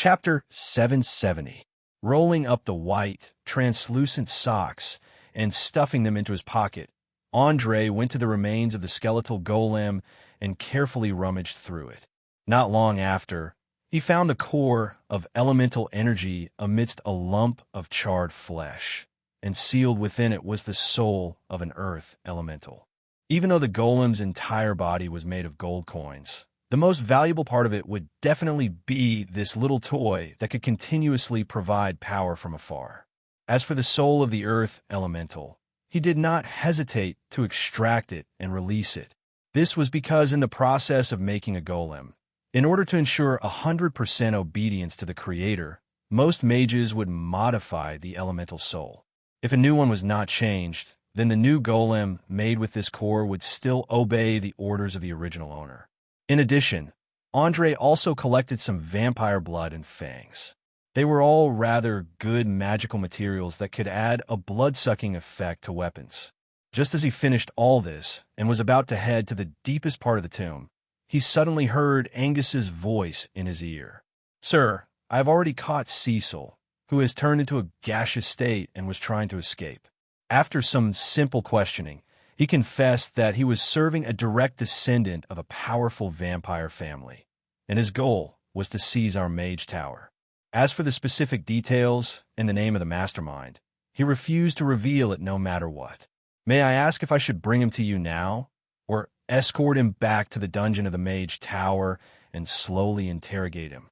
Chapter 770. Rolling up the white, translucent socks and stuffing them into his pocket, Andre went to the remains of the skeletal golem and carefully rummaged through it. Not long after, he found the core of elemental energy amidst a lump of charred flesh, and sealed within it was the soul of an earth elemental. Even though the golem's entire body was made of gold coins, the most valuable part of it would definitely be this little toy that could continuously provide power from afar. As for the soul of the earth elemental, he did not hesitate to extract it and release it. This was because in the process of making a golem, in order to ensure 100% obedience to the creator, most mages would modify the elemental soul. If a new one was not changed, then the new golem made with this core would still obey the orders of the original owner. In addition, Andre also collected some vampire blood and fangs. They were all rather good magical materials that could add a blood-sucking effect to weapons. Just as he finished all this and was about to head to the deepest part of the tomb, he suddenly heard Angus's voice in his ear. "Sir, I have already caught Cecil, who has turned into a gaseous state and was trying to escape." After some simple questioning, he confessed that he was serving a direct descendant of a powerful vampire family, and his goal was to seize our mage tower. As for the specific details and the name of the mastermind, he refused to reveal it no matter what. "May I ask if I should bring him to you now, or escort him back to the dungeon of the mage tower and slowly interrogate him?"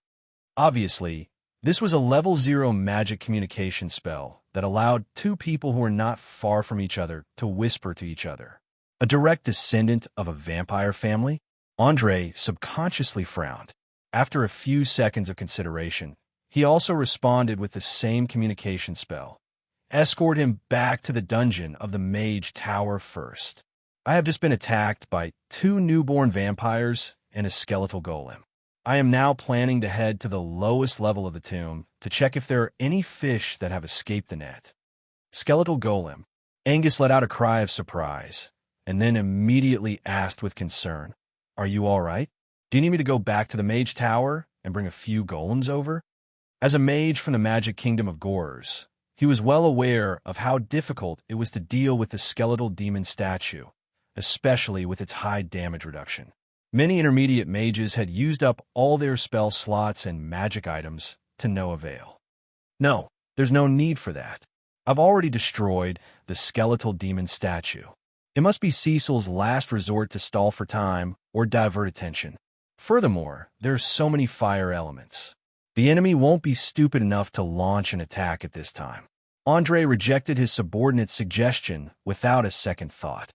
Obviously, this was a level 0 magic communication spell that allowed two people who were not far from each other to whisper to each other. A direct descendant of a vampire family? Andre subconsciously frowned. After a few seconds of consideration, he also responded with the same communication spell. "Escort him back to the dungeon of the mage tower first. I have just been attacked by 2 newborn vampires and a skeletal golem. I am now planning to head to the lowest level of the tomb to check if there are any fish that have escaped the net." Skeletal golem. Angus let out a cry of surprise, and then immediately asked with concern, "Are you all right? Do you need me to go back to the mage tower and bring a few golems over?" As a mage from the magic kingdom of Gorers, he was well aware of how difficult it was to deal with the skeletal demon statue, especially with its high damage reduction. Many intermediate mages had used up all their spell slots and magic items to no avail. "No, there's no need for that. I've already destroyed the skeletal demon statue. It must be Cecil's last resort to stall for time or divert attention. Furthermore, there are so many fire elements. The enemy won't be stupid enough to launch an attack at this time." Andre rejected his subordinate's suggestion without a second thought.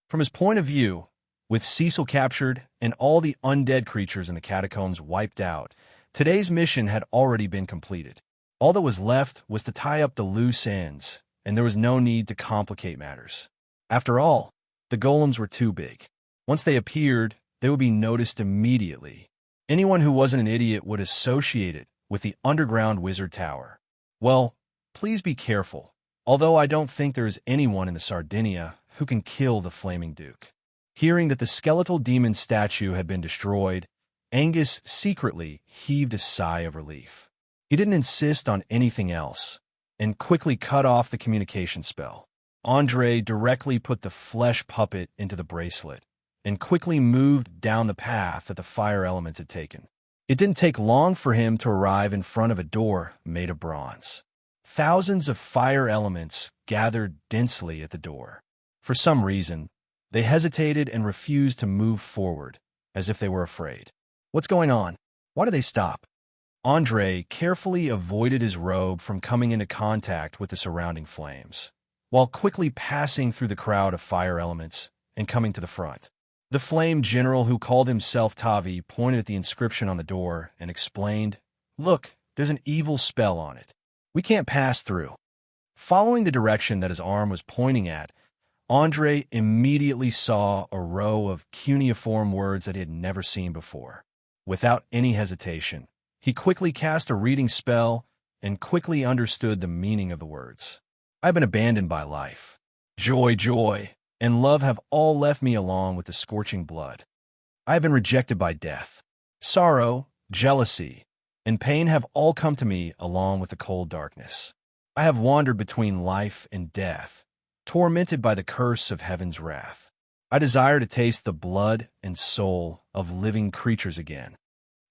From his point of view, with Cecil captured and all the undead creatures in the catacombs wiped out, today's mission had already been completed. All that was left was to tie up the loose ends, and there was no need to complicate matters. After all, the golems were too big. Once they appeared, they would be noticed immediately. Anyone who wasn't an idiot would associate it with the underground wizard tower. Well, please be careful, although I don't think there is anyone in the Sardinia who can kill the Flaming Duke. Hearing that the skeletal demon statue had been destroyed, Angus secretly heaved a sigh of relief. He didn't insist on anything else, and quickly cut off the communication spell. Andre directly put the flesh puppet into the bracelet, and quickly moved down the path that the fire elements had taken. It didn't take long for him to arrive in front of a door made of bronze. Thousands of fire elements gathered densely at the door. For some reason, they hesitated and refused to move forward, as if they were afraid. "What's going on? Why do they stop?" Andre carefully avoided his robe from coming into contact with the surrounding flames, while quickly passing through the crowd of fire elements and coming to the front. The flame general, who called himself Tavi, pointed at the inscription on the door and explained, "Look, there's an evil spell on it. We can't pass through." Following the direction that his arm was pointing at, Andre immediately saw a row of cuneiform words that he had never seen before. Without any hesitation, he quickly cast a reading spell and quickly understood the meaning of the words. "I've been abandoned by life. Joy, joy, and love have all left me along with the scorching blood. I have been rejected by death. Sorrow, jealousy, and pain have all come to me along with the cold darkness. I have wandered between life and death, tormented by the curse of heaven's wrath. I desire to taste the blood and soul of living creatures again.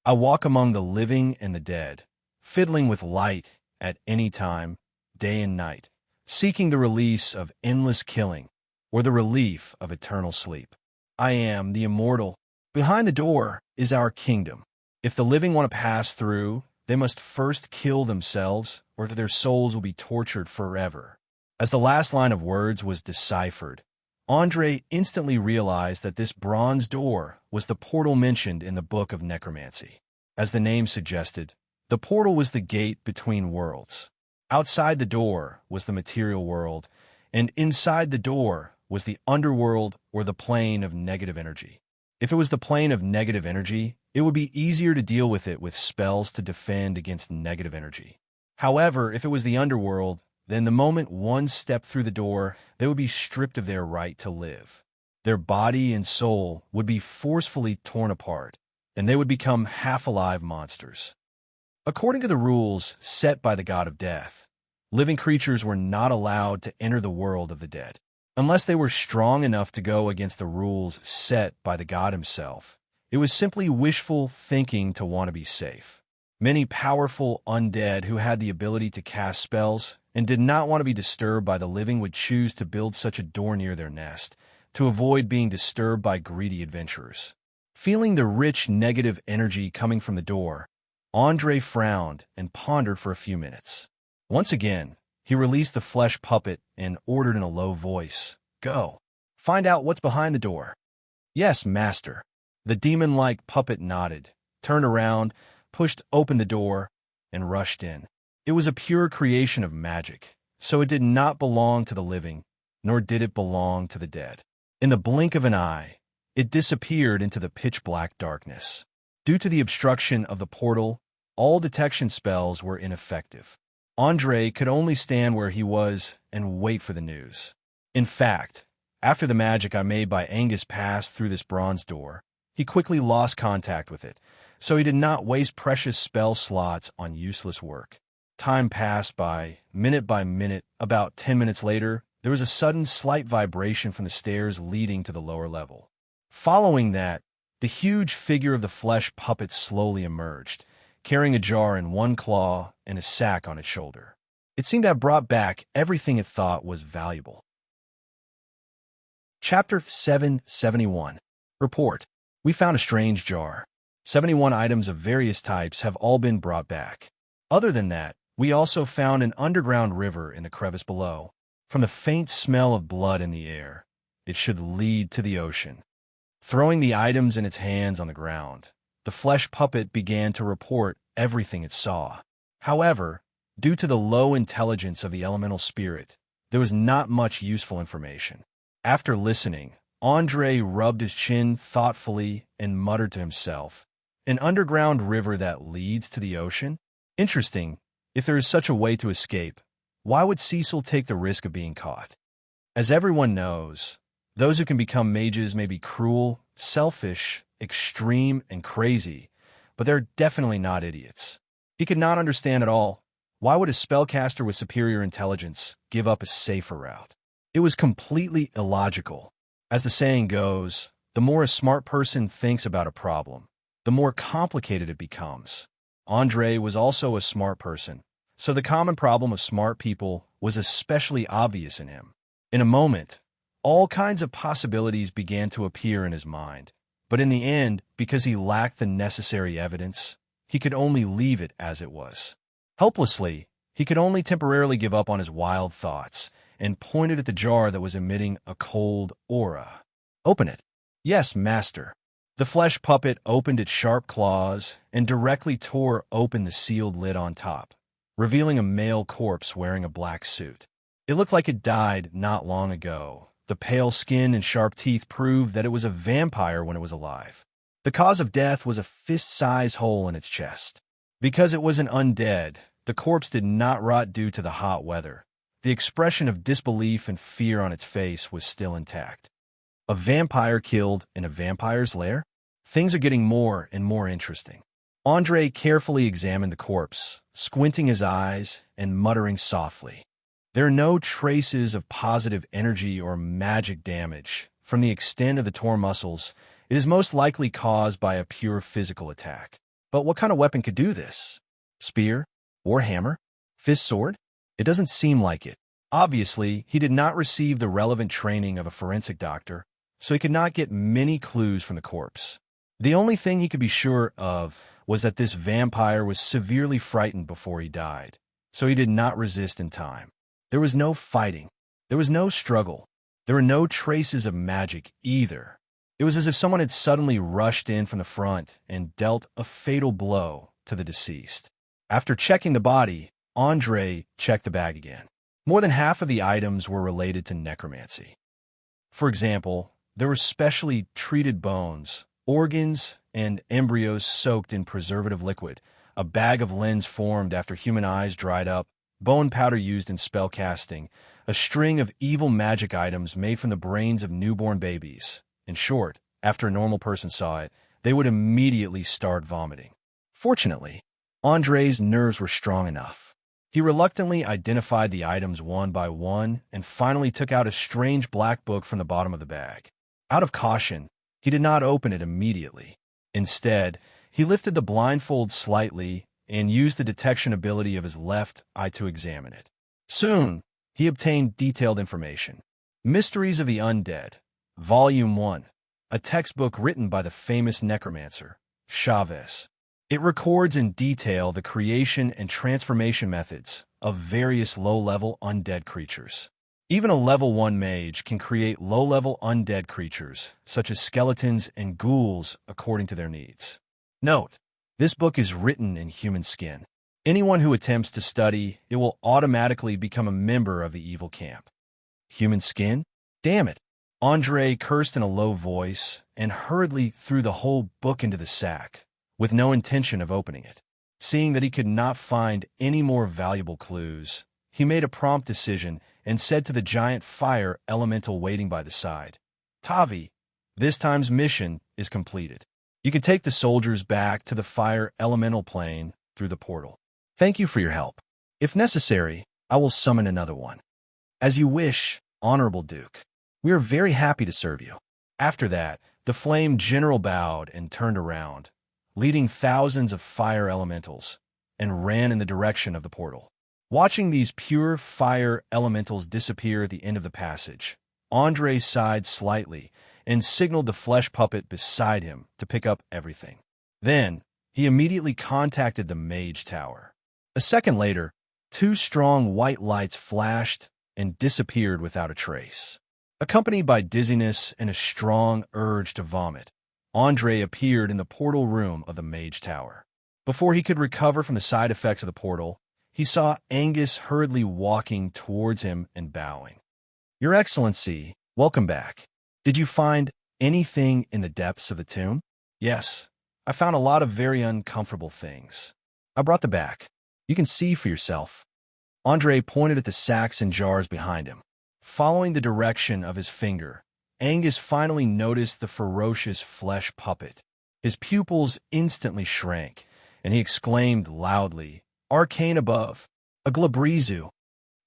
I walk among the living and the dead, fiddling with light at any time, day and night, seeking the release of endless killing or the relief of eternal sleep. I am the immortal. Behind the door is our kingdom. If the living want to pass through, they must first kill themselves, or their souls will be tortured forever. As the last line of words was deciphered, Andre instantly realized that this bronze door was the portal mentioned in the Book of Necromancy. As the name suggested, the portal was the gate between worlds. Outside the door was the material world, and inside the door was the underworld or the plane of negative energy. If it was the plane of negative energy, it would be easier to deal with it with spells to defend against negative energy. However, if it was the underworld, then the moment one stepped through the door, they would be stripped of their right to live. Their body and soul would be forcefully torn apart, and they would become half-alive monsters. According to the rules set by the god of death, living creatures were not allowed to enter the world of the dead, unless they were strong enough to go against the rules set by the god himself. It was simply wishful thinking to want to be safe. Many powerful undead who had the ability to cast spells and did not want to be disturbed by the living would choose to build such a door near their nest to avoid being disturbed by greedy adventurers. Feeling the rich negative energy coming from the door, Andre frowned and pondered for a few minutes. Once again, he released the flesh puppet and ordered in a low voice, "Go. Find out what's behind the door." "Yes, master." The demon-like puppet nodded, turned around, pushed open the door, and rushed in. It was a pure creation of magic, so it did not belong to the living, nor did it belong to the dead. In the blink of an eye, it disappeared into the pitch-black darkness. Due to the obstruction of the portal, all detection spells were ineffective. Andre could only stand where he was and wait for the news. In fact, after the magic I made by Angus passed through this bronze door, he quickly lost contact with it, so he did not waste precious spell slots on useless work. Time passed by minute. About 10 minutes later, there was a sudden slight vibration from the stairs leading to the lower level. Following that, the huge figure of the flesh puppet slowly emerged, carrying a jar in one claw and a sack on its shoulder. It seemed to have brought back everything it thought was valuable. Chapter 771. Report. We found a strange jar. 71 items of various types have all been brought back. Other than that, we also found an underground river in the crevice below. From the faint smell of blood in the air, it should lead to the ocean. Throwing the items in its hands on the ground, the flesh puppet began to report everything it saw. However, due to the low intelligence of the elemental spirit, there was not much useful information. After listening, Andre rubbed his chin thoughtfully and muttered to himself, "An underground river that leads to the ocean? Interesting. If there is such a way to escape, why would Cecil take the risk of being caught?" As everyone knows, those who can become mages may be cruel, selfish, extreme, and crazy, but they're definitely not idiots. He could not understand at all. Why would a spellcaster with superior intelligence give up a safer route? It was completely illogical. As the saying goes, the more a smart person thinks about a problem, the more complicated it becomes. Andre was also a smart person, so the common problem of smart people was especially obvious in him. In a moment, all kinds of possibilities began to appear in his mind, but in the end, because he lacked the necessary evidence, he could only leave it as it was. Helplessly, he could only temporarily give up on his wild thoughts and pointed at the jar that was emitting a cold aura. "Open it." "Yes, master." The flesh puppet opened its sharp claws and directly tore open the sealed lid on top, revealing a male corpse wearing a black suit. It looked like it died not long ago. The pale skin and sharp teeth proved that it was a vampire when it was alive. The cause of death was a fist-sized hole in its chest. Because it was an undead, the corpse did not rot due to the hot weather. The expression of disbelief and fear on its face was still intact. A vampire killed in a vampire's lair? Things are getting more and more interesting. Andre carefully examined the corpse, squinting his eyes and muttering softly. There are no traces of positive energy or magic damage. From the extent of the torn muscles, it is most likely caused by a pure physical attack. But what kind of weapon could do this? Spear? War hammer? Fist sword? It doesn't seem like it. Obviously, he did not receive the relevant training of a forensic doctor, so he could not get many clues from the corpse. The only thing he could be sure of was that this vampire was severely frightened before he died, so he did not resist in time. There was no fighting. There was no struggle. There were no traces of magic either. It was as if someone had suddenly rushed in from the front and dealt a fatal blow to the deceased. After checking the body, Andre checked the bag again. More than half of the items were related to necromancy. For example, there were specially treated bones, organs, and embryos soaked in preservative liquid, a bag of lens formed after human eyes dried up, bone powder used in spell casting, a string of evil magic items made from the brains of newborn babies. In short, after a normal person saw it, they would immediately start vomiting. Fortunately, Andre's nerves were strong enough. He reluctantly identified the items one by one and finally took out a strange black book from the bottom of the bag. Out of caution, he did not open it immediately. Instead, he lifted the blindfold slightly and used the detection ability of his left eye to examine it. Soon, he obtained detailed information. Mysteries of the Undead, Volume 1, a textbook written by the famous necromancer, Chavez. It records in detail the creation and transformation methods of various low-level undead creatures. Even a level 1 mage can create low-level undead creatures, such as skeletons and ghouls, according to their needs. Note, this book is written in human skin. Anyone who attempts to study it will automatically become a member of the evil camp. Human skin? Damn it! Andre cursed in a low voice and hurriedly threw the whole book into the sack, with no intention of opening it. Seeing that he could not find any more valuable clues, he made a prompt decision and said to the giant fire elemental waiting by the side, "Tavi, this time's mission is completed. You can take the soldiers back to the fire elemental plane through the portal. Thank you for your help. If necessary, I will summon another one. As you wish, Honorable Duke. We are very happy to serve you." After that, the flame general bowed and turned around, leading thousands of fire elementals, and ran in the direction of the portal. Watching these pure fire elementals disappear at the end of the passage, Andre sighed slightly and signaled the flesh puppet beside him to pick up everything. Then, he immediately contacted the mage tower. A second later, 2 strong white lights flashed and disappeared without a trace. Accompanied by dizziness and a strong urge to vomit, Andre appeared in the portal room of the mage tower. Before he could recover from the side effects of the portal, he saw Angus hurriedly walking towards him and bowing. "Your Excellency, welcome back. Did you find anything in the depths of the tomb?" "Yes, I found a lot of very uncomfortable things. I brought them back. You can see for yourself." Andre pointed at the sacks and jars behind him. Following the direction of his finger, Angus finally noticed the ferocious flesh puppet. His pupils instantly shrank, and he exclaimed loudly, "Arcane above, a Glabrizu."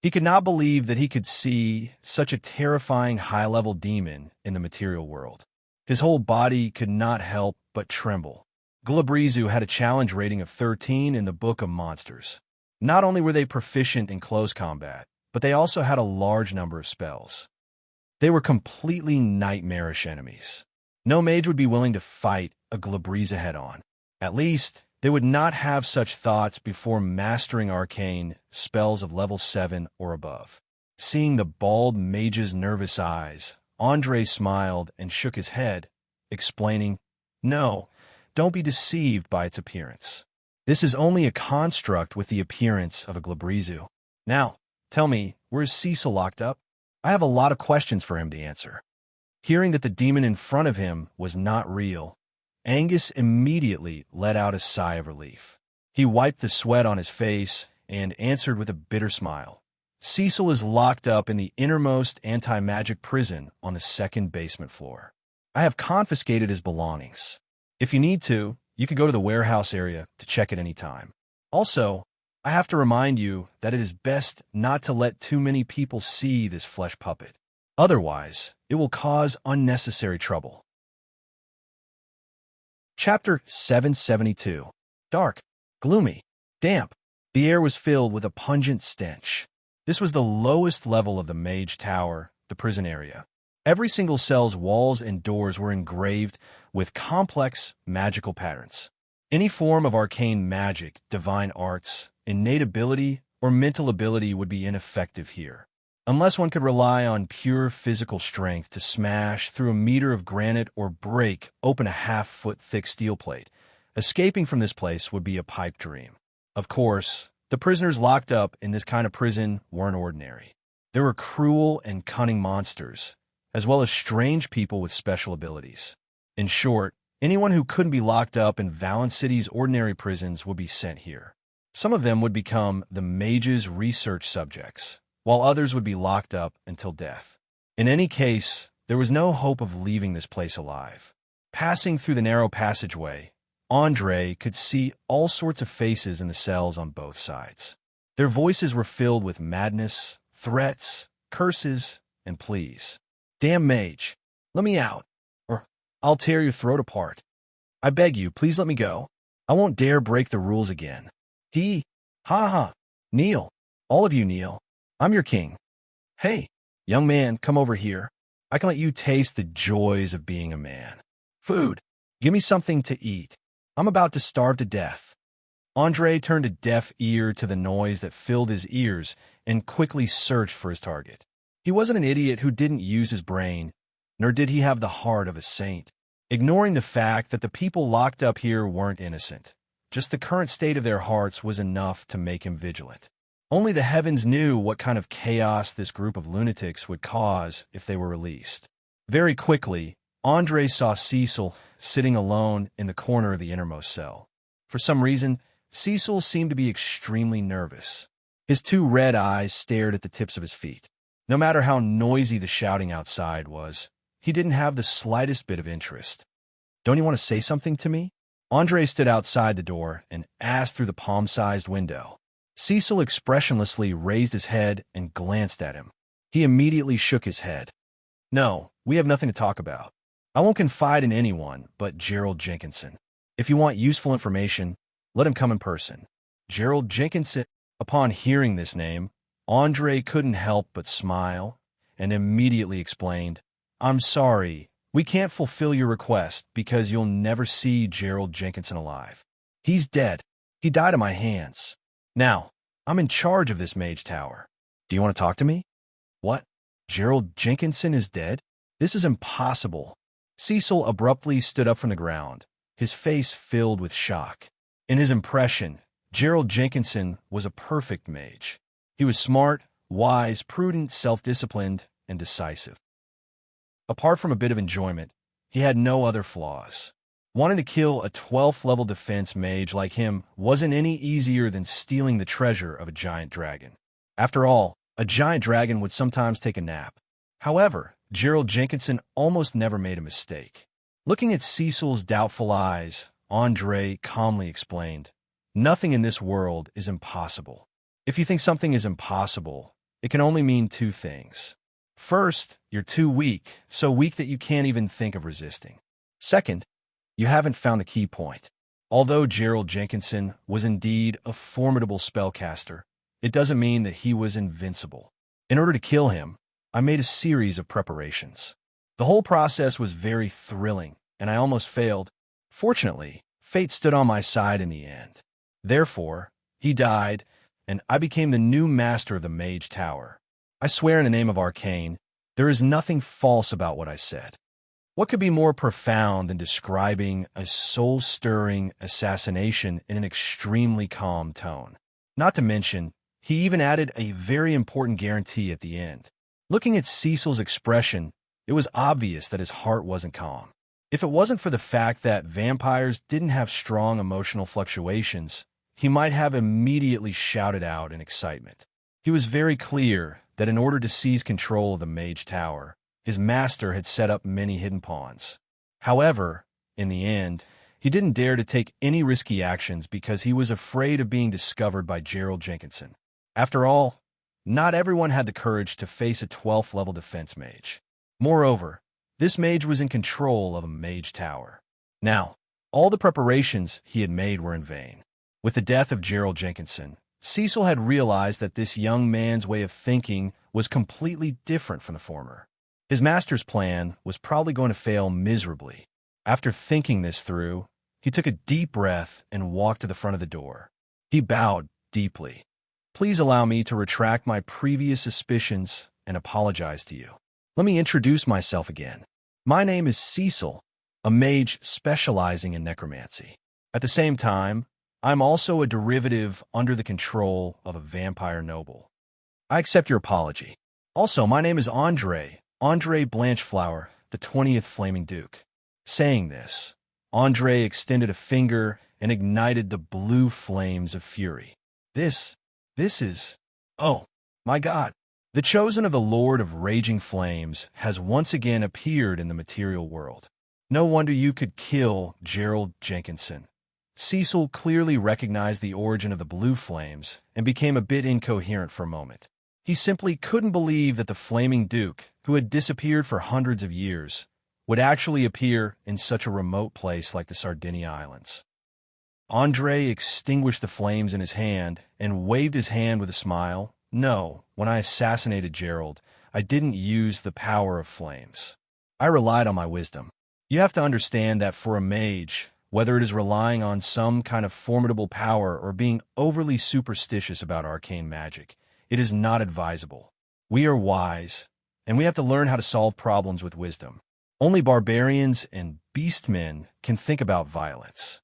He could not believe that he could see such a terrifying high-level demon in the material world. His whole body could not help but tremble. Glabrizu had a challenge rating of 13 in the Book of Monsters. Not only were they proficient in close combat, but they also had a large number of spells. They were completely nightmarish enemies. No mage would be willing to fight a Glabriza head-on. At least, they would not have such thoughts before mastering arcane spells of level 7 or above. Seeing the bald mage's nervous eyes, Andre smiled and shook his head, explaining, "No, don't be deceived by its appearance. This is only a construct with the appearance of a Glabrizu. Now, tell me, where is Cecil locked up? I have a lot of questions for him to answer." Hearing that the demon in front of him was not real, Angus immediately let out a sigh of relief. He wiped the sweat on his face and answered with a bitter smile. "Cecil is locked up in the innermost anti-magic prison on the 2nd basement floor. I have confiscated his belongings. If you need to, You could go to the warehouse area to check at any time. Also, I have to remind you that it is best not to let too many people see this flesh puppet. Otherwise, it will cause unnecessary trouble. Chapter 772. Dark, gloomy, damp. The air was filled with a pungent stench. This was the lowest level of the Mage Tower, the prison area. Every single cell's walls and doors were engraved with complex magical patterns. Any form of arcane magic, divine arts, innate ability, or mental ability would be ineffective here, unless one could rely on pure physical strength to smash through a meter of granite or break open a half-foot thick steel plate. Escaping from this place would be a pipe dream. Of course, the prisoners locked up in this kind of prison weren't ordinary. There were cruel and cunning monsters, as well as strange people with special abilities. In short, anyone who couldn't be locked up in Valence City's ordinary prisons would be sent here. Some of them would become the mage's research subjects, while others would be locked up until death. In any case, there was no hope of leaving this place alive. Passing through the narrow passageway, Andre could see all sorts of faces in the cells on both sides. Their voices were filled with madness, threats, curses, and pleas. "Damn mage, let me out, or I'll tear your throat apart. I beg you, please let me go. I won't dare break the rules again. Ha. Kneel. All of you kneel. I'm your king. Hey, young man, come over here. I can let you taste the joys of being a man. Food. Give me something to eat. I'm about to starve to death." Andre turned a deaf ear to the noise that filled his ears and quickly searched for his target. He wasn't an idiot who didn't use his brain, nor did he have the heart of a saint. Ignoring the fact that the people locked up here weren't innocent, just the current state of their hearts was enough to make him vigilant. Only the heavens knew what kind of chaos this group of lunatics would cause if they were released. Very quickly, Andre saw Cecil sitting alone in the corner of the innermost cell. For some reason, Cecil seemed to be extremely nervous. His two red eyes stared at the tips of his feet. No matter how noisy the shouting outside was, he didn't have the slightest bit of interest. "Don't you want to say something to me?" Andre stood outside the door and asked through the palm-sized window. Cecil expressionlessly raised his head and glanced at him. He immediately shook his head. "No, we have nothing to talk about. I won't confide in anyone but Gerald Jenkinson. If you want useful information, let him come in person." Gerald Jenkinson. Upon hearing this name, Andre couldn't help but smile and immediately explained, "I'm sorry, we can't fulfill your request because you'll never see Gerald Jenkinson alive. He's dead. He died at my hands. Now, I'm in charge of this mage tower. Do you want to talk to me?" "What? Gerald Jenkinson is dead? This is impossible." Cecil abruptly stood up from the ground, his face filled with shock. In his impression, Gerald Jenkinson was a perfect mage. He was smart, wise, prudent, self-disciplined, and decisive. Apart from a bit of enjoyment, he had no other flaws. Wanting to kill a 12th level defense mage like him wasn't any easier than stealing the treasure of a giant dragon. After all, a giant dragon would sometimes take a nap. However, Gerald Jenkinson almost never made a mistake. Looking at Cecil's doubtful eyes, Andre calmly explained, "Nothing in this world is impossible. If you think something is impossible, it can only mean two things. First, you're too weak, so weak that you can't even think of resisting. Second, you haven't found the key point. Although Gerald Jenkinson was indeed a formidable spellcaster, it doesn't mean that he was invincible. In order to kill him, I made a series of preparations. The whole process was very thrilling, and I almost failed. Fortunately, fate stood on my side in the end. Therefore, he died, and I became the new master of the Mage Tower. I swear in the name of Arcane, there is nothing false about what I said." What could be more profound than describing a soul-stirring assassination in an extremely calm tone? Not to mention, he even added a very important guarantee at the end. Looking at Cecil's expression, it was obvious that his heart wasn't calm. If it wasn't for the fact that vampires didn't have strong emotional fluctuations, he might have immediately shouted out in excitement. He was very clear that in order to seize control of the Mage Tower, his master had set up many hidden pawns. However, in the end, He didn't dare to take any risky actions because he was afraid of being discovered by Gerald Jenkinson. After all, not everyone had the courage to face a 12th level defense mage. Moreover, this mage was in control of a mage tower. Now, all the preparations he had made were in vain. With the death of Gerald Jenkinson, Cecil had realized that this young man's way of thinking was completely different from the former. His master's plan was probably going to fail miserably. After thinking this through, he took a deep breath and walked to the front of the door. He bowed deeply. Please allow me to retract my previous suspicions and apologize to you. Let me introduce myself again. My name is Cecil, a mage specializing in necromancy. At the same time, I'm also a derivative under the control of a vampire noble. I accept your apology. Also, my name is Andre Blanchflower, the 20th Flaming Duke. Saying this, Andre extended a finger and ignited the blue flames of fury. This is... Oh, my God. The chosen of the Lord of Raging Flames has once again appeared in the material world. No wonder you could kill Gerald Jenkinson. Cecil clearly recognized the origin of the blue flames and became a bit incoherent for a moment. He simply couldn't believe that the Flaming Duke, who had disappeared for hundreds of years, would actually appear in such a remote place like the Sardinia Islands. Andre extinguished the flames in his hand and waved his hand with a smile. No, when I assassinated Gerald, I didn't use the power of flames. I relied on my wisdom. You have to understand that for a mage, whether it is relying on some kind of formidable power or being overly superstitious about arcane magic, it is not advisable. We are wise, and we have to learn how to solve problems with wisdom. Only barbarians and beastmen can think about violence.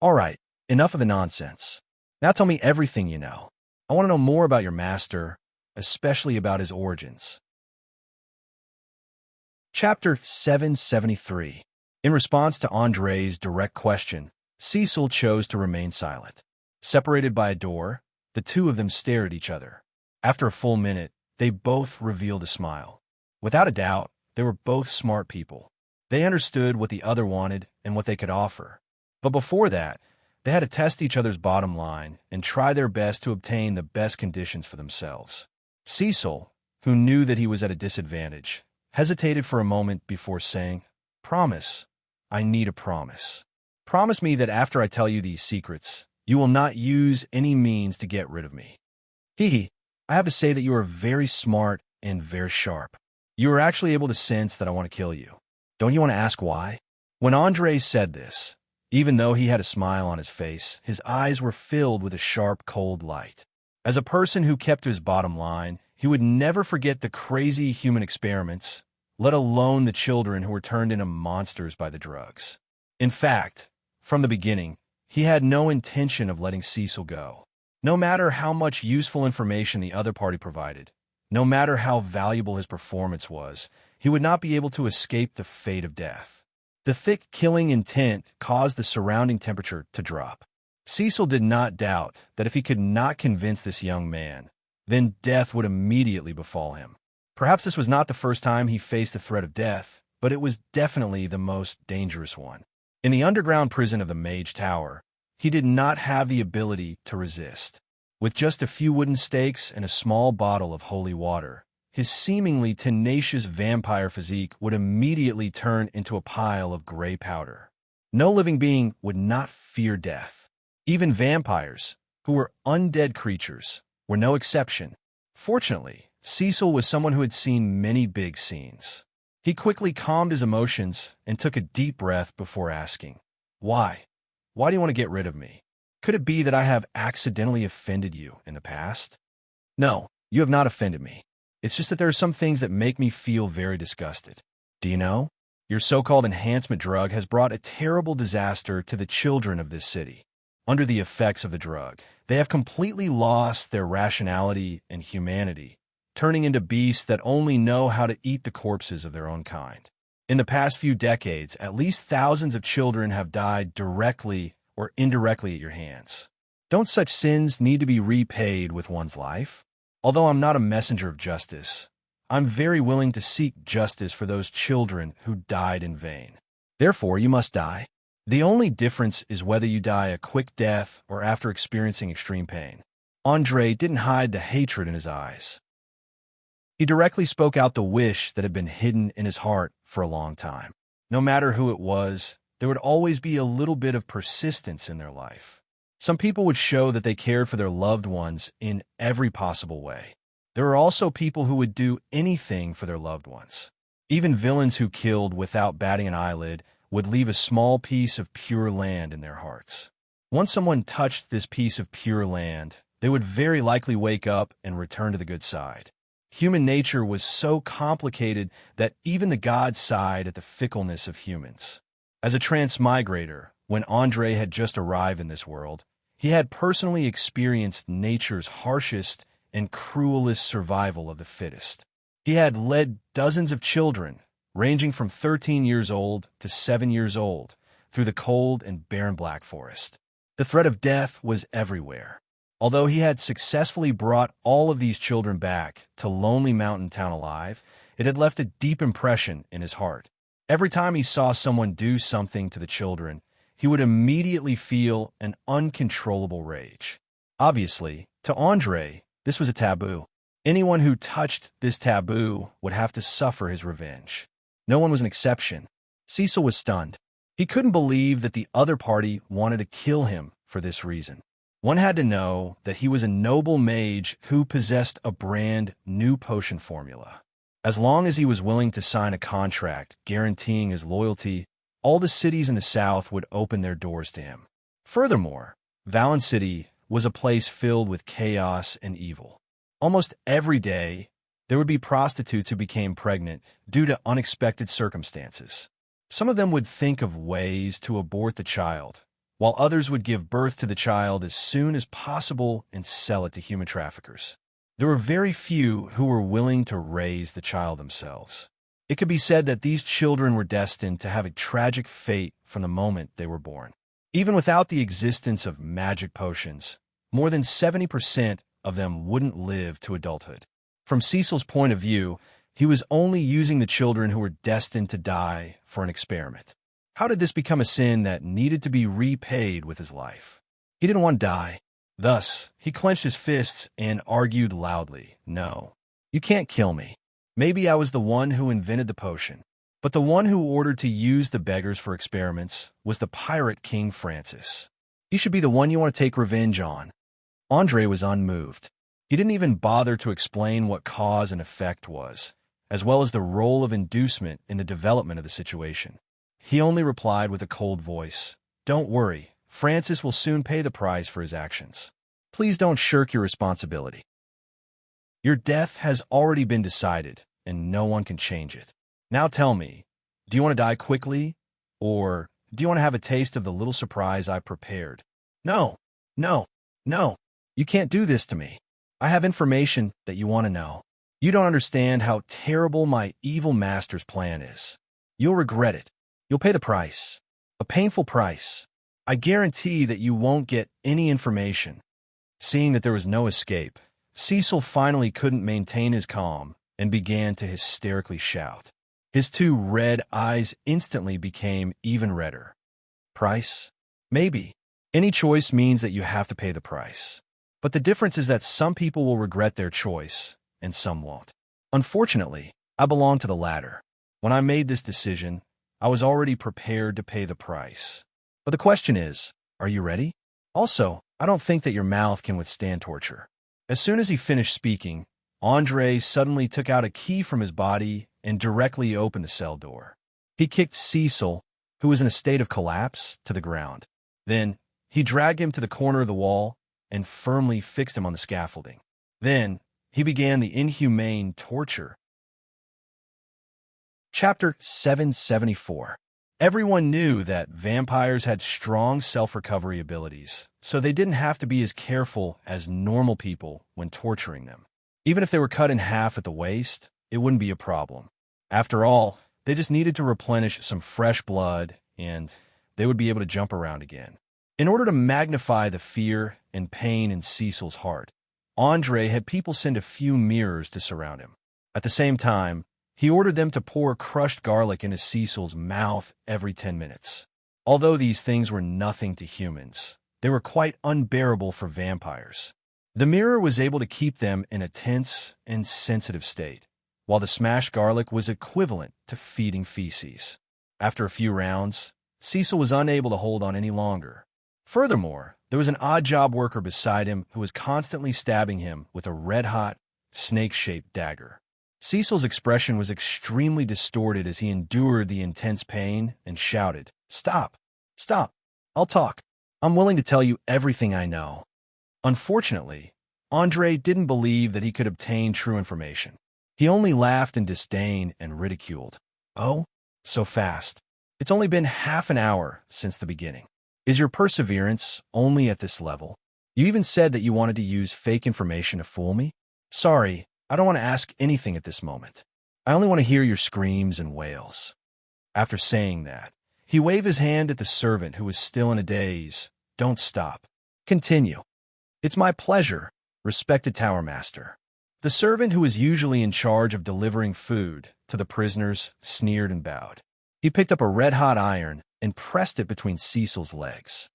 All right, enough of the nonsense. Now tell me everything you know. I want to know more about your master, especially about his origins. Chapter 773. In response to Andre's direct question, Cecil chose to remain silent. Separated by a door, the two of them stared at each other. After a full minute, they both revealed a smile. Without a doubt, they were both smart people. They understood what the other wanted and what they could offer. But before that, they had to test each other's bottom line and try their best to obtain the best conditions for themselves. Cecil, who knew that he was at a disadvantage, hesitated for a moment before saying, "Promise. I need a promise. Promise me that after I tell you these secrets, you will not use any means to get rid of me." I have to say that you are very smart and very sharp. You are actually able to sense that I want to kill you. Don't you want to ask why? When Andre said this, even though he had a smile on his face, his eyes were filled with a sharp, cold light. As a person who kept to his bottom line, he would never forget the crazy human experiments, let alone the children who were turned into monsters by the drugs. In fact, from the beginning, he had no intention of letting Cecil go. No matter how much useful information the other party provided, no matter how valuable his performance was, he would not be able to escape the fate of death. The thick killing intent caused the surrounding temperature to drop. Cecil did not doubt that if he could not convince this young man, then death would immediately befall him. Perhaps this was not the first time he faced the threat of death, but it was definitely the most dangerous one. In the underground prison of the Mage Tower, he did not have the ability to resist. With just a few wooden stakes and a small bottle of holy water, his seemingly tenacious vampire physique would immediately turn into a pile of gray powder. No living being would not fear death. Even vampires, who were undead creatures, were no exception. Fortunately, Cecil was someone who had seen many big scenes. He quickly calmed his emotions and took a deep breath before asking, "Why? Why do you want to get rid of me? Could it be that I have accidentally offended you in the past?" "No, you have not offended me. It's just that there are some things that make me feel very disgusted. Do you know? Your so-called enhancement drug has brought a terrible disaster to the children of this city. Under the effects of the drug, they have completely lost their rationality and humanity, turning into beasts that only know how to eat the corpses of their own kind. In the past few decades, at least thousands of children have died directly or indirectly at your hands. Don't such sins need to be repaid with one's life? Although I'm not a messenger of justice, I'm very willing to seek justice for those children who died in vain. Therefore, you must die. The only difference is whether you die a quick death or after experiencing extreme pain. Andre didn't hide the hatred in his eyes. He directly spoke out the wish that had been hidden in his heart for a long time. No matter who it was, there would always be a little bit of persistence in their life. Some people would show that they cared for their loved ones in every possible way. There were also people who would do anything for their loved ones. Even villains who killed without batting an eyelid would leave a small piece of pure land in their hearts. Once someone touched this piece of pure land, they would very likely wake up and return to the good side. Human nature was so complicated that even the gods sighed at the fickleness of humans. As a transmigrator, when Andre had just arrived in this world, he had personally experienced nature's harshest and cruelest survival of the fittest. He had led dozens of children, ranging from 13 years old to 7 years old, through the cold and barren Black Forest. The threat of death was everywhere. Although he had successfully brought all of these children back to Lonely Mountain Town alive, it had left a deep impression in his heart. Every time he saw someone do something to the children, he would immediately feel an uncontrollable rage. Obviously, to Andre, this was a taboo. Anyone who touched this taboo would have to suffer his revenge. No one was an exception. Cecil was stunned. He couldn't believe that the other party wanted to kill him for this reason. One had to know that he was a noble mage who possessed a brand new potion formula. As long as he was willing to sign a contract guaranteeing his loyalty, all the cities in the south would open their doors to him. Furthermore, Valen City was a place filled with chaos and evil. Almost every day, there would be prostitutes who became pregnant due to unexpected circumstances. Some of them would think of ways to abort the child, while others would give birth to the child as soon as possible and sell it to human traffickers. There were very few who were willing to raise the child themselves. It could be said that these children were destined to have a tragic fate from the moment they were born. Even without the existence of magic potions, more than 70% of them wouldn't live to adulthood. From Cecil's point of view, he was only using the children who were destined to die for an experiment. How did this become a sin that needed to be repaid with his life? He didn't want to die. Thus, he clenched his fists and argued loudly, "No, you can't kill me. Maybe I was the one who invented the potion, but the one who ordered to use the beggars for experiments was the pirate King Francis. He should be the one you want to take revenge on." Andre was unmoved. He didn't even bother to explain what cause and effect was, as well as the role of inducement in the development of the situation. He only replied with a cold voice, "Don't worry, Francis will soon pay the price for his actions. Please don't shirk your responsibility. Your death has already been decided, and no one can change it. Now tell me, do you want to die quickly, or do you want to have a taste of the little surprise I prepared?" "No, no, no, you can't do this to me. I have information that you want to know. You don't understand how terrible my evil master's plan is. You'll regret it. You'll pay the price. A painful price. I guarantee that you won't get any information." Seeing that there was no escape, Cecil finally couldn't maintain his calm and began to hysterically shout. His two red eyes instantly became even redder. "Price? Maybe. Any choice means that you have to pay the price. But the difference is that some people will regret their choice, and some won't. Unfortunately, I belong to the latter. When I made this decision, I was already prepared to pay the price. But the question is, are you ready? Also, I don't think that your mouth can withstand torture." As soon as he finished speaking, Andre suddenly took out a key from his body and directly opened the cell door. He kicked Cecil, who was in a state of collapse, to the ground. Then, he dragged him to the corner of the wall and firmly fixed him on the scaffolding. Then, he began the inhumane torture. Chapter 774. Everyone knew that vampires had strong self-recovery abilities, so they didn't have to be as careful as normal people when torturing them. Even if they were cut in half at the waist, it wouldn't be a problem. After all, they just needed to replenish some fresh blood, and they would be able to jump around again. In order to magnify the fear and pain in Cecil's heart, Andre had people send a few mirrors to surround him. At the same time, he ordered them to pour crushed garlic into Cecil's mouth every 10 minutes. Although these things were nothing to humans, they were quite unbearable for vampires. The mirror was able to keep them in a tense and sensitive state, while the smashed garlic was equivalent to feeding feces. After a few rounds, Cecil was unable to hold on any longer. Furthermore, there was an odd job worker beside him who was constantly stabbing him with a red-hot, snake-shaped dagger. Cecil's expression was extremely distorted as he endured the intense pain and shouted, "Stop! Stop! I'll talk. I'm willing to tell you everything I know." Unfortunately, Andre didn't believe that he could obtain true information. He only laughed in disdain and ridiculed. "Oh, so fast. It's only been half an hour since the beginning. Is your perseverance only at this level? You even said that you wanted to use fake information to fool me? Sorry, I don't want to ask anything at this moment. I only want to hear your screams and wails." After saying that, he waved his hand at the servant who was still in a daze. "Don't stop. Continue." "It's my pleasure, respected Tower Master." The servant who was usually in charge of delivering food to the prisoners sneered and bowed. He picked up a red-hot iron and pressed it between Cecil's legs.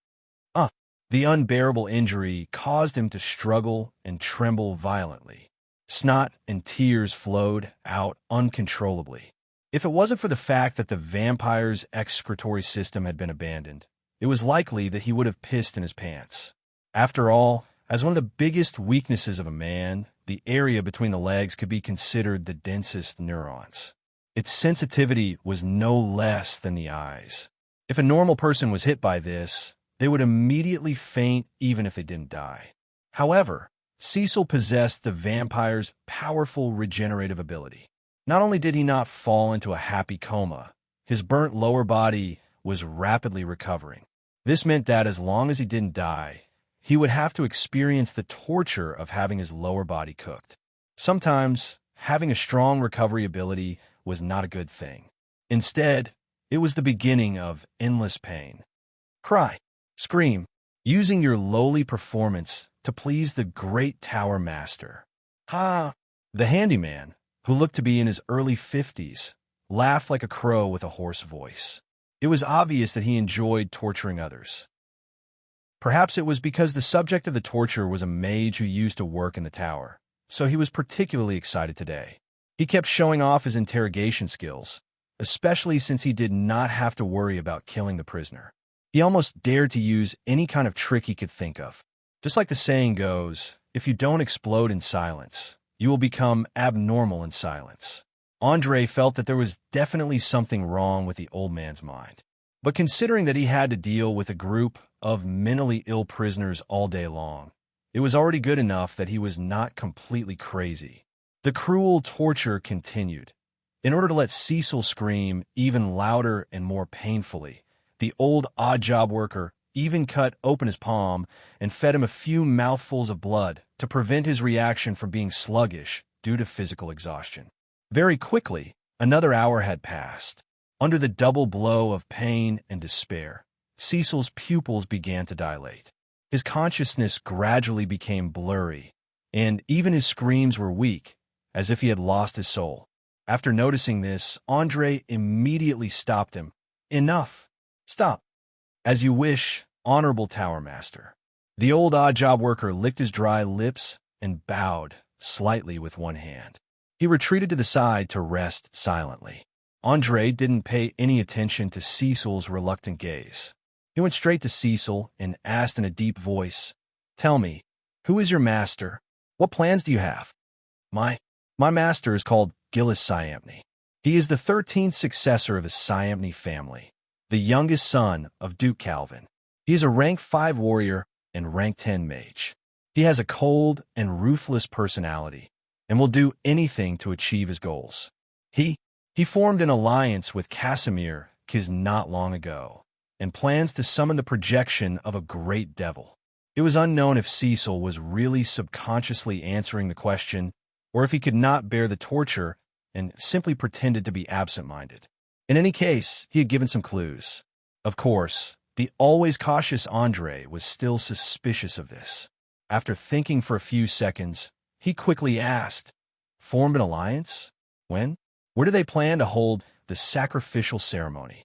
The unbearable injury caused him to struggle and tremble violently. Snot and tears flowed out uncontrollably. If it wasn't for the fact that the vampire's excretory system had been abandoned, it was likely that he would have pissed in his pants. After all, as one of the biggest weaknesses of a man, the area between the legs could be considered the densest neurons. Its sensitivity was no less than the eyes. If a normal person was hit by this, they would immediately faint even if they didn't die. However, Cecil possessed the vampire's powerful regenerative ability. Not only did he not fall into a happy coma, his burnt lower body was rapidly recovering. This meant that as long as he didn't die, he would have to experience the torture of having his lower body cooked. Sometimes, having a strong recovery ability was not a good thing. Instead, it was the beginning of endless pain. Cry, scream, using your lowly performance to please the great Tower Master. Ha! The handyman, who looked to be in his early 50s, laughed like a crow with a hoarse voice. It was obvious that he enjoyed torturing others. Perhaps it was because the subject of the torture was a mage who used to work in the tower, so he was particularly excited today. He kept showing off his interrogation skills, especially since he did not have to worry about killing the prisoner. He almost dared to use any kind of trick he could think of. Just like the saying goes, if you don't explode in silence, you will become abnormal in silence. Andre felt that there was definitely something wrong with the old man's mind. But considering that he had to deal with a group of mentally ill prisoners all day long, it was already good enough that he was not completely crazy. The cruel torture continued. In order to let Cecil scream even louder and more painfully, the old odd job worker even cut open his palm and fed him a few mouthfuls of blood to prevent his reaction from being sluggish due to physical exhaustion. Very quickly, another hour had passed. Under the double blow of pain and despair, Cecil's pupils began to dilate. His consciousness gradually became blurry, and even his screams were weak, as if he had lost his soul. After noticing this, Andre immediately stopped him. "Enough! Stop! As you wish, honorable Tower Master." The old odd job worker licked his dry lips and bowed slightly with one hand. He retreated to the side to rest silently. Andre didn't pay any attention to Cecil's reluctant gaze. He went straight to Cecil and asked in a deep voice, "Tell me, who is your master? What plans do you have?" My master is called Gillis Siamny. He is the 13th successor of the Siamny family, the youngest son of Duke Calvin. He is a rank 5 warrior and rank 10 mage. He has a cold and ruthless personality and will do anything to achieve his goals. He formed an alliance with Casimir Kiz not long ago and plans to summon the projection of a great devil. It was unknown if Cecil was really subconsciously answering the question or if he could not bear the torture and simply pretended to be absent-minded. In any case, he had given some clues. Of course, the always cautious Andre was still suspicious of this. After thinking for a few seconds, he quickly asked, "Formed an alliance? When? Where do they plan to hold the sacrificial ceremony?"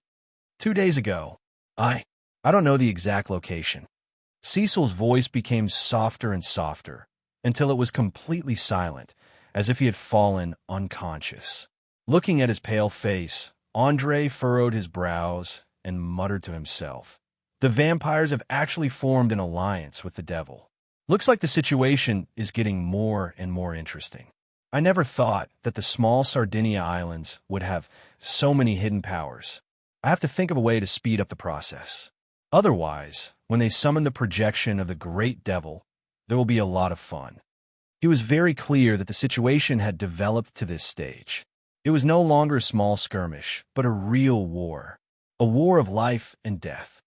2 days ago. I don't know the exact location. Cecil's voice became softer and softer, until it was completely silent, as if he had fallen unconscious. Looking at his pale face, Andre furrowed his brows and muttered to himself. The vampires have actually formed an alliance with the devil. Looks like the situation is getting more and more interesting. I never thought that the small Sardinia Islands would have so many hidden powers. I have to think of a way to speed up the process. Otherwise, when they summon the projection of the great devil, there will be a lot of fun. He was very clear that the situation had developed to this stage. It was no longer a small skirmish, but a real war. A war of life and death.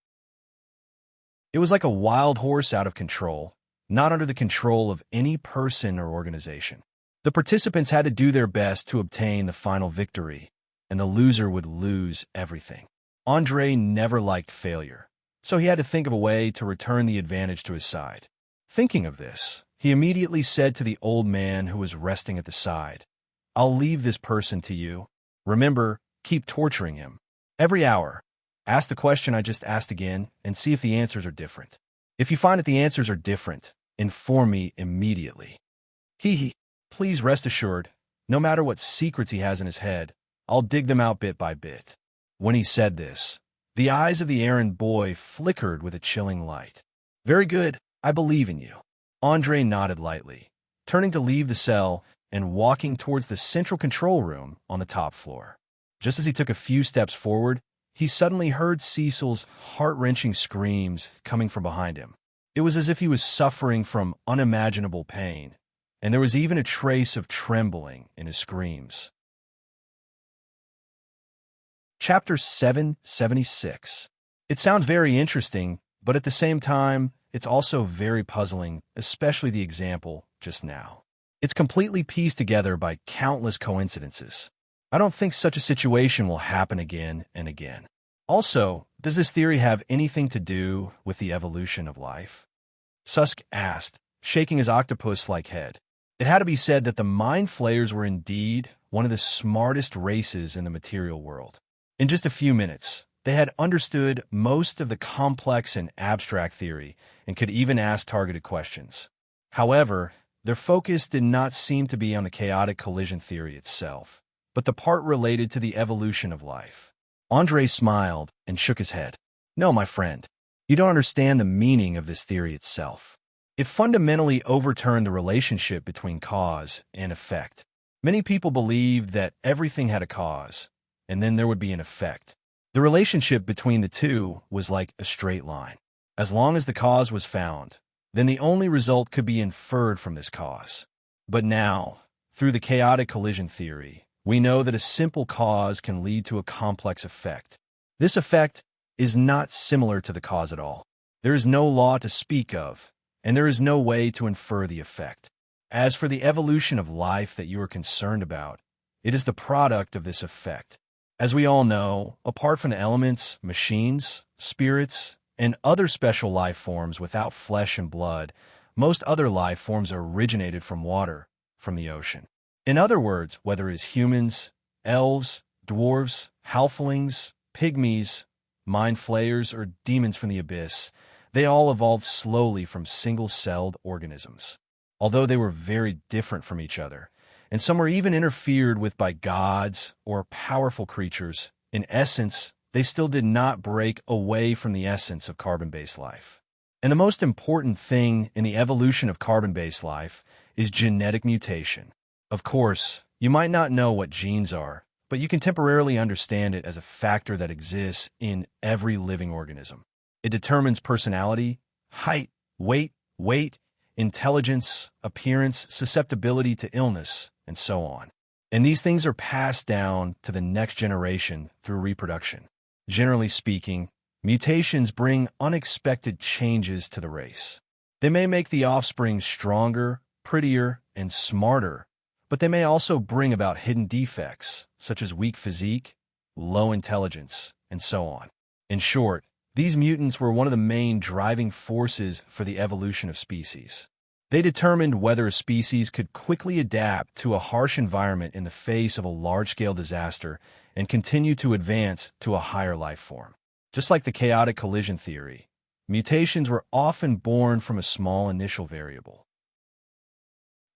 It was like a wild horse out of control, not under the control of any person or organization. The participants had to do their best to obtain the final victory, and the loser would lose everything. Andre never liked failure, so he had to think of a way to return the advantage to his side. Thinking of this, he immediately said to the old man who was resting at the side, "I'll leave this person to you. Remember, keep torturing him. Every hour, ask the question I just asked again and see if the answers are different. If you find that the answers are different, inform me immediately. Please rest assured, no matter what secrets he has in his head, I'll dig them out bit by bit." When he said this, the eyes of the errand boy flickered with a chilling light. "Very good, I believe in you." Andre nodded lightly, turning to leave the cell and walking towards the central control room on the top floor. Just as he took a few steps forward, he suddenly heard Cecil's heart-wrenching screams coming from behind him. It was as if he was suffering from unimaginable pain, and there was even a trace of trembling in his screams. Chapter 776. It sounds very interesting, but at the same time, it's also very puzzling, especially the example just now. It's completely pieced together by countless coincidences. I don't think such a situation will happen again and again. Also, does this theory have anything to do with the evolution of life? Susk asked, shaking his octopus-like head. It had to be said that the Mind Flayers were indeed one of the smartest races in the material world. In just a few minutes, they had understood most of the complex and abstract theory and could even ask targeted questions. However, their focus did not seem to be on the chaotic collision theory itself, but the part related to the evolution of life. Andre smiled and shook his head. "No, my friend, you don't understand the meaning of this theory itself. It fundamentally overturned the relationship between cause and effect. Many people believed that everything had a cause, and then there would be an effect. The relationship between the two was like a straight line. As long as the cause was found, then the only result could be inferred from this cause. But now, through the chaotic collision theory, we know that a simple cause can lead to a complex effect. This effect is not similar to the cause at all. There is no law to speak of, and there is no way to infer the effect. As for the evolution of life that you are concerned about, it is the product of this effect. As we all know, apart from the elements, machines, spirits, and other special life forms without flesh and blood, most other life forms originated from water, from the ocean. In other words, whether it's humans, elves, dwarves, halflings, pygmies, mind flayers, or demons from the abyss, they all evolved slowly from single-celled organisms. Although they were very different from each other, and some were even interfered with by gods or powerful creatures, in essence, they still did not break away from the essence of carbon-based life. And the most important thing in the evolution of carbon-based life is genetic mutation. Of course, you might not know what genes are, but you can temporarily understand it as a factor that exists in every living organism. It determines personality, height, weight, intelligence, appearance, susceptibility to illness, and so on. And these things are passed down to the next generation through reproduction. Generally speaking, mutations bring unexpected changes to the race. They may make the offspring stronger, prettier, and smarter, but they may also bring about hidden defects, such as weak physique, low intelligence, and so on. In short, these mutants were one of the main driving forces for the evolution of species. They determined whether a species could quickly adapt to a harsh environment in the face of a large-scale disaster and continue to advance to a higher life form. Just like the chaotic collision theory, mutations were often born from a small initial variable.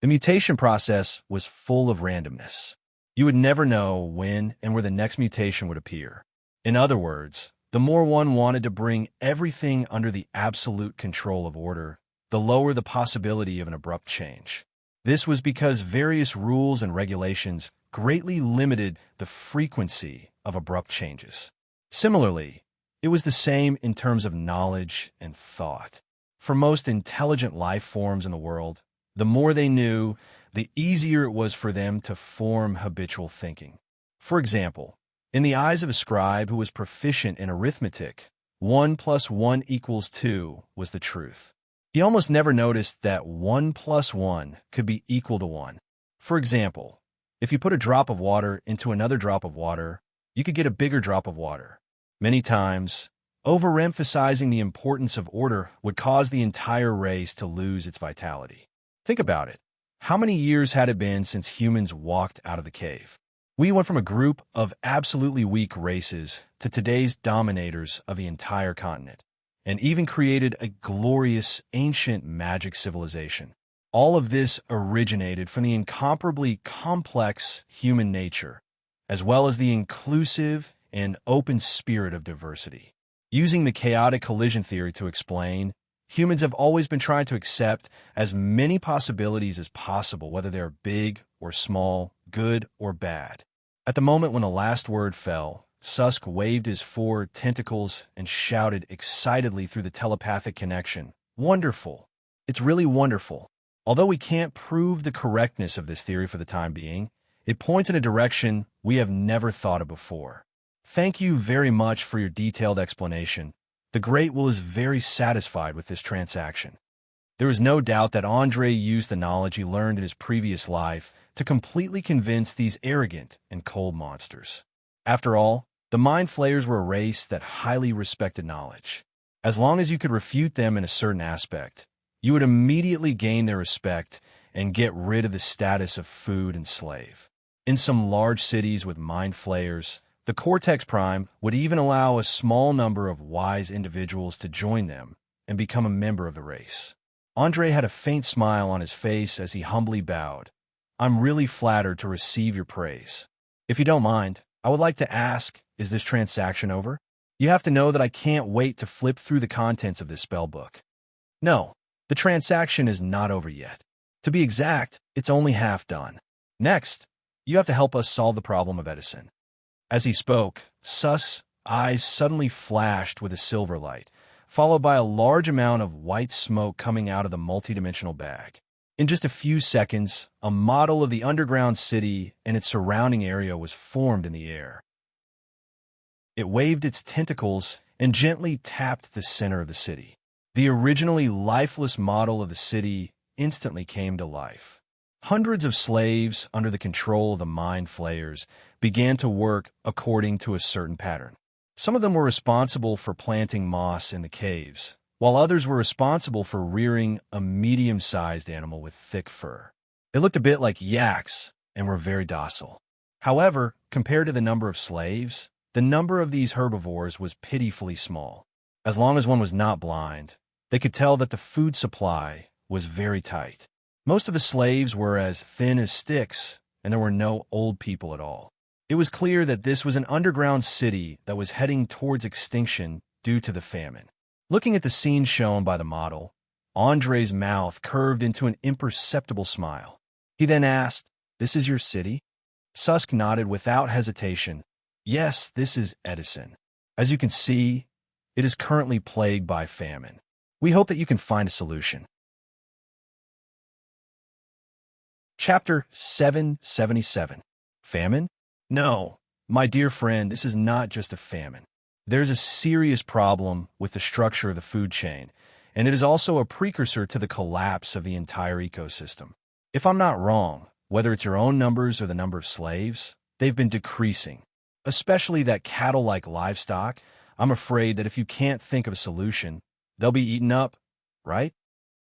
The mutation process was full of randomness. You would never know when and where the next mutation would appear. In other words, the more one wanted to bring everything under the absolute control of order, the lower the possibility of an abrupt change. This was because various rules and regulations greatly limited the frequency of abrupt changes. Similarly, it was the same in terms of knowledge and thought. For most intelligent life forms in the world, the more they knew, the easier it was for them to form habitual thinking. For example, in the eyes of a scribe who was proficient in arithmetic, 1 + 1 = 2 was the truth. He almost never noticed that 1 + 1 could be equal to 1. For example, if you put a drop of water into another drop of water, you could get a bigger drop of water. Many times, overemphasizing the importance of order would cause the entire race to lose its vitality. Think about it. How many years had it been since humans walked out of the cave? We went from a group of absolutely weak races to today's dominators of the entire continent, and even created a glorious ancient magic civilization. All of this originated from the incomparably complex human nature, as well as the inclusive and open spirit of diversity. Using the chaotic collision theory to explain, humans have always been trying to accept as many possibilities as possible, whether they're big or small, good or bad. At the moment when the last word fell, Susk waved his 4 tentacles and shouted excitedly through the telepathic connection, "Wonderful! It's really wonderful!" Although we can't prove the correctness of this theory for the time being, it points in a direction we have never thought of before. Thank you very much for your detailed explanation. The Great Will is very satisfied with this transaction. There is no doubt that Andre used the knowledge he learned in his previous life to completely convince these arrogant and cold monsters. After all, the Mind Flayers were a race that highly respected knowledge. As long as you could refute them in a certain aspect, you would immediately gain their respect and get rid of the status of food and slave. In some large cities with Mind Flayers, the Cortex Prime would even allow a small number of wise individuals to join them and become a member of the race. Andre had a faint smile on his face as he humbly bowed. "I'm really flattered to receive your praise. If you don't mind, I would like to ask, is this transaction over? You have to know that I can't wait to flip through the contents of this spell book." "No, the transaction is not over yet. To be exact, it's only half done. Next, you have to help us solve the problem of Edison." As he spoke, Susk's eyes suddenly flashed with a silver light, followed by a large amount of white smoke coming out of the multidimensional bag. In just a few seconds, a model of the underground city and its surrounding area was formed in the air. It waved its tentacles and gently tapped the center of the city. The originally lifeless model of the city instantly came to life. Hundreds of slaves under the control of the Mind Flayers began to work according to a certain pattern. Some of them were responsible for planting moss in the caves, while others were responsible for rearing a medium-sized animal with thick fur. They looked a bit like yaks and were very docile. However, compared to the number of slaves, the number of these herbivores was pitifully small. As long as one was not blind, they could tell that the food supply was very tight. Most of the slaves were as thin as sticks, and there were no old people at all. It was clear that this was an underground city that was heading towards extinction due to the famine. Looking at the scene shown by the model, Andre's mouth curved into an imperceptible smile. He then asked, "This is your city?" Susk nodded without hesitation. "Yes, this is Edison. As you can see, it is currently plagued by famine. We hope that you can find a solution." Chapter 777. Famine? No, my dear friend, this is not just a famine. There's a serious problem with the structure of the food chain, and it is also a precursor to the collapse of the entire ecosystem. If I'm not wrong, whether it's your own numbers or the number of slaves, they've been decreasing. Especially that cattle-like livestock, I'm afraid that if you can't think of a solution, they'll be eaten up, right?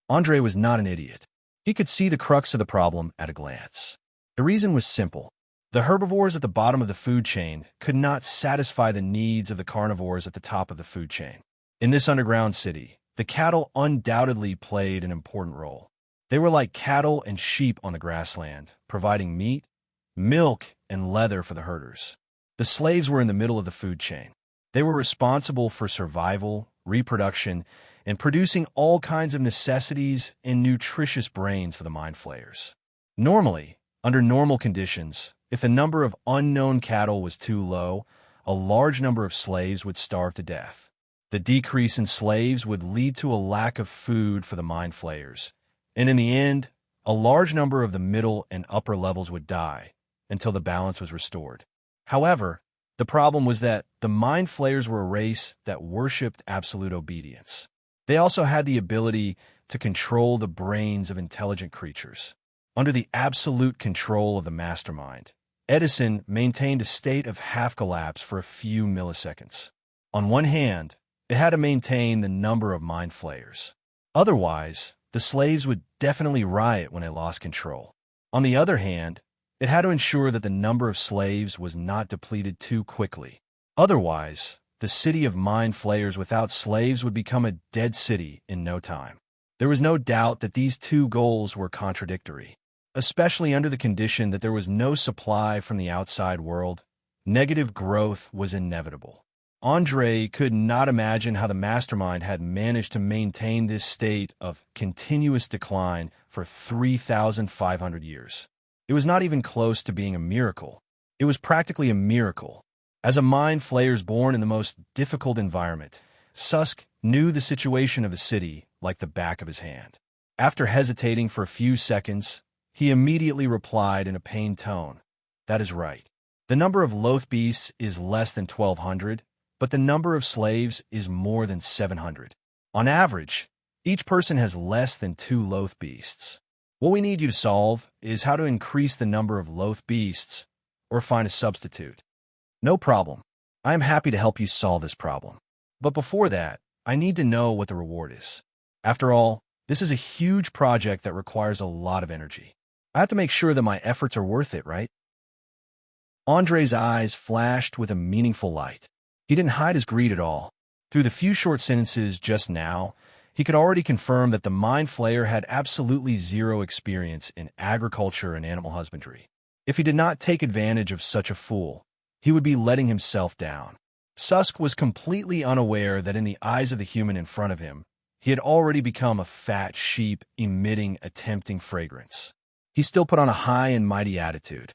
Andre was not an idiot. He could see the crux of the problem at a glance. The reason was simple. The herbivores at the bottom of the food chain could not satisfy the needs of the carnivores at the top of the food chain. In this underground city, the cattle undoubtedly played an important role. They were like cattle and sheep on the grassland, providing meat, milk, and leather for the herders. The slaves were in the middle of the food chain. They were responsible for survival, reproduction, and producing all kinds of necessities and nutritious brains for the mind flayers. Normally, under normal conditions, if the number of unknown cattle was too low, a large number of slaves would starve to death. The decrease in slaves would lead to a lack of food for the mind flayers, and in the end, a large number of the middle and upper levels would die until the balance was restored. However, the problem was that the mind flayers were a race that worshipped absolute obedience. They also had the ability to control the brains of intelligent creatures. Under the absolute control of the mastermind, Edison maintained a state of half-collapse for a few milliseconds. On one hand, it had to maintain the number of mind flayers. Otherwise, the slaves would definitely riot when it lost control. On the other hand, it had to ensure that the number of slaves was not depleted too quickly. Otherwise, the city of mind flayers without slaves would become a dead city in no time. There was no doubt that these two goals were contradictory, especially under the condition that there was no supply from the outside world. Negative growth was inevitable. Andre could not imagine how the mastermind had managed to maintain this state of continuous decline for 3,500 years. It was not even close to being a miracle. It was practically a miracle. As a mind flayer born in the most difficult environment, Susk knew the situation of the city like the back of his hand. After hesitating for a few seconds, he immediately replied in a pained tone, "That is right. The number of loath beasts is less than 1,200, but the number of slaves is more than 700. On average, each person has less than 2 loath beasts. What we need you to solve is how to increase the number of loath beasts or find a substitute." "No problem. I am happy to help you solve this problem. But before that, I need to know what the reward is. After all, this is a huge project that requires a lot of energy. I have to make sure that my efforts are worth it, right?" Andre's eyes flashed with a meaningful light. He didn't hide his greed at all. Through the few short sentences just now, he could already confirm that the mind flayer had absolutely zero experience in agriculture and animal husbandry. If he did not take advantage of such a fool, he would be letting himself down. Susk was completely unaware that in the eyes of the human in front of him, he had already become a fat sheep emitting a tempting fragrance. He still put on a high and mighty attitude.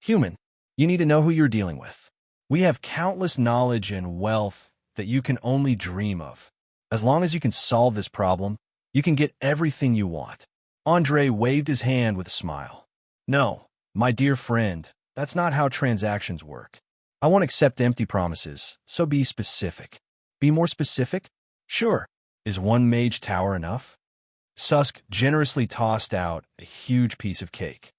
"Human, you need to know who you're dealing with. We have countless knowledge and wealth that you can only dream of. As long as you can solve this problem, you can get everything you want." Andre waved his hand with a smile. "No, my dear friend, that's not how transactions work. I won't accept empty promises, so be specific." "Be more specific?" "Sure. Is 1 mage tower enough?" Susk generously tossed out a huge piece of cake.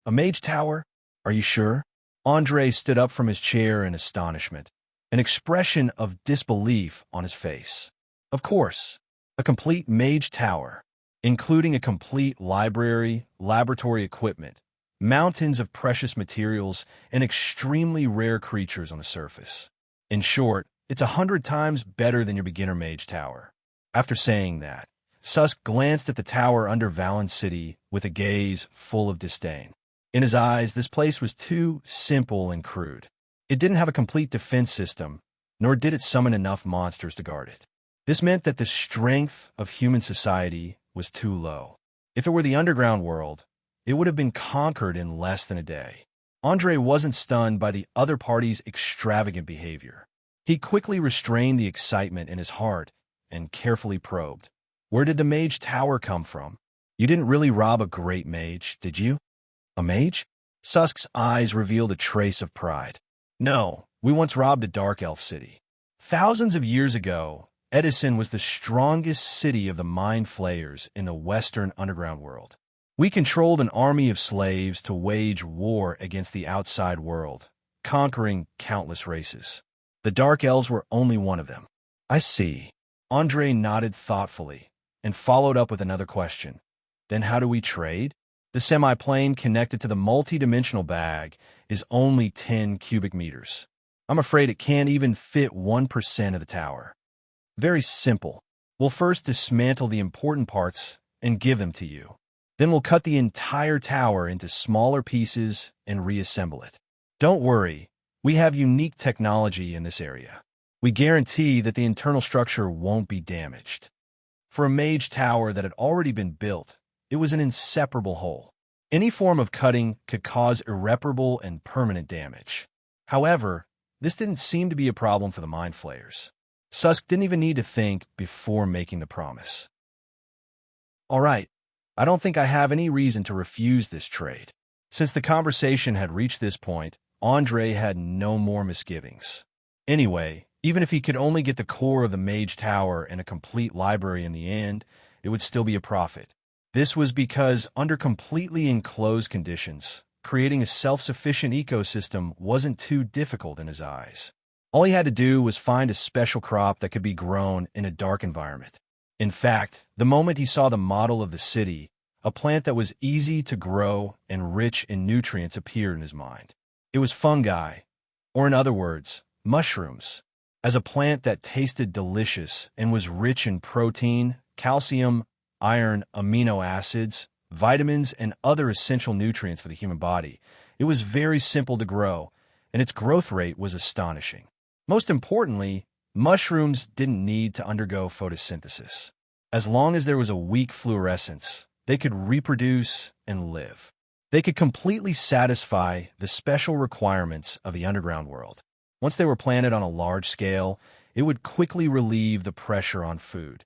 "A mage tower? Are you sure?" Andre stood up from his chair in astonishment, an expression of disbelief on his face. "Of course, a complete mage tower, including a complete library, laboratory equipment, mountains of precious materials, and extremely rare creatures on the surface. In short, it's 100 times better than your beginner mage tower." After saying that, Susk glanced at the tower under Valen City with a gaze full of disdain. In his eyes, this place was too simple and crude. It didn't have a complete defense system, nor did it summon enough monsters to guard it. This meant that the strength of human society was too low. If it were the underground world, it would have been conquered in less than a day. Andre wasn't stunned by the other party's extravagant behavior. He quickly restrained the excitement in his heart and carefully probed. "Where did the mage tower come from? You didn't really rob a great mage, did you?" "A mage?" Susk's eyes revealed a trace of pride. "No, we once robbed a dark elf city. Thousands of years ago, Edison was the strongest city of the mind flayers in the western underground world. We controlled an army of slaves to wage war against the outside world, conquering countless races. The dark elves were only one of them." "I see." Andre nodded thoughtfully and followed up with another question. "Then how do we trade?" The semi-plane connected to the multi-dimensional bag is only 10 cubic meters. I'm afraid it can't even fit 1% of the tower. Very simple. We'll first dismantle the important parts and give them to you. Then we'll cut the entire tower into smaller pieces and reassemble it. Don't worry, we have unique technology in this area. We guarantee that the internal structure won't be damaged. For a mage tower that had already been built, it was an inseparable whole. Any form of cutting could cause irreparable and permanent damage. However, this didn't seem to be a problem for the Mind Flayers. Susk didn't even need to think before making the promise. All right, I don't think I have any reason to refuse this trade. Since the conversation had reached this point, Andre had no more misgivings. Anyway, even if he could only get the core of the Mage Tower and a complete library in the end, it would still be a profit. This was because, under completely enclosed conditions, creating a self-sufficient ecosystem wasn't too difficult in his eyes. All he had to do was find a special crop that could be grown in a dark environment. In fact, the moment he saw the model of the city, a plant that was easy to grow and rich in nutrients appeared in his mind. It was fungi, or in other words, mushrooms. As a plant that tasted delicious and was rich in protein, calcium, iron, amino acids, vitamins, and other essential nutrients for the human body, it was very simple to grow, and its growth rate was astonishing. Most importantly, mushrooms didn't need to undergo photosynthesis. As long as there was a weak fluorescence, they could reproduce and live. They could completely satisfy the special requirements of the underground world. Once they were planted on a large scale, it would quickly relieve the pressure on food.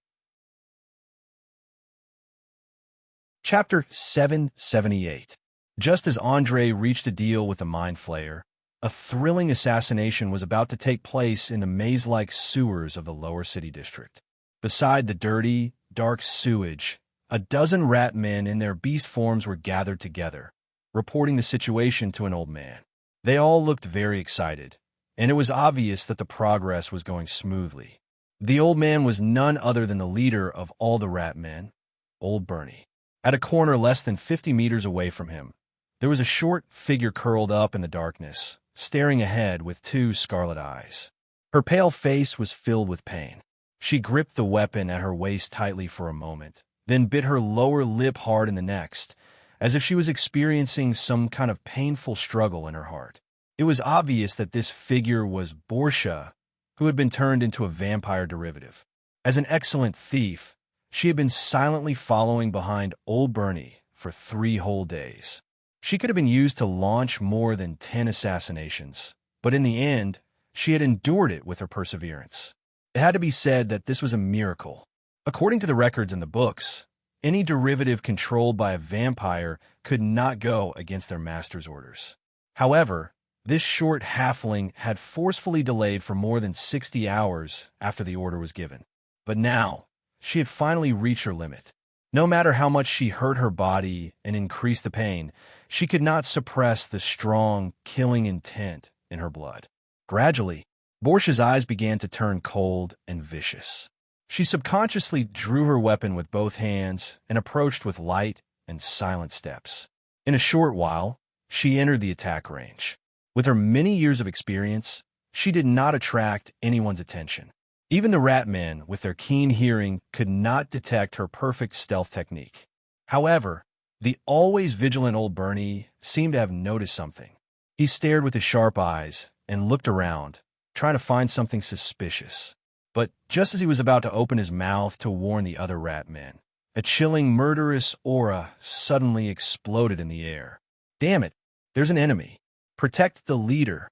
Chapter 778. Just as Andre reached a deal with the Mind Flayer, a thrilling assassination was about to take place in the maze-like sewers of the lower city district. Beside the dirty, dark sewage, a dozen rat men in their beast forms were gathered together, reporting the situation to an old man. They all looked very excited, and it was obvious that the progress was going smoothly. The old man was none other than the leader of all the rat men, Old Bernie. At a corner less than 50 meters away from him, there was a short figure curled up in the darkness, staring ahead with two scarlet eyes. Her pale face was filled with pain. She gripped the weapon at her waist tightly for a moment, then bit her lower lip hard in the next, as if she was experiencing some kind of painful struggle in her heart. It was obvious that this figure was Borsha, who had been turned into a vampire derivative. As an excellent thief, she had been silently following behind Old Bernie for 3 whole days. She could have been used to launch more than 10 assassinations, but in the end, she had endured it with her perseverance. It had to be said that this was a miracle. According to the records in the books, any derivative controlled by a vampire could not go against their master's orders. However, this short halfling had forcefully delayed for more than 60 hours after the order was given. But now, she had finally reached her limit. No matter how much she hurt her body and increased the pain, she could not suppress the strong, killing intent in her blood. Gradually, Borsha's eyes began to turn cold and vicious. She subconsciously drew her weapon with both hands and approached with light and silent steps. In a short while, she entered the attack range. With her many years of experience, she did not attract anyone's attention. Even the rat men, with their keen hearing, could not detect her perfect stealth technique. However, the always vigilant Old Bernie seemed to have noticed something. He stared with his sharp eyes and looked around, trying to find something suspicious. But just as he was about to open his mouth to warn the other rat men, a chilling, murderous aura suddenly exploded in the air. Damn it, there's an enemy. Protect the leader.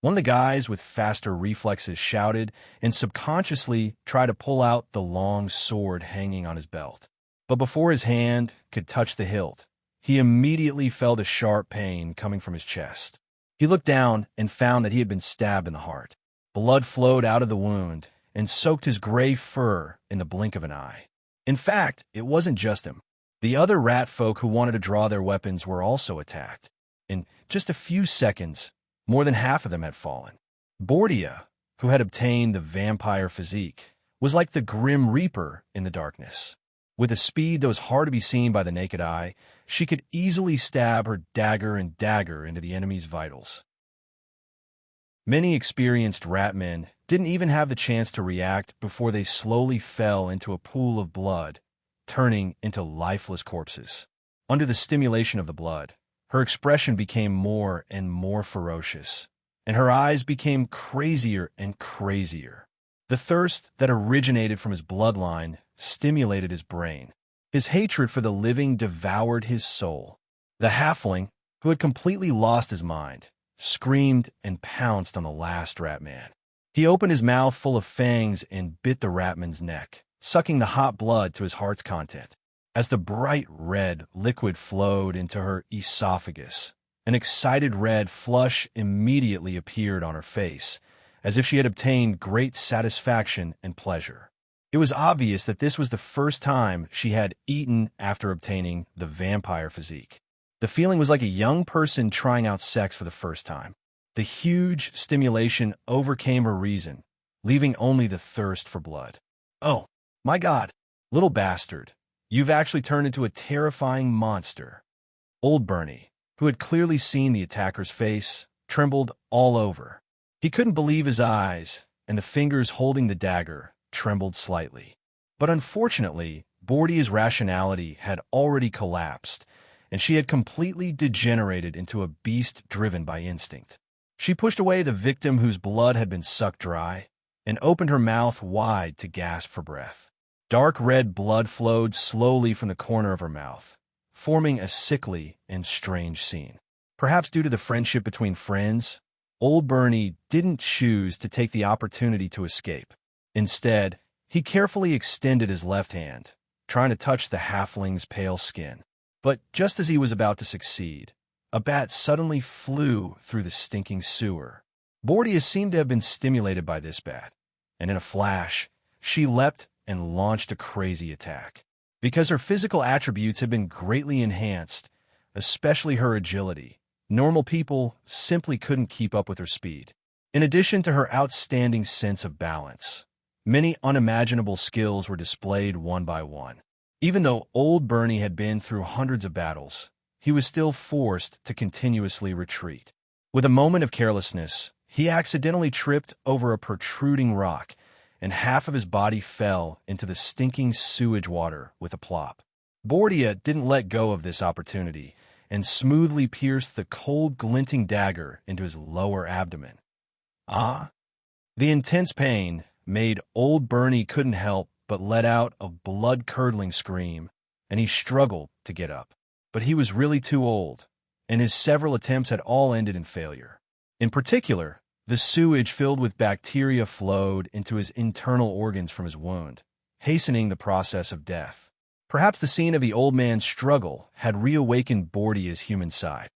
One of the guys with faster reflexes shouted and subconsciously tried to pull out the long sword hanging on his belt. But before his hand could touch the hilt, he immediately felt a sharp pain coming from his chest. He looked down and found that he had been stabbed in the heart. Blood flowed out of the wound and soaked his gray fur in the blink of an eye. In fact, it wasn't just him. The other rat folk who wanted to draw their weapons were also attacked. In just a few seconds, more than half of them had fallen. Bordia, who had obtained the vampire physique, was like the Grim Reaper in the darkness. With a speed that was hard to be seen by the naked eye, she could easily stab her dagger into the enemy's vitals. Many experienced ratmen didn't even have the chance to react before they slowly fell into a pool of blood, turning into lifeless corpses. Under the stimulation of the blood, her expression became more and more ferocious, and her eyes became crazier and crazier. The thirst that originated from his bloodline stimulated his brain. His hatred for the living devoured his soul. The halfling, who had completely lost his mind, screamed and pounced on the last ratman. He opened his mouth full of fangs and bit the ratman's neck, sucking the hot blood to his heart's content. As the bright red liquid flowed into her esophagus, an excited red flush immediately appeared on her face, as if she had obtained great satisfaction and pleasure. It was obvious that this was the first time she had eaten after obtaining the vampire physique. The feeling was like a young person trying out sex for the first time. The huge stimulation overcame her reason, leaving only the thirst for blood. "Oh, my God, little bastard, you've actually turned into a terrifying monster." Old Bernie, who had clearly seen the attacker's face, trembled all over. He couldn't believe his eyes, and the fingers holding the dagger trembled slightly. But unfortunately, Bordia's rationality had already collapsed, and she had completely degenerated into a beast driven by instinct. She pushed away the victim whose blood had been sucked dry, and opened her mouth wide to gasp for breath. Dark red blood flowed slowly from the corner of her mouth, forming a sickly and strange scene. Perhaps due to the friendship between friends, Old Bernie didn't choose to take the opportunity to escape. Instead, he carefully extended his left hand, trying to touch the halfling's pale skin. But just as he was about to succeed, a bat suddenly flew through the stinking sewer. Bordia seemed to have been stimulated by this bat, and in a flash, she leapt and launched a crazy attack. Because her physical attributes had been greatly enhanced, especially her agility, normal people simply couldn't keep up with her speed. In addition to her outstanding sense of balance, many unimaginable skills were displayed one by one. Even though Old Bernie had been through hundreds of battles, he was still forced to continuously retreat. With a moment of carelessness, he accidentally tripped over a protruding rock, and half of his body fell into the stinking sewage water with a plop. Bordia didn't let go of this opportunity and smoothly pierced the cold, glinting dagger into his lower abdomen. Ah! The intense pain made Old Bernie couldn't help but let out a blood-curdling scream, and he struggled to get up. But he was really too old, and his several attempts had all ended in failure. In particular, the sewage filled with bacteria flowed into his internal organs from his wound, hastening the process of death. Perhaps the scene of the old man's struggle had reawakened Bordia's human side.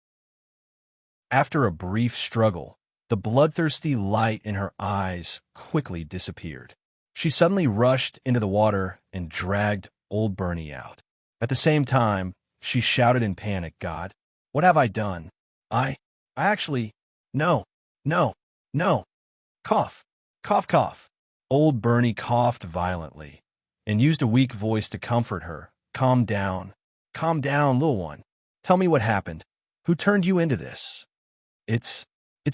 After a brief struggle, the bloodthirsty light in her eyes quickly disappeared. She suddenly rushed into the water and dragged Old Bernie out. At the same time, she shouted in panic, "God, what have I done? I actually, no, no, no, cough, cough, cough." Old Bernie coughed violently and used a weak voice to comfort her. Calm down, little one. Tell me what happened. Who turned you into this?" It's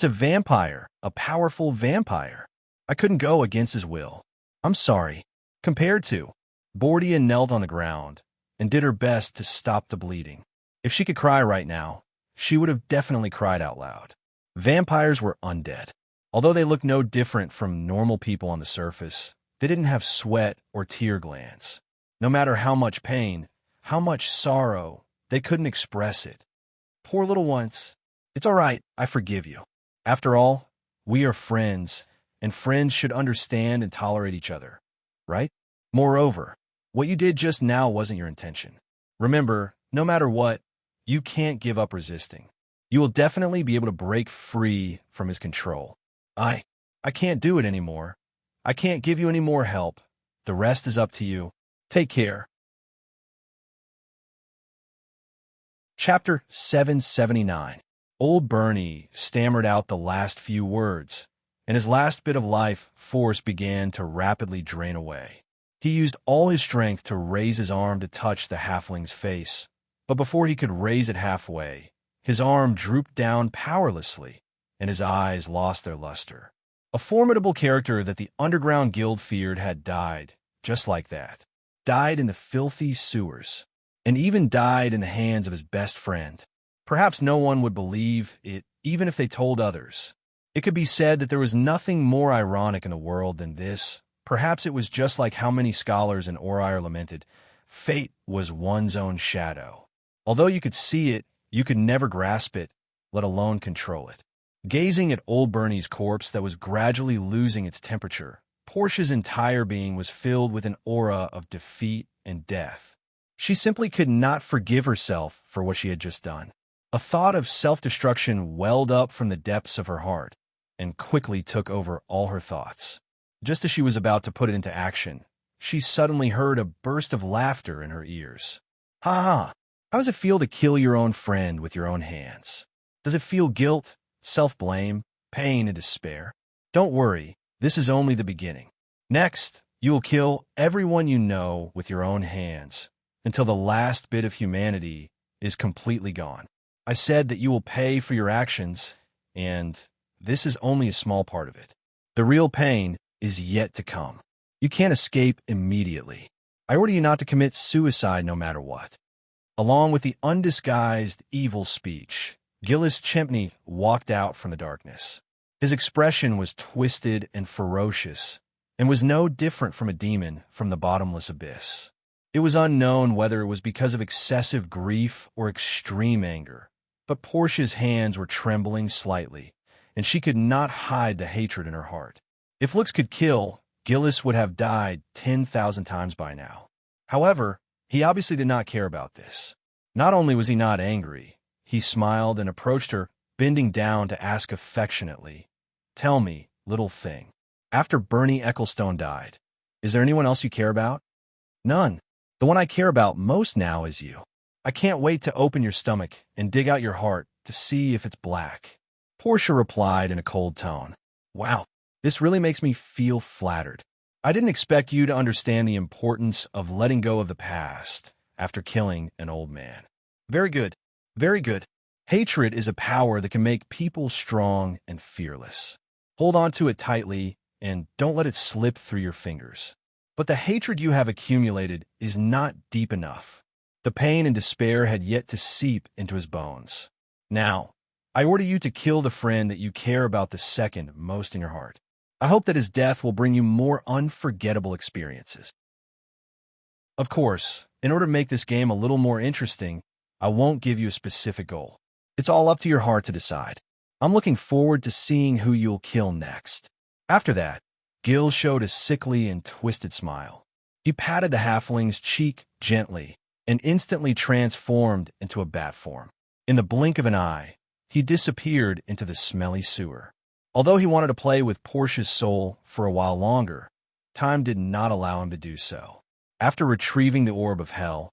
a vampire, a powerful vampire. I couldn't go against his will. I'm sorry." Compared to, Bordia knelt on the ground and did her best to stop the bleeding. If she could cry right now, she would have definitely cried out loud. Vampires were undead. Although they looked no different from normal people on the surface, they didn't have sweat or tear glands. No matter how much pain, how much sorrow, they couldn't express it. Poor little ones. It's all right, I forgive you. After all, we are friends, and friends should understand and tolerate each other, right? Moreover, what you did just now wasn't your intention. Remember, no matter what, you can't give up resisting. You will definitely be able to break free from his control. I can't do it anymore. I can't give you any more help. The rest is up to you. Take care. Chapter 779. Old Bernie stammered out the last few words, and his last bit of life force began to rapidly drain away. He used all his strength to raise his arm to touch the halfling's face, but before he could raise it halfway, his arm drooped down powerlessly, and his eyes lost their luster. A formidable character that the underground guild feared had died, just like that. Died in the filthy sewers, and even died in the hands of his best friend. Perhaps no one would believe it, even if they told others. It could be said that there was nothing more ironic in the world than this. Perhaps it was just like how many scholars in Orire lamented, fate was one's own shadow. Although you could see it, you could never grasp it, let alone control it. Gazing at old Bernie's corpse that was gradually losing its temperature, Portia's entire being was filled with an aura of defeat and death. She simply could not forgive herself for what she had just done. A thought of self-destruction welled up from the depths of her heart and quickly took over all her thoughts. Just as she was about to put it into action, she suddenly heard a burst of laughter in her ears. Ha ha! How does it feel to kill your own friend with your own hands? Does it feel guilt, self-blame, pain, and despair? Don't worry, this is only the beginning. Next, you will kill everyone you know with your own hands until the last bit of humanity is completely gone. I said that you will pay for your actions, and this is only a small part of it. The real pain is yet to come. You can't escape immediately. I order you not to commit suicide no matter what. Along with the undisguised evil speech, Gillis Champney walked out from the darkness. His expression was twisted and ferocious, and was no different from a demon from the bottomless abyss. It was unknown whether it was because of excessive grief or extreme anger, but Portia's hands were trembling slightly, and she could not hide the hatred in her heart. If looks could kill, Gillis would have died 10,000 times by now. However, he obviously did not care about this. Not only was he not angry, he smiled and approached her, bending down to ask affectionately, "Tell me, little thing, after Bernie Ecclestone died, is there anyone else you care about?" "None. The one I care about most now is you. I can't wait to open your stomach and dig out your heart to see if it's black." Portia replied in a cold tone, "Wow, this really makes me feel flattered. I didn't expect you to understand the importance of letting go of the past after killing an old man." "Very good, very good. Hatred is a power that can make people strong and fearless. Hold on to it tightly and don't let it slip through your fingers. But the hatred you have accumulated is not deep enough." The pain and despair had yet to seep into his bones. "Now, I order you to kill the friend that you care about the second most in your heart. I hope that his death will bring you more unforgettable experiences." Of course, in order to make this game a little more interesting, I won't give you a specific goal. It's all up to your heart to decide. I'm looking forward to seeing who you'll kill next. After that, Gil showed a sickly and twisted smile. He patted the halfling's cheek gently and instantly transformed into a bat form. In the blink of an eye, he disappeared into the smelly sewer. Although he wanted to play with Portia's soul for a while longer, time did not allow him to do so. After retrieving the orb of hell,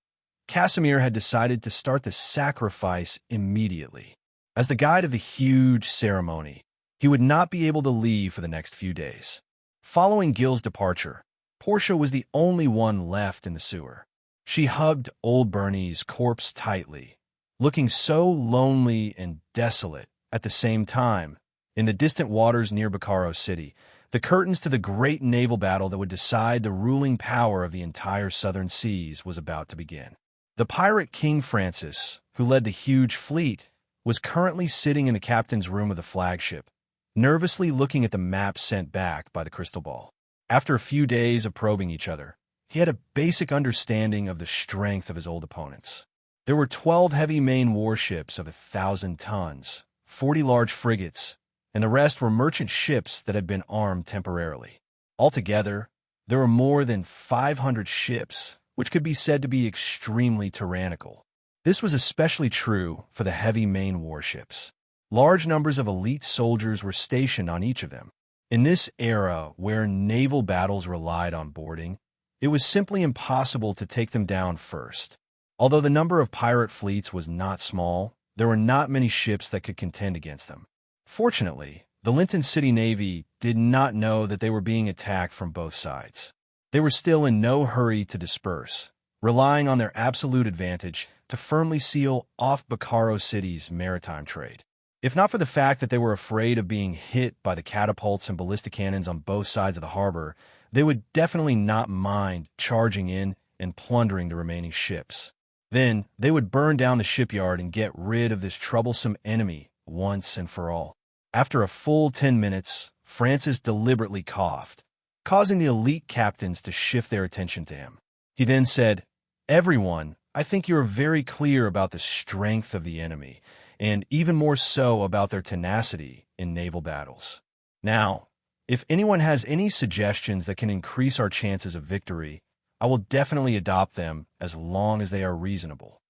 Casimir had decided to start the sacrifice immediately. As the guide of the huge ceremony, he would not be able to leave for the next few days. Following Gil's departure, Portia was the only one left in the sewer. She hugged old Bernie's corpse tightly, looking so lonely and desolate at the same time. In the distant waters near Bacaro City, the curtains to the great naval battle that would decide the ruling power of the entire southern seas was about to begin. The pirate King Francis, who led the huge fleet, was currently sitting in the captain's room of the flagship, nervously looking at the map sent back by the crystal ball. After a few days of probing each other, he had a basic understanding of the strength of his old opponents. There were 12 heavy main warships of 1,000 tons, 40 large frigates, and the rest were merchant ships that had been armed temporarily. Altogether, there were more than 500 ships, which could be said to be extremely tyrannical. This was especially true for the heavy main warships. Large numbers of elite soldiers were stationed on each of them. In this era where naval battles relied on boarding, it was simply impossible to take them down first. Although the number of pirate fleets was not small, there were not many ships that could contend against them. Fortunately, the Linton City Navy did not know that they were being attacked from both sides. They were still in no hurry to disperse, relying on their absolute advantage to firmly seal off Bacaro City's maritime trade. If not for the fact that they were afraid of being hit by the catapults and ballistic cannons on both sides of the harbor, they would definitely not mind charging in and plundering the remaining ships. Then they would burn down the shipyard and get rid of this troublesome enemy once and for all. After a full 10 minutes, Francis deliberately coughed, causing the elite captains to shift their attention to him. He then said, "Everyone, I think you are very clear about the strength of the enemy, and even more so about their tenacity in naval battles. Now, if anyone has any suggestions that can increase our chances of victory, I will definitely adopt them as long as they are reasonable."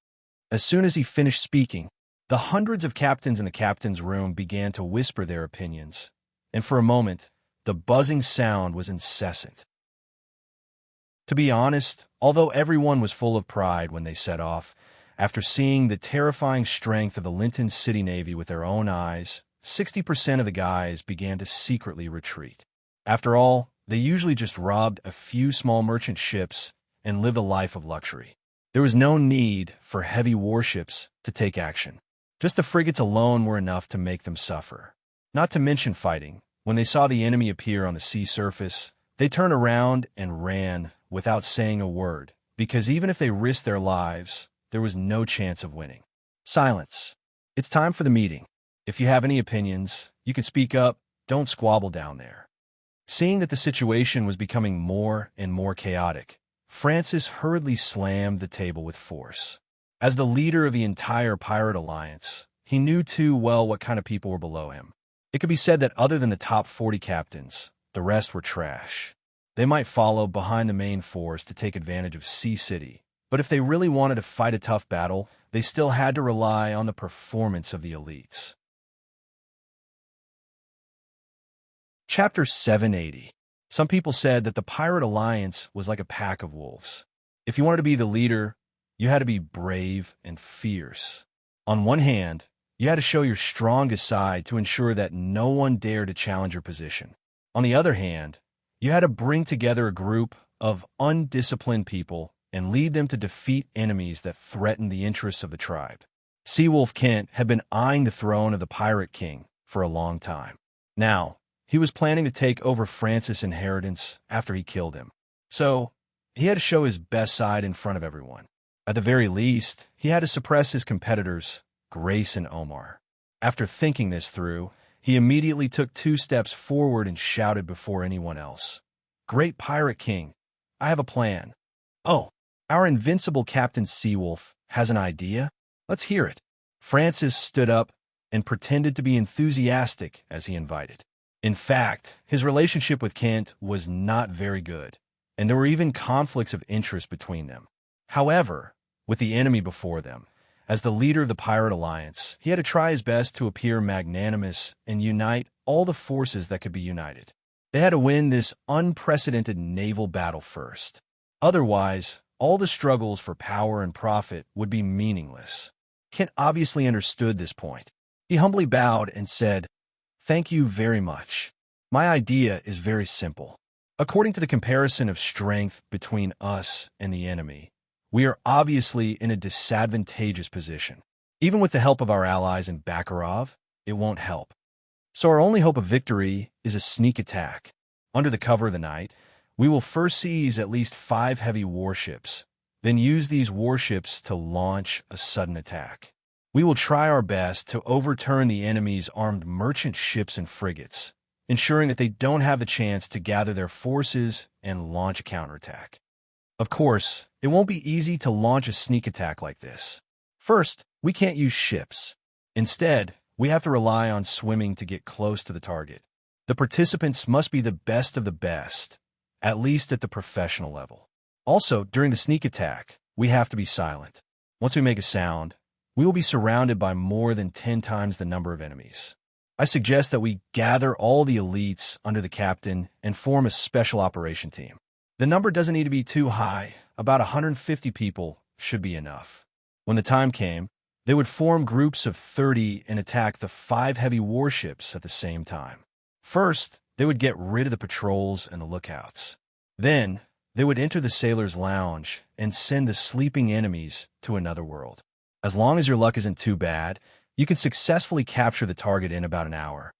As soon as he finished speaking, the hundreds of captains in the captain's room began to whisper their opinions, and for a moment, the buzzing sound was incessant. To be honest, although everyone was full of pride when they set off, after seeing the terrifying strength of the Linton City Navy with their own eyes, 60% of the guys began to secretly retreat. After all, they usually just robbed a few small merchant ships and lived a life of luxury. There was no need for heavy warships to take action. Just the frigates alone were enough to make them suffer. Not to mention fighting. When they saw the enemy appear on the sea surface, they turned around and ran without saying a word, because even if they risked their lives, there was no chance of winning. Silence. It's time for the meeting. If you have any opinions, you can speak up. Don't squabble down there. Seeing that the situation was becoming more and more chaotic, Francis hurriedly slammed the table with force. As the leader of the entire pirate alliance, he knew too well what kind of people were below him. It could be said that other than the top 40 captains, the rest were trash. They might follow behind the main force to take advantage of Sea City, but if they really wanted to fight a tough battle, they still had to rely on the performance of the elites. Chapter 780. Some people said that the pirate alliance was like a pack of wolves. If you wanted to be the leader, you had to be brave and fierce. On one hand, you had to show your strongest side to ensure that no one dared to challenge your position. On the other hand, you had to bring together a group of undisciplined people and lead them to defeat enemies that threatened the interests of the tribe. Seawolf Kent had been eyeing the throne of the Pirate King for a long time. Now, he was planning to take over Francis' inheritance after he killed him. So, he had to show his best side in front of everyone. At the very least, he had to suppress his competitors, Grace and Omar. After thinking this through, he immediately took 2 steps forward and shouted before anyone else, "Great Pirate King, I have a plan." "Oh, our invincible Captain Seawolf has an idea? Let's hear it." Francis stood up and pretended to be enthusiastic as he invited. In fact, his relationship with Kent was not very good, and there were even conflicts of interest between them. However, with the enemy before them, as the leader of the Pirate Alliance, he had to try his best to appear magnanimous and unite all the forces that could be united. They had to win this unprecedented naval battle first. Otherwise, all the struggles for power and profit would be meaningless. Kent obviously understood this point. He humbly bowed and said, "Thank you very much. My idea is very simple. According to the comparison of strength between us and the enemy, we are obviously in a disadvantageous position. Even with the help of our allies in Baccarov, it won't help. So our only hope of victory is a sneak attack. Under the cover of the night, we will first seize at least 5 heavy warships, then use these warships to launch a sudden attack. We will try our best to overturn the enemy's armed merchant ships and frigates, ensuring that they don't have the chance to gather their forces and launch a counterattack. Of course, it won't be easy to launch a sneak attack like this. First, we can't use ships. Instead, we have to rely on swimming to get close to the target. The participants must be the best of the best, at least at the professional level. Also, during the sneak attack, we have to be silent. Once we make a sound, we will be surrounded by more than 10 times the number of enemies. I suggest that we gather all the elites under the captain and form a special operation team. The number doesn't need to be too high. About 150 people should be enough. When the time came, they would form groups of 30 and attack the 5 heavy warships at the same time. First, they would get rid of the patrols and the lookouts. Then, They would enter the sailor's lounge and send the sleeping enemies to another world. As long as your luck isn't too bad, you can successfully capture the target in about an hour.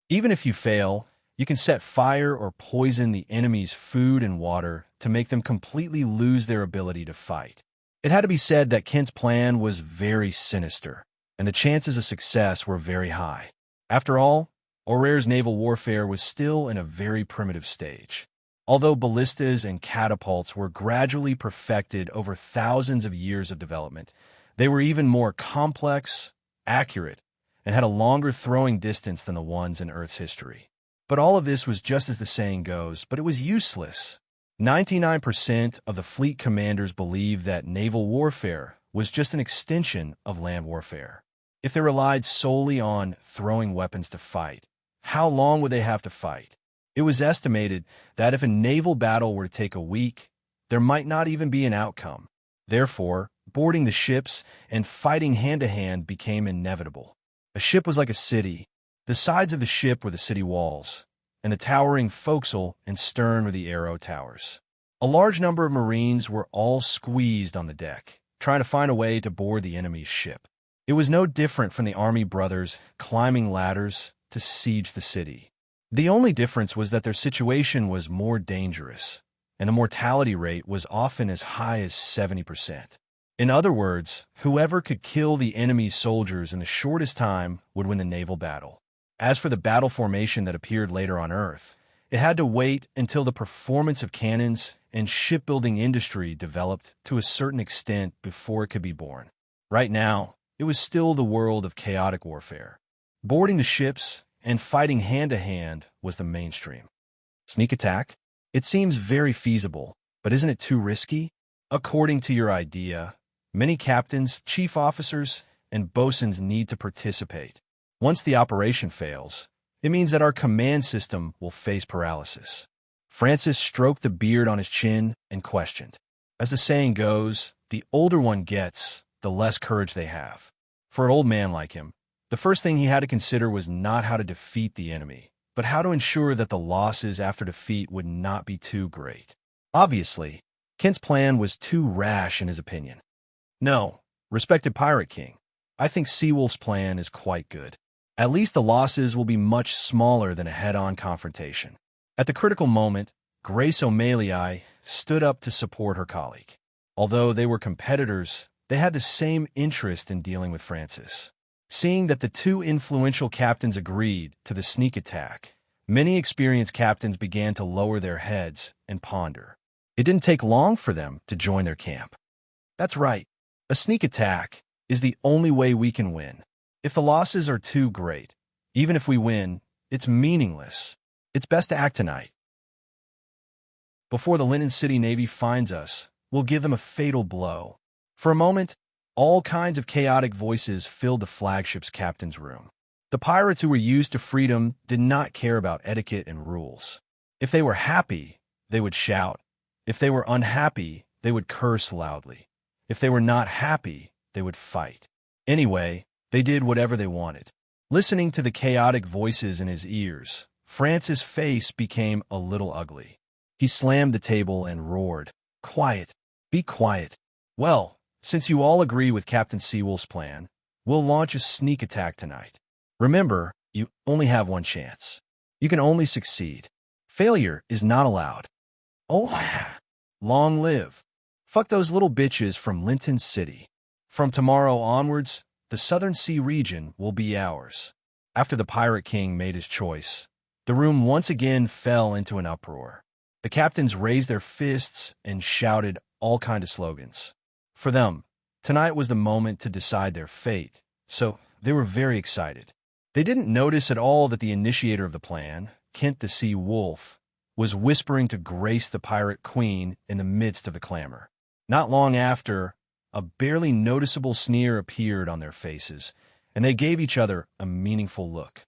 Even if you fail, you can set fire or poison the enemy's food and water to make them completely lose their ability to fight. It had to be said that Kent's plan was very sinister, and the chances of success were very high. After all, Aurère's naval warfare was still in a very primitive stage. Although ballistas and catapults were gradually perfected over thousands of years of development, they were even more complex, accurate, and had a longer throwing distance than the ones in Earth's history. But all of this was just as the saying goes, but it was useless. 99% of the fleet commanders believed that naval warfare was just an extension of land warfare. If they relied solely on throwing weapons to fight, how long would they have to fight? It was estimated that if a naval battle were to take a week, there might not even be an outcome. Therefore, boarding the ships and fighting hand-to-hand became inevitable. A ship was like a city. The sides of the ship were the city walls, and the towering forecastle and stern were the arrow towers. A large number of Marines were all squeezed on the deck, trying to find a way to board the enemy's ship. It was no different from the army brothers climbing ladders to siege the city. The only difference was that their situation was more dangerous, and the mortality rate was often as high as 70%. In other words, whoever could kill the enemy's soldiers in the shortest time would win the naval battle. As for the battle formation that appeared later on Earth, it had to wait until the performance of cannons and shipbuilding industry developed to a certain extent before it could be born. Right now, it was still the world of chaotic warfare. Boarding the ships and fighting hand-to-hand was the mainstream. Sneak attack? It seems very feasible, but isn't it too risky? According to your idea, many captains, chief officers, and bosuns need to participate. Once the operation fails, it means that our command system will face paralysis. Francis stroked the beard on his chin and questioned. As the saying goes, the older one gets, the less courage they have. For an old man like him, the first thing he had to consider was not how to defeat the enemy, but how to ensure that the losses after defeat would not be too great. Obviously, Kent's plan was too rash in his opinion. No, respected Pirate King, I think Seawolf's plan is quite good. At least the losses will be much smaller than a head-on confrontation. At the critical moment, Grace O'Malley stood up to support her colleague. Although they were competitors, they had the same interest in dealing with Francis. Seeing that the two influential captains agreed to the sneak attack, many experienced captains began to lower their heads and ponder. It didn't take long for them to join their camp. That's right, a sneak attack is the only way we can win. If the losses are too great, even if we win, it's meaningless. It's best to act tonight. Before the Linen City Navy finds us, we'll give them a fatal blow. For a moment, all kinds of chaotic voices filled the flagship's captain's room. The pirates who were used to freedom did not care about etiquette and rules. If they were happy, they would shout. If they were unhappy, they would curse loudly. If they were not happy, they would fight. Anyway, they did whatever they wanted. Listening to the chaotic voices in his ears, Francis' face became a little ugly. He slammed the table and roared, "Quiet! Be quiet! Well, since you all agree with Captain Seawolf's plan, we'll launch a sneak attack tonight. Remember, you only have one chance. You can only succeed. Failure is not allowed. Oh, long live. Fuck those little bitches from Linton City. From tomorrow onwards, the Southern Sea region will be ours." After the Pirate King made his choice, the room once again fell into an uproar. The captains raised their fists and shouted all kinds of slogans. For them, tonight was the moment to decide their fate, so they were very excited. They didn't notice at all that the initiator of the plan, Kent the Sea Wolf, was whispering to Grace the Pirate Queen in the midst of the clamor. Not long after, a barely noticeable sneer appeared on their faces, and they gave each other a meaningful look.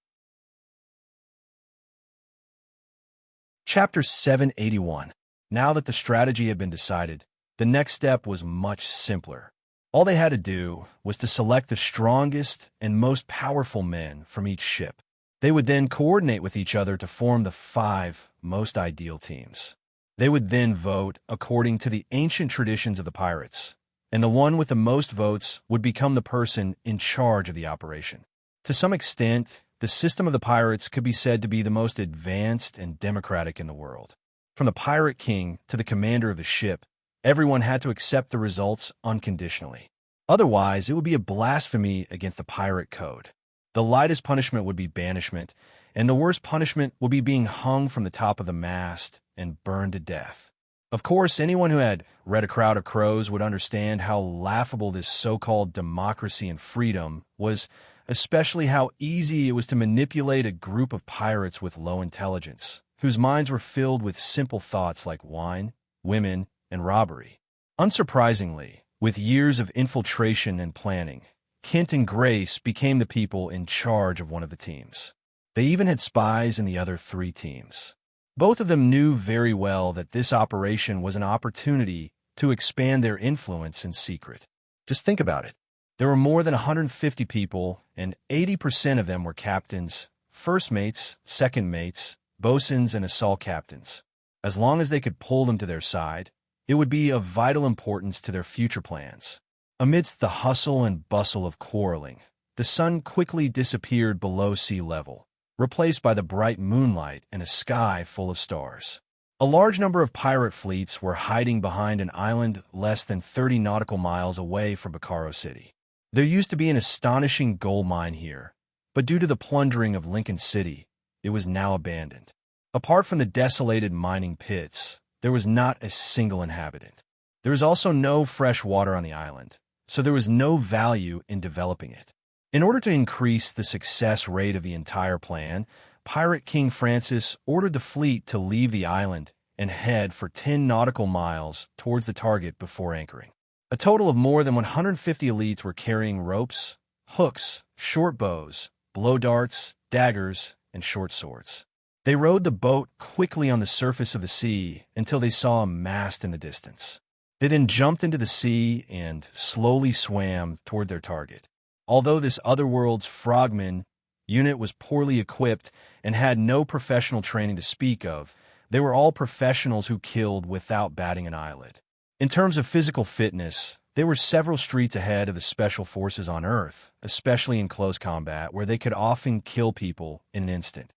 Chapter 781. Now that the strategy had been decided, the next step was much simpler. All they had to do was to select the strongest and most powerful men from each ship. They would then coordinate with each other to form the 5 most ideal teams. They would then vote according to the ancient traditions of the pirates, and the one with the most votes would become the person in charge of the operation. To some extent, the system of the pirates could be said to be the most advanced and democratic in the world. From the pirate king to the commander of the ship, everyone had to accept the results unconditionally. Otherwise, it would be a blasphemy against the pirate code. The lightest punishment would be banishment, and the worst punishment would be being hung from the top of the mast and burned to death. Of course, anyone who had read A Crowd of Crows would understand how laughable this so-called democracy and freedom was, especially how easy it was to manipulate a group of pirates with low intelligence, whose minds were filled with simple thoughts like wine, women, and robbery. Unsurprisingly, with years of infiltration and planning, Kent and Grace became the people in charge of one of the teams. They even had spies in the other 3 teams. Both of them knew very well that this operation was an opportunity to expand their influence in secret. Just think about it. There were more than 150 people, and 80% of them were captains, first mates, second mates, bosuns, and assault captains. As long as they could pull them to their side, it would be of vital importance to their future plans. Amidst the hustle and bustle of quarreling, the sun quickly disappeared below sea level, replaced by the bright moonlight and a sky full of stars. A large number of pirate fleets were hiding behind an island less than 30 nautical miles away from Bacaro City. There used to be an astonishing gold mine here, but due to the plundering of Lincoln City, it was now abandoned. Apart from the desolated mining pits, there was not a single inhabitant. There was also no fresh water on the island, so there was no value in developing it. In order to increase the success rate of the entire plan, Pirate King Francis ordered the fleet to leave the island and head for 10 nautical miles towards the target before anchoring. A total of more than 150 elites were carrying ropes, hooks, short bows, blow darts, daggers, and short swords. They rowed the boat quickly on the surface of the sea until they saw a mast in the distance. They then jumped into the sea and slowly swam toward their target. Although this otherworld's frogman unit was poorly equipped and had no professional training to speak of, they were all professionals who killed without batting an eyelid. In terms of physical fitness, they were several streets ahead of the special forces on Earth, especially in close combat, where they could often kill people in an instant.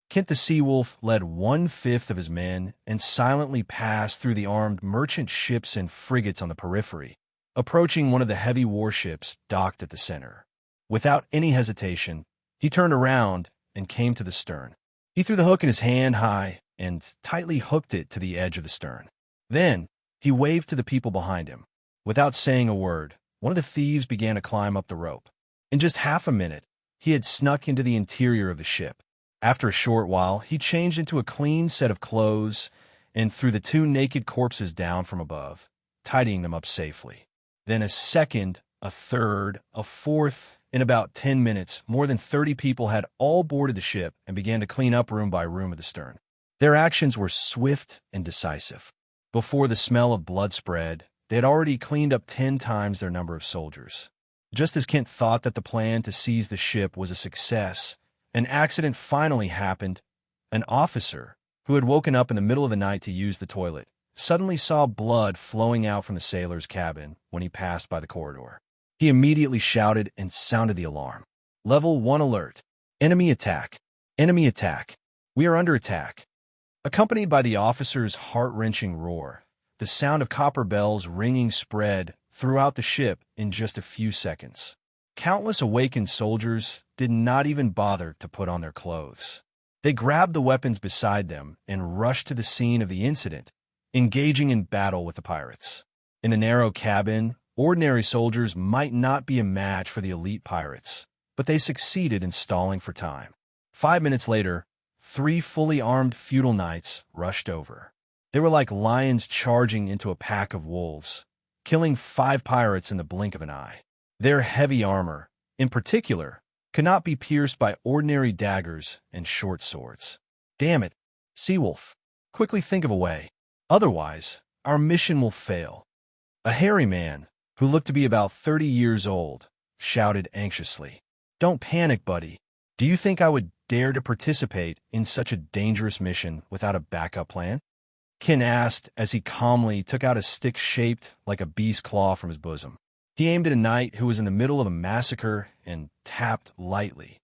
Kent the Seawolf led 1/5 of his men and silently passed through the armed merchant ships and frigates on the periphery, approaching one of the heavy warships docked at the center. Without any hesitation, he turned around and came to the stern. He threw the hook in his hand high and tightly hooked it to the edge of the stern. Then, he waved to the people behind him. Without saying a word, one of the thieves began to climb up the rope. In just half a minute, he had snuck into the interior of the ship. After a short while, he changed into a clean set of clothes and threw the 2 naked corpses down from above, tidying them up safely. Then a second, a third, a fourth. In about 10 minutes, more than 30 people had all boarded the ship and began to clean up room by room at the stern. Their actions were swift and decisive. Before the smell of blood spread, they had already cleaned up 10 times their number of soldiers. Just as Kent thought that the plan to seize the ship was a success, an accident finally happened. An officer, who had woken up in the middle of the night to use the toilet, suddenly saw blood flowing out from the sailor's cabin when he passed by the corridor. He immediately shouted and sounded the alarm. Level 1 alert. Enemy attack. Enemy attack. We are under attack. Accompanied by the officer's heart-wrenching roar, the sound of copper bells ringing spread throughout the ship in just a few seconds. Countless awakened soldiers did not even bother to put on their clothes. They grabbed the weapons beside them and rushed to the scene of the incident, engaging in battle with the pirates. In the narrow cabin, ordinary soldiers might not be a match for the elite pirates, but they succeeded in stalling for time. 5 minutes later, 3 fully armed feudal knights rushed over. They were like lions charging into a pack of wolves, killing 5 pirates in the blink of an eye. Their heavy armor, in particular, could not be pierced by ordinary daggers and short swords. Damn it, Seawolf, quickly think of a way. Otherwise, our mission will fail. A hairy man, who looked to be about 30 years old, shouted anxiously. Don't panic, buddy. Do you think I would dare to participate in such a dangerous mission without a backup plan? Kin asked as he calmly took out a stick shaped like a bee's claw from his bosom. He aimed at a knight who was in the middle of a massacre and tapped lightly.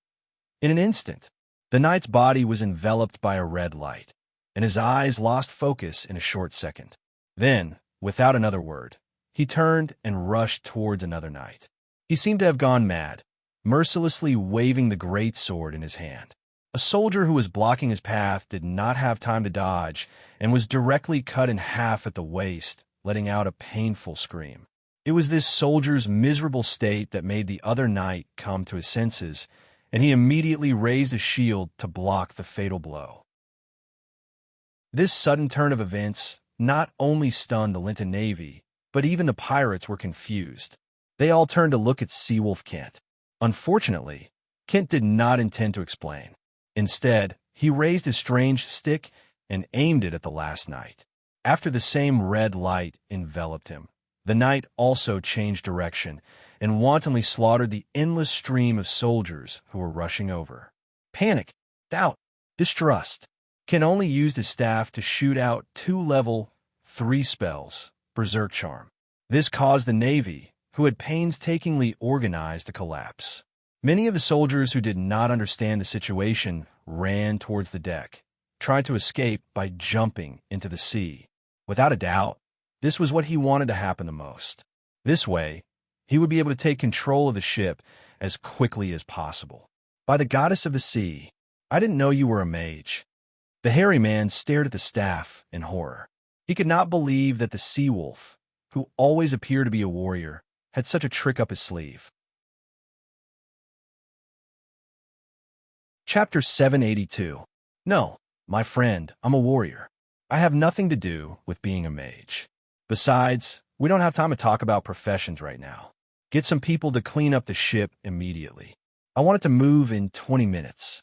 In an instant, the knight's body was enveloped by a red light, and his eyes lost focus in a short second. Then, without another word, he turned and rushed towards another knight. He seemed to have gone mad, mercilessly waving the great sword in his hand. A soldier who was blocking his path did not have time to dodge and was directly cut in half at the waist, letting out a painful scream. It was this soldier's miserable state that made the other knight come to his senses, and he immediately raised a shield to block the fatal blow. This sudden turn of events not only stunned the Linton Navy, but even the pirates were confused. They all turned to look at Seawolf Kent. Unfortunately, Kent did not intend to explain. Instead, he raised his strange stick and aimed it at the last knight. After the same red light enveloped him, the knight also changed direction and wantonly slaughtered the endless stream of soldiers who were rushing over. Panic, doubt, distrust. Ken only used his staff to shoot out 2 level 3 spells, Berserk Charm. This caused the Navy, who had painstakingly organized, to collapse. Many of the soldiers who did not understand the situation ran towards the deck, trying to escape by jumping into the sea. Without a doubt, this was what he wanted to happen the most. This way, he would be able to take control of the ship as quickly as possible. By the goddess of the sea, I didn't know you were a mage. The hairy man stared at the staff in horror. He could not believe that the sea wolf, who always appeared to be a warrior, had such a trick up his sleeve. Chapter 782. No, my friend, I'm a warrior. I have nothing to do with being a mage. Besides, we don't have time to talk about professions right now. Get some people to clean up the ship immediately. I want it to move in 20 minutes.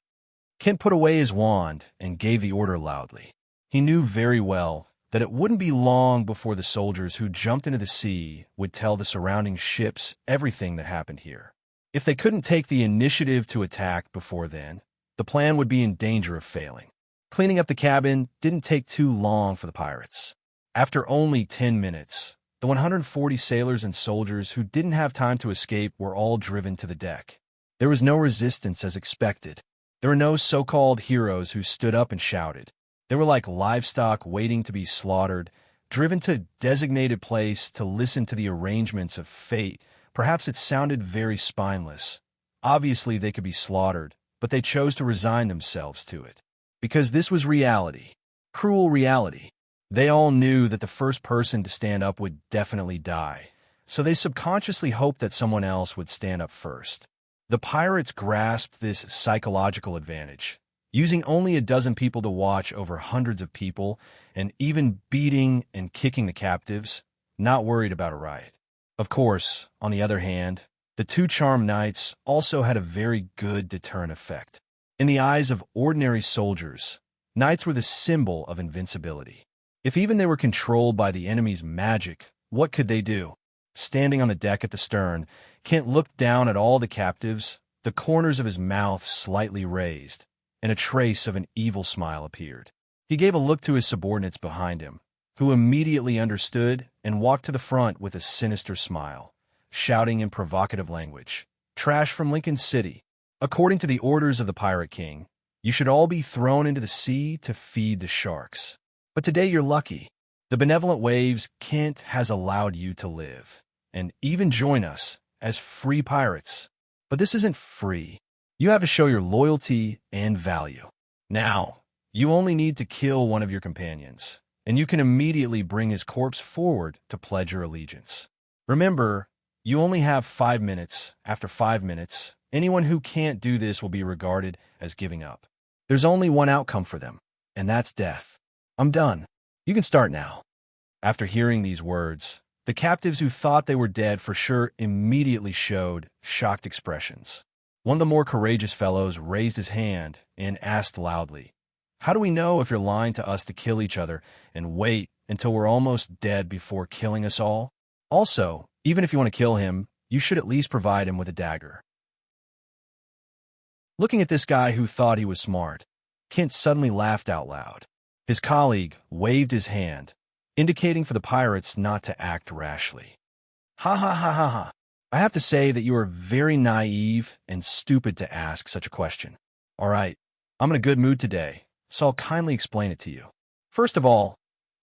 Kent put away his wand and gave the order loudly. He knew very well that it wouldn't be long before the soldiers who jumped into the sea would tell the surrounding ships everything that happened here. If they couldn't take the initiative to attack before then, the plan would be in danger of failing. Cleaning up the cabin didn't take too long for the pirates. After only 10 minutes, the 140 sailors and soldiers who didn't have time to escape were all driven to the deck. There was no resistance as expected. There were no so-called heroes who stood up and shouted. They were like livestock waiting to be slaughtered, driven to a designated place to listen to the arrangements of fate. Perhaps it sounded very spineless. Obviously, they could be slaughtered, but they chose to resign themselves to it. Because this was reality. Cruel reality. They all knew that the first person to stand up would definitely die, so they subconsciously hoped that someone else would stand up first. The pirates grasped this psychological advantage, using only a dozen people to watch over hundreds of people, and even beating and kicking the captives, not worried about a riot. Of course, on the other hand, the 2 charmed knights also had a very good deterrent effect. In the eyes of ordinary soldiers, knights were the symbol of invincibility. If even they were controlled by the enemy's magic, what could they do? Standing on the deck at the stern, Kent looked down at all the captives, the corners of his mouth slightly raised, and a trace of an evil smile appeared. He gave a look to his subordinates behind him, who immediately understood and walked to the front with a sinister smile, shouting in provocative language, "Trash from Lincoln City. According to the orders of the Pirate King, you should all be thrown into the sea to feed the sharks. But today you're lucky. The benevolent waves Kent has allowed you to live, and even join us as free pirates. But this isn't free. You have to show your loyalty and value. Now, you only need to kill one of your companions, and you can immediately bring his corpse forward to pledge your allegiance. Remember, you only have 5 minutes. After 5 minutes, anyone who can't do this will be regarded as giving up. There's only one outcome for them, and that's death. I'm done. You can start now." After hearing these words, the captives who thought they were dead for sure immediately showed shocked expressions. One of the more courageous fellows raised his hand and asked loudly, "How do we know if you're lying to us to kill each other and wait until we're almost dead before killing us all? Also, even if you want to kill him, you should at least provide him with a dagger." Looking at this guy who thought he was smart, Kent suddenly laughed out loud. His colleague waved his hand, indicating for the pirates not to act rashly. Ha ha ha ha ha. I have to say that you are very naive and stupid to ask such a question. All right, I'm in a good mood today, so I'll kindly explain it to you. First of all,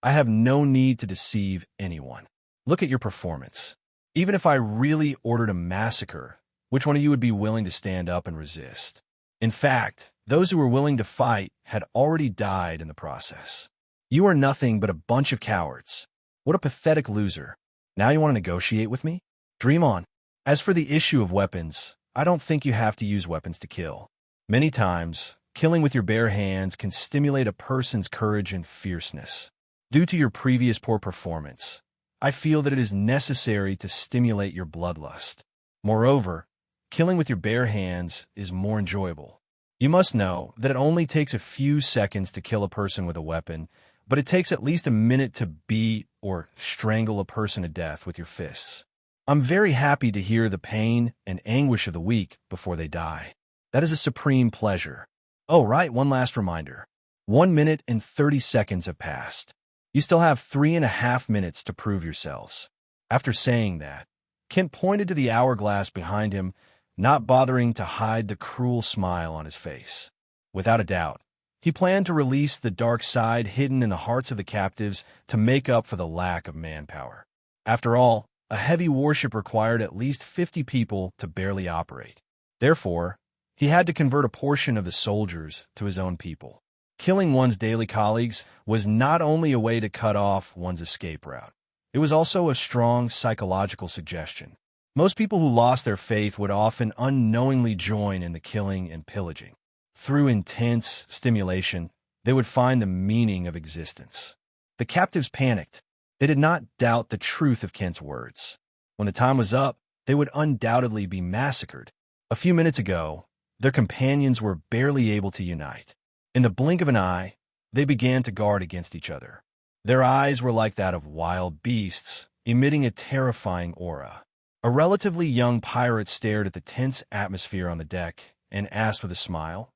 I have no need to deceive anyone. Look at your performance. Even if I really ordered a massacre, which one of you would be willing to stand up and resist? In fact, those who were willing to fight had already died in the process. You are nothing but a bunch of cowards. What a pathetic loser. Now you want to negotiate with me? Dream on. As for the issue of weapons, I don't think you have to use weapons to kill. Many times, killing with your bare hands can stimulate a person's courage and fierceness. Due to your previous poor performance, I feel that it is necessary to stimulate your bloodlust. Moreover, killing with your bare hands is more enjoyable. You must know that it only takes a few seconds to kill a person with a weapon, but it takes at least a minute to beat or strangle a person to death with your fists. I'm very happy to hear the pain and anguish of the weak before they die. That is a supreme pleasure. Oh, right, one last reminder. 1 minute and 30 seconds have passed. You still have 3.5 minutes to prove yourselves. After saying that, Kent pointed to the hourglass behind him, not bothering to hide the cruel smile on his face. Without a doubt, he planned to release the dark side hidden in the hearts of the captives to make up for the lack of manpower. After all, a heavy warship required at least 50 people to barely operate. Therefore, he had to convert a portion of the soldiers to his own people. Killing one's daily colleagues was not only a way to cut off one's escape route. It was also a strong psychological suggestion. Most people who lost their faith would often unknowingly join in the killing and pillaging. Through intense stimulation, they would find the meaning of existence. The captives panicked. They did not doubt the truth of Kent's words. When the time was up, they would undoubtedly be massacred. A few minutes ago, their companions were barely able to unite. In the blink of an eye, they began to guard against each other. Their eyes were like that of wild beasts, emitting a terrifying aura. A relatively young pirate stared at the tense atmosphere on the deck and asked with a smile,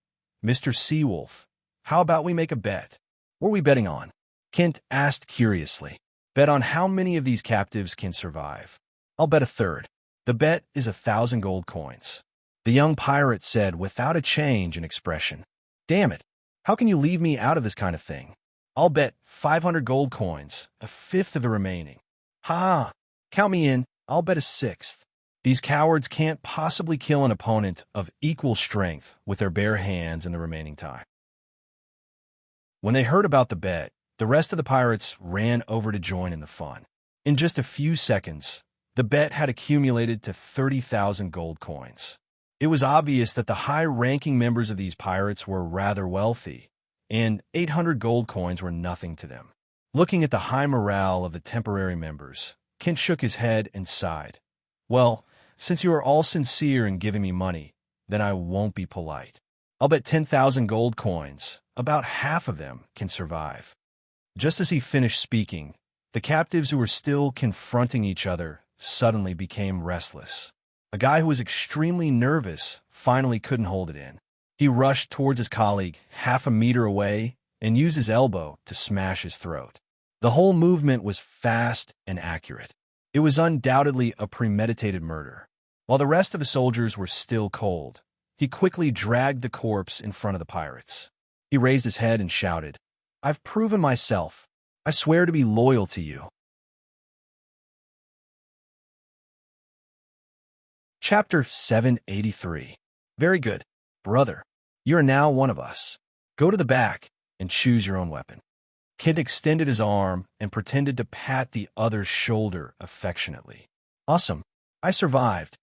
"Mr. Seawolf, how about we make a bet?" "What are we betting on?" Kent asked curiously. "Bet on how many of these captives can survive." "I'll bet a third." "The bet is 1,000 gold coins." The young pirate said without a change in expression. "Damn it, how can you leave me out of this kind of thing?" "I'll bet 500 gold coins, a fifth of the remaining." "Ha! Count me in, I'll bet a sixth." These cowards can't possibly kill an opponent of equal strength with their bare hands in the remaining time. When they heard about the bet, the rest of the pirates ran over to join in the fun. In just a few seconds, the bet had accumulated to 30,000 gold coins. It was obvious that the high-ranking members of these pirates were rather wealthy, and 800 gold coins were nothing to them. Looking at the high morale of the temporary members, Kent shook his head and sighed. "Well, since you are all sincere in giving me money, then I won't be polite. I'll bet 10,000 gold coins. About half of them can survive." Just as he finished speaking, the captives who were still confronting each other suddenly became restless. A guy who was extremely nervous finally couldn't hold it in. He rushed towards his colleague half a meter away and used his elbow to smash his throat. The whole movement was fast and accurate. It was undoubtedly a premeditated murder. While the rest of the soldiers were still cold, he quickly dragged the corpse in front of the pirates. He raised his head and shouted, "I've proven myself. I swear to be loyal to you." Chapter 783. Very good, brother. You are now one of us. Go to the back and choose your own weapon. Kent extended his arm and pretended to pat the other's shoulder affectionately. "Awesome. I survived."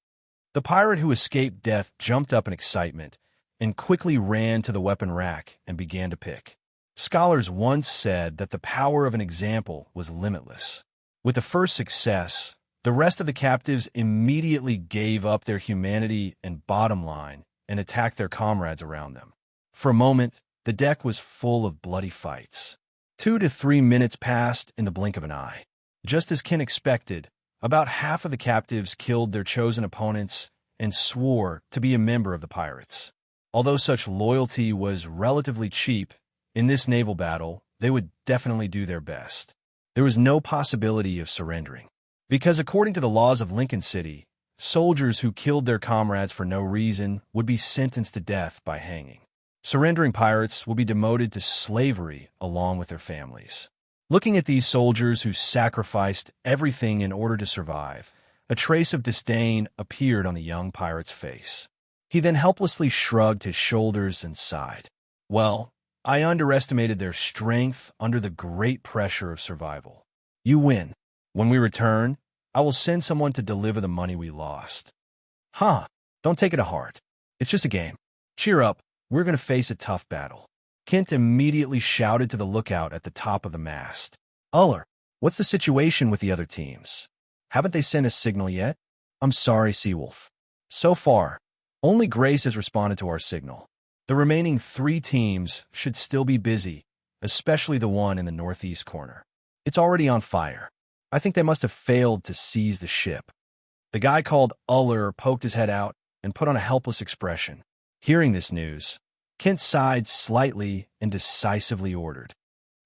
The pirate who escaped death jumped up in excitement and quickly ran to the weapon rack and began to pick. Scholars once said that the power of an example was limitless. With the first success, the rest of the captives immediately gave up their humanity and bottom line and attacked their comrades around them. For a moment, the deck was full of bloody fights. 2 to 3 minutes passed in the blink of an eye. Just as Ken expected, about half of the captives killed their chosen opponents and swore to be a member of the pirates. Although such loyalty was relatively cheap, in this naval battle, they would definitely do their best. There was no possibility of surrendering. Because according to the laws of Lincoln City, soldiers who killed their comrades for no reason would be sentenced to death by hanging. Surrendering pirates would be demoted to slavery along with their families. Looking at these soldiers who sacrificed everything in order to survive, a trace of disdain appeared on the young pirate's face. He then helplessly shrugged his shoulders and sighed. Well, I underestimated their strength under the great pressure of survival. You win. When we return, I will send someone to deliver the money we lost. Huh, don't take it to heart. It's just a game. Cheer up, we're going to face a tough battle. Kent immediately shouted to the lookout at the top of the mast. Uller, what's the situation with the other teams? Haven't they sent a signal yet? I'm sorry, Seawolf. So far, only Grace has responded to our signal. The remaining 3 teams should still be busy, especially the one in the northeast corner. It's already on fire. I think they must have failed to seize the ship. The guy called Uller poked his head out and put on a helpless expression. Hearing this news, Kent sighed slightly and decisively ordered.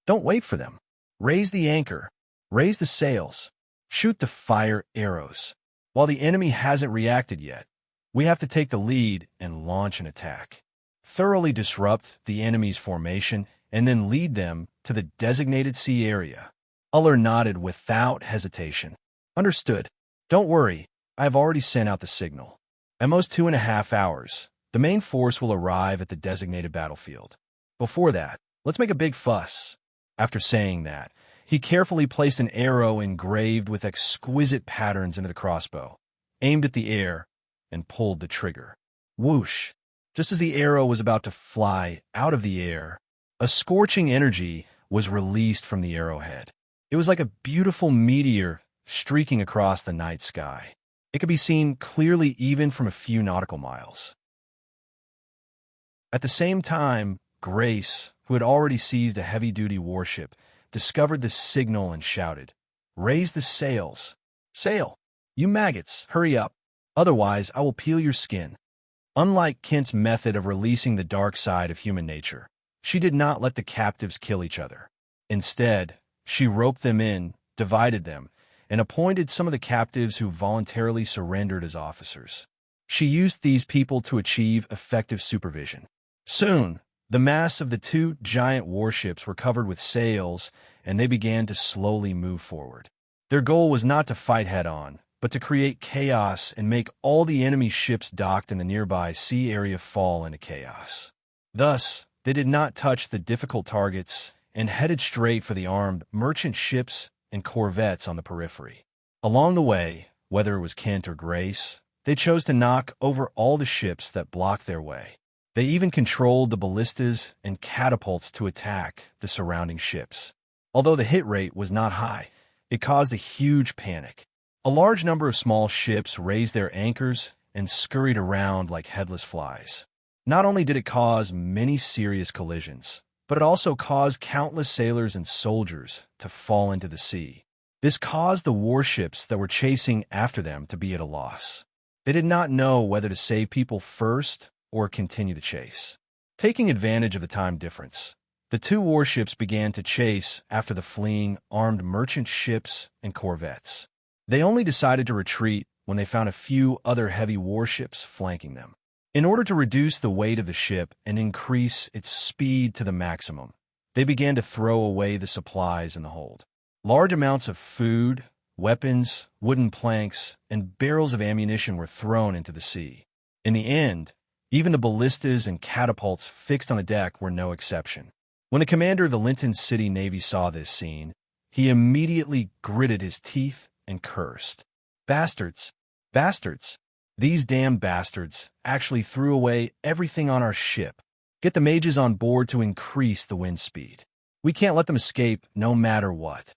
Don't wait for them. Raise the anchor. Raise the sails. Shoot the fire arrows. While the enemy hasn't reacted yet, we have to take the lead and launch an attack. Thoroughly disrupt the enemy's formation and then lead them to the designated sea area. Uller nodded without hesitation. Understood. Don't worry, I have already sent out the signal. At most 2.5 hours, the main force will arrive at the designated battlefield. Before that, let's make a big fuss. After saying that, he carefully placed an arrow engraved with exquisite patterns into the crossbow, aimed at the air, and pulled the trigger. Whoosh! Just as the arrow was about to fly out of the air, a scorching energy was released from the arrowhead. It was like a beautiful meteor streaking across the night sky. It could be seen clearly even from a few nautical miles. At the same time, Grace, who had already seized a heavy-duty warship, discovered the signal and shouted, "Raise the sails! Sail! You maggots, hurry up! Otherwise, I will peel your skin." Unlike Kent's method of releasing the dark side of human nature, she did not let the captives kill each other. Instead, she roped them in, divided them, and appointed some of the captives who voluntarily surrendered as officers. She used these people to achieve effective supervision. Soon, the masts of the 2 giant warships were covered with sails, and they began to slowly move forward. Their goal was not to fight head-on, but to create chaos and make all the enemy ships docked in the nearby sea area fall into chaos. Thus, they did not touch the difficult targets and headed straight for the armed merchant ships and corvettes on the periphery. Along the way, whether it was Kent or Grace, they chose to knock over all the ships that blocked their way. They even controlled the ballistas and catapults to attack the surrounding ships. Although the hit rate was not high, it caused a huge panic. A large number of small ships raised their anchors and scurried around like headless flies. Not only did it cause many serious collisions, but it also caused countless sailors and soldiers to fall into the sea. This caused the warships that were chasing after them to be at a loss. They did not know whether to save people first or continue the chase. Taking advantage of the time difference, the 2 warships began to chase after the fleeing armed merchant ships and corvettes. They only decided to retreat when they found a few other heavy warships flanking them. In order to reduce the weight of the ship and increase its speed to the maximum, they began to throw away the supplies in the hold. Large amounts of food, weapons, wooden planks, and barrels of ammunition were thrown into the sea. In the end, even the ballistas and catapults fixed on the deck were no exception. When the commander of the Lincoln City Navy saw this scene, he immediately gritted his teeth and cursed. Bastards! Bastards! These damned bastards actually threw away everything on our ship. Get the mages on board to increase the wind speed. We can't let them escape no matter what.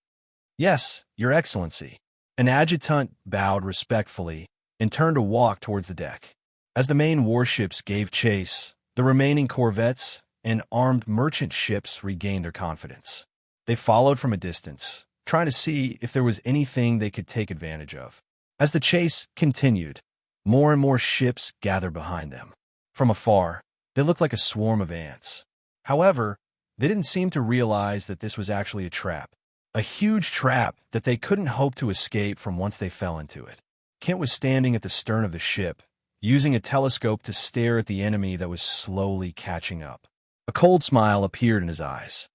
Yes, Your Excellency. An adjutant bowed respectfully and turned to walk towards the deck. As the main warships gave chase, the remaining corvettes and armed merchant ships regained their confidence. They followed from a distance, trying to see if there was anything they could take advantage of. As the chase continued, more and more ships gathered behind them. From afar, They looked like a swarm of ants. However, they didn't seem to realize that this was actually a trap. A huge trap that they couldn't hope to escape from once they fell into it. Kent was standing at the stern of the ship, using a telescope to stare at the enemy that was slowly catching up. A cold smile appeared in his eyes.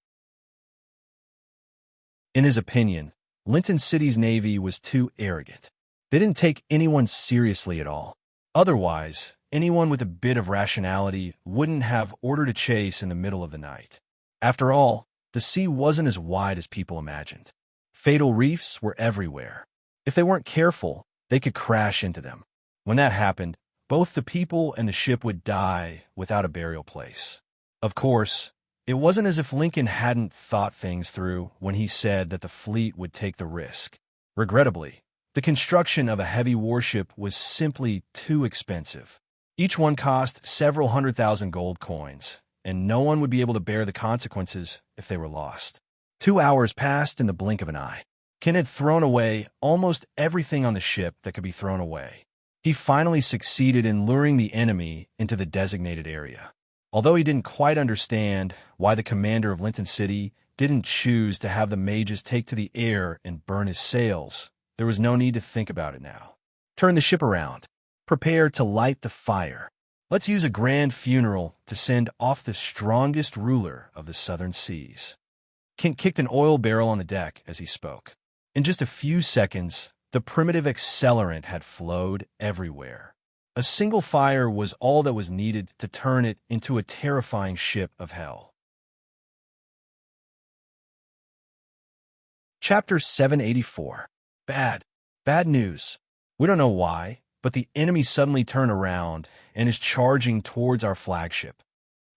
In his opinion, Linton City's navy was too arrogant. They didn't take anyone seriously at all. Otherwise, anyone with a bit of rationality wouldn't have ordered a chase in the middle of the night. After all, the sea wasn't as wide as people imagined. Fatal reefs were everywhere. If they weren't careful, they could crash into them. When that happened, both the people and the ship would die without a burial place. Of course, it wasn't as if Lincoln hadn't thought things through when he said that the fleet would take the risk. Regrettably, the construction of a heavy warship was simply too expensive. Each one cost several 100,000 gold coins, and no one would be able to bear the consequences if they were lost. 2 hours passed in the blink of an eye. Ken had thrown away almost everything on the ship that could be thrown away. He finally succeeded in luring the enemy into the designated area. Although he didn't quite understand why the commander of Linton City didn't choose to have the mages take to the air and burn his sails, there was no need to think about it now. Turn the ship around. Prepare to light the fire. Let's use a grand funeral to send off the strongest ruler of the southern seas. Kent kicked an oil barrel on the deck as he spoke. In just a few seconds, the primitive accelerant had flowed everywhere. A single fire was all that was needed to turn it into a terrifying ship of hell. Chapter 784. Bad news. We don't know why, but the enemy suddenly turned around and is charging towards our flagship.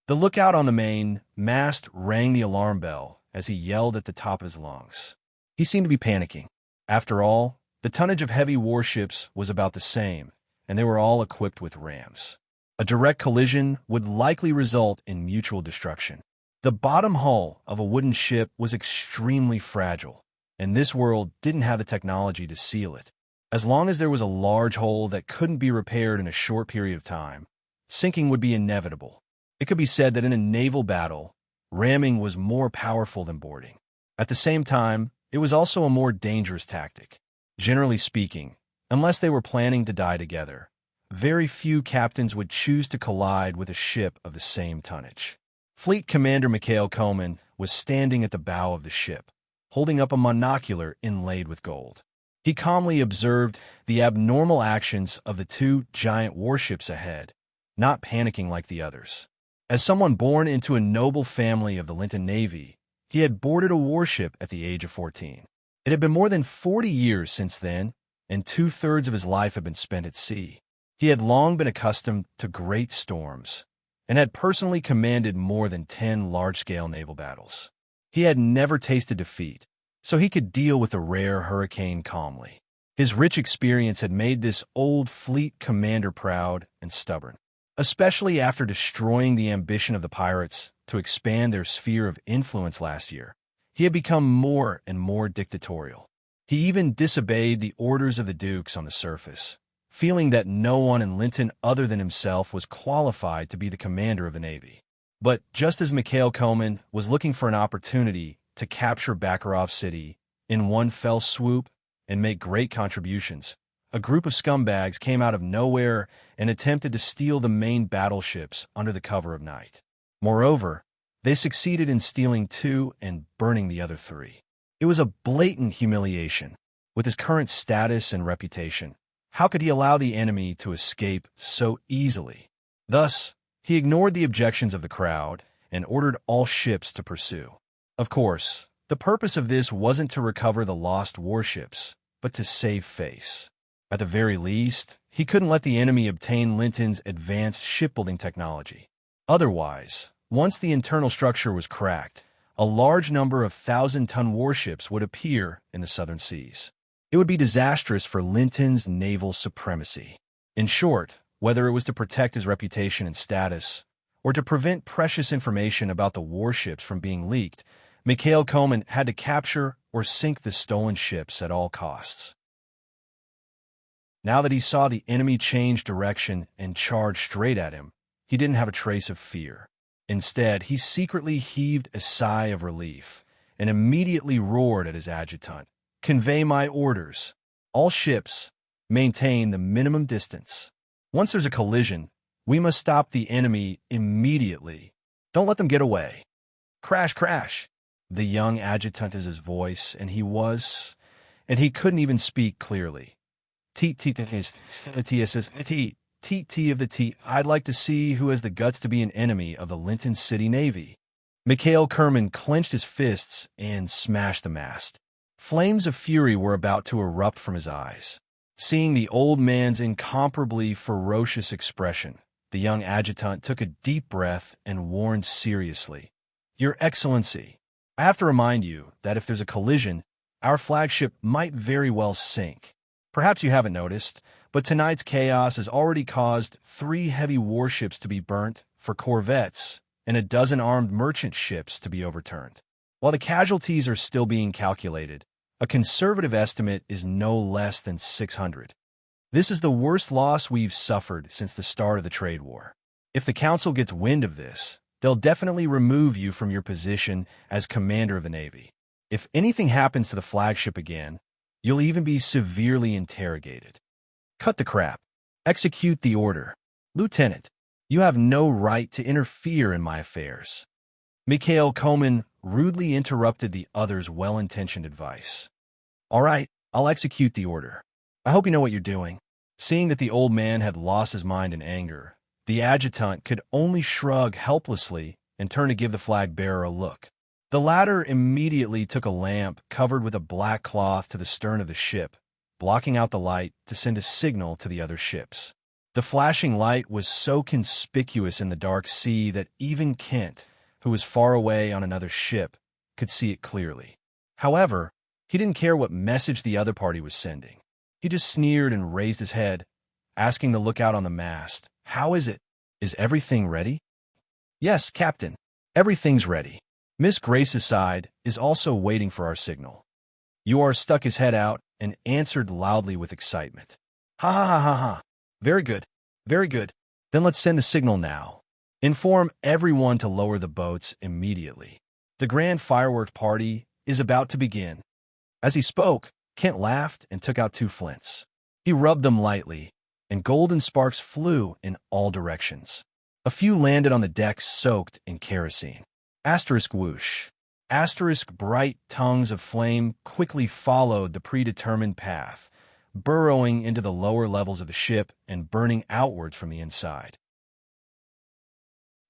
The lookout on the main mast rang the alarm bell as he yelled at the top of his lungs. He seemed to be panicking. After all, the tonnage of heavy warships was about the same, and they were all equipped with rams. A direct collision would likely result in mutual destruction. The bottom hull of a wooden ship was extremely fragile, and this world didn't have the technology to seal it. As long as there was a large hole that couldn't be repaired in a short period of time, sinking would be inevitable. It could be said that in a naval battle, ramming was more powerful than boarding. At the same time, it was also a more dangerous tactic. Generally speaking, unless they were planning to die together, very few captains would choose to collide with a ship of the same tonnage. Fleet Commander Mikhail Koman was standing at the bow of the ship, holding up a monocular inlaid with gold. He calmly observed the abnormal actions of the two giant warships ahead, not panicking like the others. As someone born into a noble family of the Linton Navy, he had boarded a warship at the age of 14. It had been more than 40 years since then, and 2/3 of his life had been spent at sea. He had long been accustomed to great storms, and had personally commanded more than 10 large-scale naval battles. He had never tasted defeat, so he could deal with a rare hurricane calmly. His rich experience had made this old fleet commander proud and stubborn, especially after destroying the ambition of the pirates to expand their sphere of influence last year. He had become more and more dictatorial. He even disobeyed the orders of the dukes on the surface, feeling that no one in Linton other than himself was qualified to be the commander of the Navy. But just as Mikhail Koman was looking for an opportunity to capture Bakarov City in one fell swoop and make great contributions, a group of scumbags came out of nowhere and attempted to steal the main battleships under the cover of night. Moreover, they succeeded in stealing 2 and burning the other 3. It was a blatant humiliation. With his current status and reputation, how could he allow the enemy to escape so easily? Thus, he ignored the objections of the crowd and ordered all ships to pursue. Of course, the purpose of this wasn't to recover the lost warships, but to save face. At the very least, he couldn't let the enemy obtain Linton's advanced shipbuilding technology. Otherwise, once the internal structure was cracked, a large number of 1,000-ton warships would appear in the southern seas. It would be disastrous for Linton's naval supremacy. In short, whether it was to protect his reputation and status, or to prevent precious information about the warships from being leaked, Mikhail Koman had to capture or sink the stolen ships at all costs. Now that he saw the enemy change direction and charge straight at him, he didn't have a trace of fear. Instead, he secretly heaved a sigh of relief and immediately roared at his adjutant. "Convey my orders. All ships, maintain the minimum distance. Once there's a collision, we must stop the enemy immediately. Don't let them get away." Crash, crash. The young adjutant is his voice, and he couldn't even speak clearly. Teet of the T. I'd like to see who has the guts to be an enemy of the Linton City Navy. Mikhail Kerman clenched his fists and smashed the mast. Flames of fury were about to erupt from his eyes. Seeing the old man's incomparably ferocious expression, the young adjutant took a deep breath and warned seriously. "Your Excellency, I have to remind you that if there's a collision, our flagship might very well sink. Perhaps you haven't noticed, but tonight's chaos has already caused 3 heavy warships to be burnt for corvettes and a dozen armed merchant ships to be overturned. While the casualties are still being calculated, a conservative estimate is no less than 600. This is the worst loss we've suffered since the start of the trade war. If the Council gets wind of this, they'll definitely remove you from your position as commander of the Navy. If anything happens to the flagship again, you'll even be severely interrogated. Cut the crap. Execute the order. Lieutenant, you have no right to interfere in my affairs." Mikhail Koman rudely interrupted the other's well-intentioned advice. "All right, I'll execute the order. I hope you know what you're doing." Seeing that the old man had lost his mind in anger, the adjutant could only shrug helplessly and turn to give the flag bearer a look. The latter immediately took a lamp covered with a black cloth to the stern of the ship, blocking out the light to send a signal to the other ships. The flashing light was so conspicuous in the dark sea that even Kent, who was far away on another ship, could see it clearly. However, he didn't care what message the other party was sending. He just sneered and raised his head, asking the lookout on the mast, "How is it? Is everything ready?" "Yes, Captain. Everything's ready. Miss Grace's side is also waiting for our signal." Yor stuck his head out and answered loudly with excitement. "Ha ha ha ha ha. Very good. Very good. Then let's send the signal now. Inform everyone to lower the boats immediately. The grand fireworks party is about to begin." As he spoke, Kent laughed and took out 2 flints. He rubbed them lightly, and golden sparks flew in all directions. A few landed on the decks soaked in kerosene. Asterisk whoosh. Asterisk bright tongues of flame quickly followed the predetermined path, burrowing into the lower levels of the ship and burning outwards from the inside.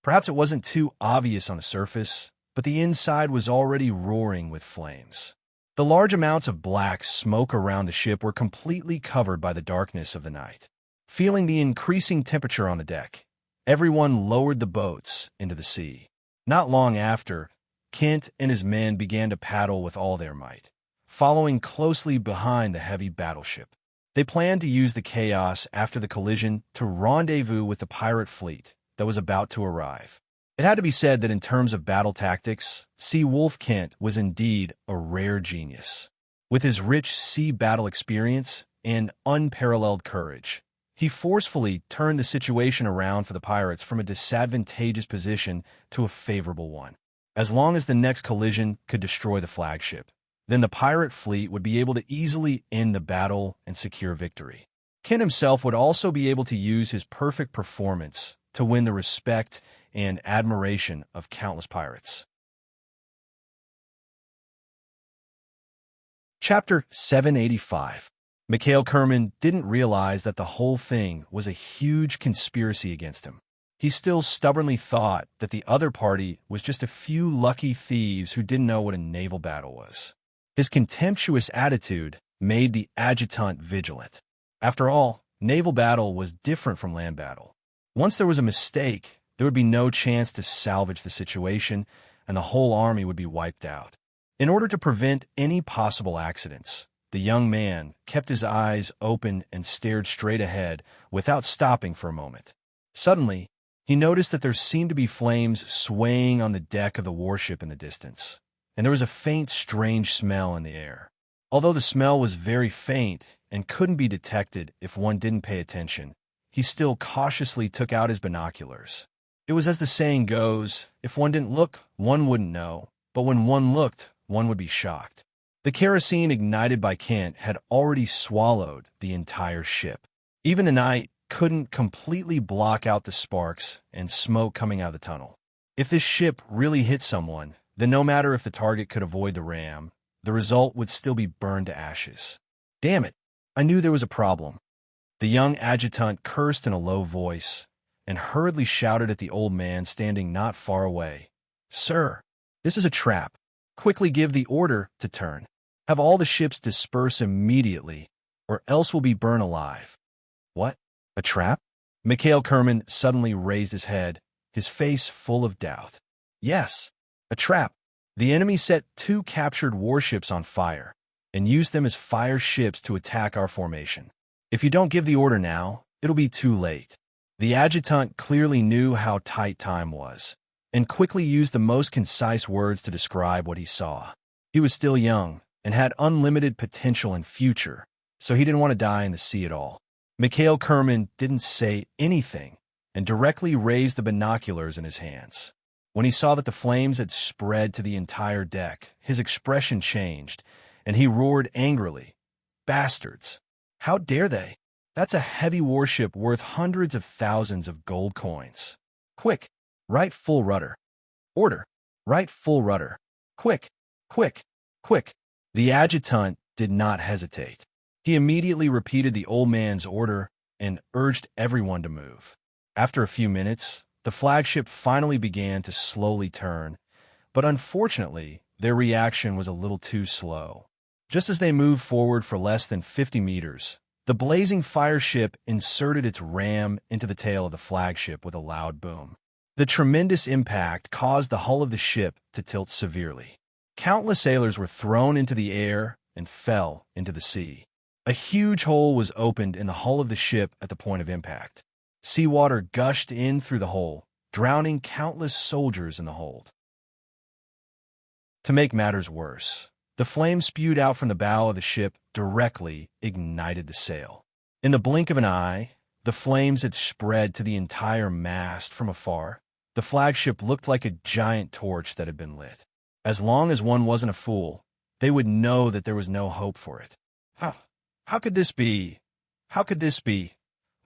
Perhaps it wasn't too obvious on the surface, but the inside was already roaring with flames. The large amounts of black smoke around the ship were completely covered by the darkness of the night. Feeling the increasing temperature on the deck, everyone lowered the boats into the sea. Not long after, Kent and his men began to paddle with all their might, following closely behind the heavy battleship. They planned to use the chaos after the collision to rendezvous with the pirate fleet that was about to arrive. It had to be said that in terms of battle tactics, Sea Wolf Kent was indeed a rare genius. With his rich sea battle experience and unparalleled courage, he forcefully turned the situation around for the pirates from a disadvantageous position to a favorable one. As long as the next collision could destroy the flagship, then the pirate fleet would be able to easily end the battle and secure victory. Kent himself would also be able to use his perfect performance to win the respect and admiration of countless pirates. Chapter 785. Mikhail Kerman didn't realize that the whole thing was a huge conspiracy against him. He still stubbornly thought that the other party was just a few lucky thieves who didn't know what a naval battle was. His contemptuous attitude made the adjutant vigilant. After all, naval battle was different from land battle. Once there was a mistake, there would be no chance to salvage the situation, and the whole army would be wiped out. In order to prevent any possible accidents, the young man kept his eyes open and stared straight ahead without stopping for a moment. Suddenly, he noticed that there seemed to be flames swaying on the deck of the warship in the distance, and there was a faint, strange smell in the air. Although the smell was very faint and couldn't be detected if one didn't pay attention, he still cautiously took out his binoculars. It was as the saying goes, if one didn't look, one wouldn't know, but when one looked, one would be shocked. The kerosene ignited by Kent had already swallowed the entire ship. Even the night couldn't completely block out the sparks and smoke coming out of the tunnel. If this ship really hit someone, then no matter if the target could avoid the ram, the result would still be burned to ashes. Damn it, I knew there was a problem. The young adjutant cursed in a low voice and hurriedly shouted at the old man standing not far away. Sir, this is a trap. Quickly give the order to turn. Have all the ships disperse immediately, or else we'll be burned alive. What? A trap? Mikhail Kerman suddenly raised his head, his face full of doubt. Yes, a trap. The enemy set 2 captured warships on fire and used them as fire ships to attack our formation. If you don't give the order now, it'll be too late. The adjutant clearly knew how tight time was and quickly used the most concise words to describe what he saw. He was still young and had unlimited potential and future, so he didn't want to die in the sea at all. Mikhail Kerman didn't say anything and directly raised the binoculars in his hands. When he saw that the flames had spread to the entire deck, his expression changed, and he roared angrily, Bastards! How dare they? That's a heavy warship worth hundreds of thousands of gold coins. Quick, right full rudder. Order, right full rudder. Quick, quick, quick. The adjutant did not hesitate. He immediately repeated the old man's order and urged everyone to move. After a few minutes, the flagship finally began to slowly turn, but unfortunately, their reaction was a little too slow. Just as they moved forward for less than 50 meters, the blazing fire ship inserted its ram into the tail of the flagship with a loud boom. The tremendous impact caused the hull of the ship to tilt severely. Countless sailors were thrown into the air and fell into the sea. A huge hole was opened in the hull of the ship at the point of impact. Seawater gushed in through the hole, drowning countless soldiers in the hold. To make matters worse, the flame spewed out from the bow of the ship directly ignited the sail. In the blink of an eye, the flames had spread to the entire mast from afar. The flagship looked like a giant torch that had been lit. As long as one wasn't a fool, they would know that there was no hope for it. How could this be? How could this be?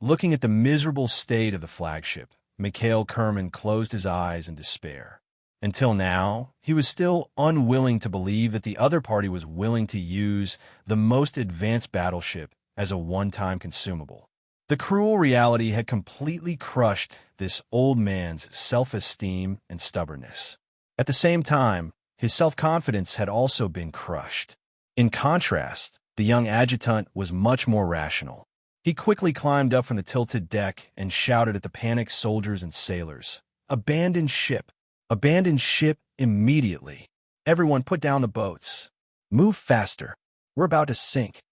Looking at the miserable state of the flagship, Mikhail Kerman closed his eyes in despair. Until now, he was still unwilling to believe that the other party was willing to use the most advanced battleship as a one-time consumable. The cruel reality had completely crushed this old man's self-esteem and stubbornness. At the same time, his self-confidence had also been crushed. In contrast, the young adjutant was much more rational. He quickly climbed up from the tilted deck and shouted at the panicked soldiers and sailors, Abandon ship! Abandon ship immediately! Everyone put down the boats! Move faster! We're about to sink!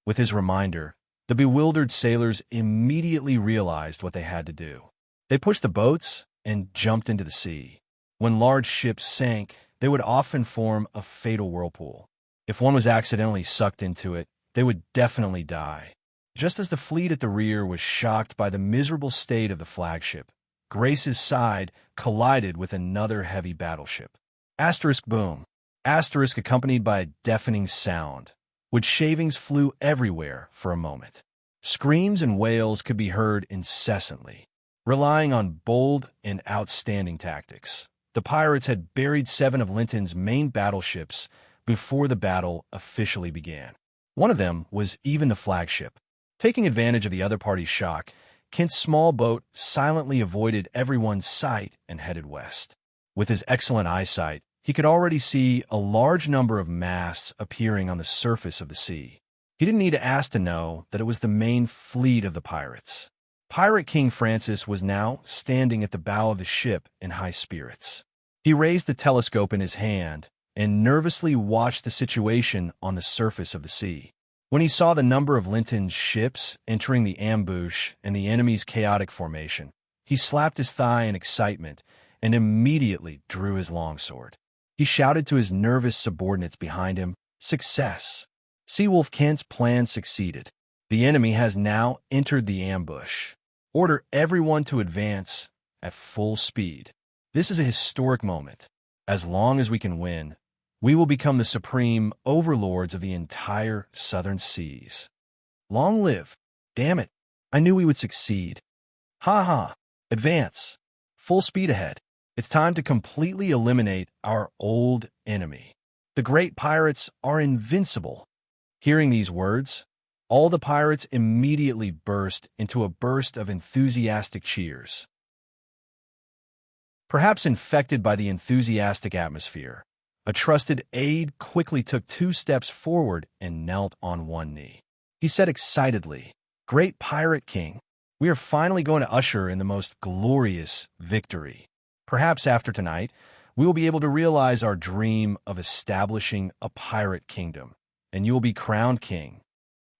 With his reminder, the bewildered sailors immediately realized what they had to do. They pushed the boats and jumped into the sea. When large ships sank, they would often form a fatal whirlpool. If one was accidentally sucked into it, they would definitely die. Just as the fleet at the rear was shocked by the miserable state of the flagship, Grace's side collided with another heavy battleship. Asterisk boom. Asterisk accompanied by a deafening sound, which shavings flew everywhere for a moment. Screams and wails could be heard incessantly. Relying on bold and outstanding tactics, the pirates had buried 7 of Linton's main battleships before the battle officially began. One of them was even the flagship. Taking advantage of the other party's shock, Kent's small boat silently avoided everyone's sight and headed west. With his excellent eyesight, he could already see a large number of masts appearing on the surface of the sea. He didn't need to ask to know that it was the main fleet of the pirates. Pirate King Francis was now standing at the bow of the ship in high spirits. He raised the telescope in his hand and nervously watched the situation on the surface of the sea. When he saw the number of Linton's ships entering the ambush and the enemy's chaotic formation, he slapped his thigh in excitement and immediately drew his longsword. He shouted to his nervous subordinates behind him, Success! Seawolf Kent's plan succeeded. The enemy has now entered the ambush. Order everyone to advance at full speed. This is a historic moment. As long as we can win, we will become the supreme overlords of the entire southern seas. Long live! Damn it! I knew we would succeed. Ha ha! Advance! Full speed ahead. It's time to completely eliminate our old enemy. The great pirates are invincible. Hearing these words, all the pirates immediately burst into a burst of enthusiastic cheers. Perhaps infected by the enthusiastic atmosphere, a trusted aide quickly took 2 steps forward and knelt on one knee. He said excitedly, "Great Pirate King, we are finally going to usher in the most glorious victory. Perhaps after tonight, we will be able to realize our dream of establishing a pirate kingdom, and you will be crowned king.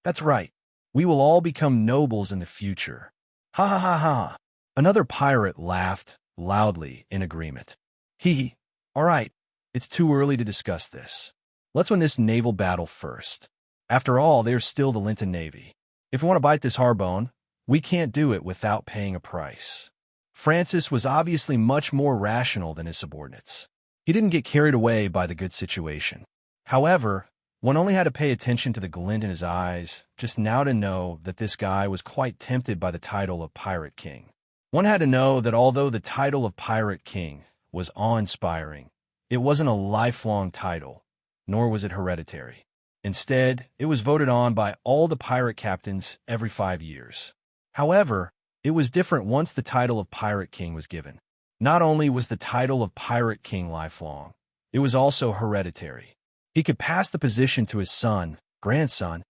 That's right, we will all become nobles in the future." Ha ha ha ha! Another pirate laughed loudly in agreement. Hee. All right, it's too early to discuss this. Let's win this naval battle first. After all, there's still the Linton Navy. If we want to bite this harbone, we can't do it without paying a price. Francis was obviously much more rational than his subordinates. He didn't get carried away by the good situation. However, one only had to pay attention to the glint in his eyes just now to know that this guy was quite tempted by the title of Pirate King. One had to know that although the title of Pirate King was awe-inspiring, it wasn't a lifelong title, nor was it hereditary. Instead, it was voted on by all the pirate captains every 5 years. However, it was different once the title of Pirate King was given. Not only was the title of Pirate King lifelong, it was also hereditary. He could pass the position to his son, grandson.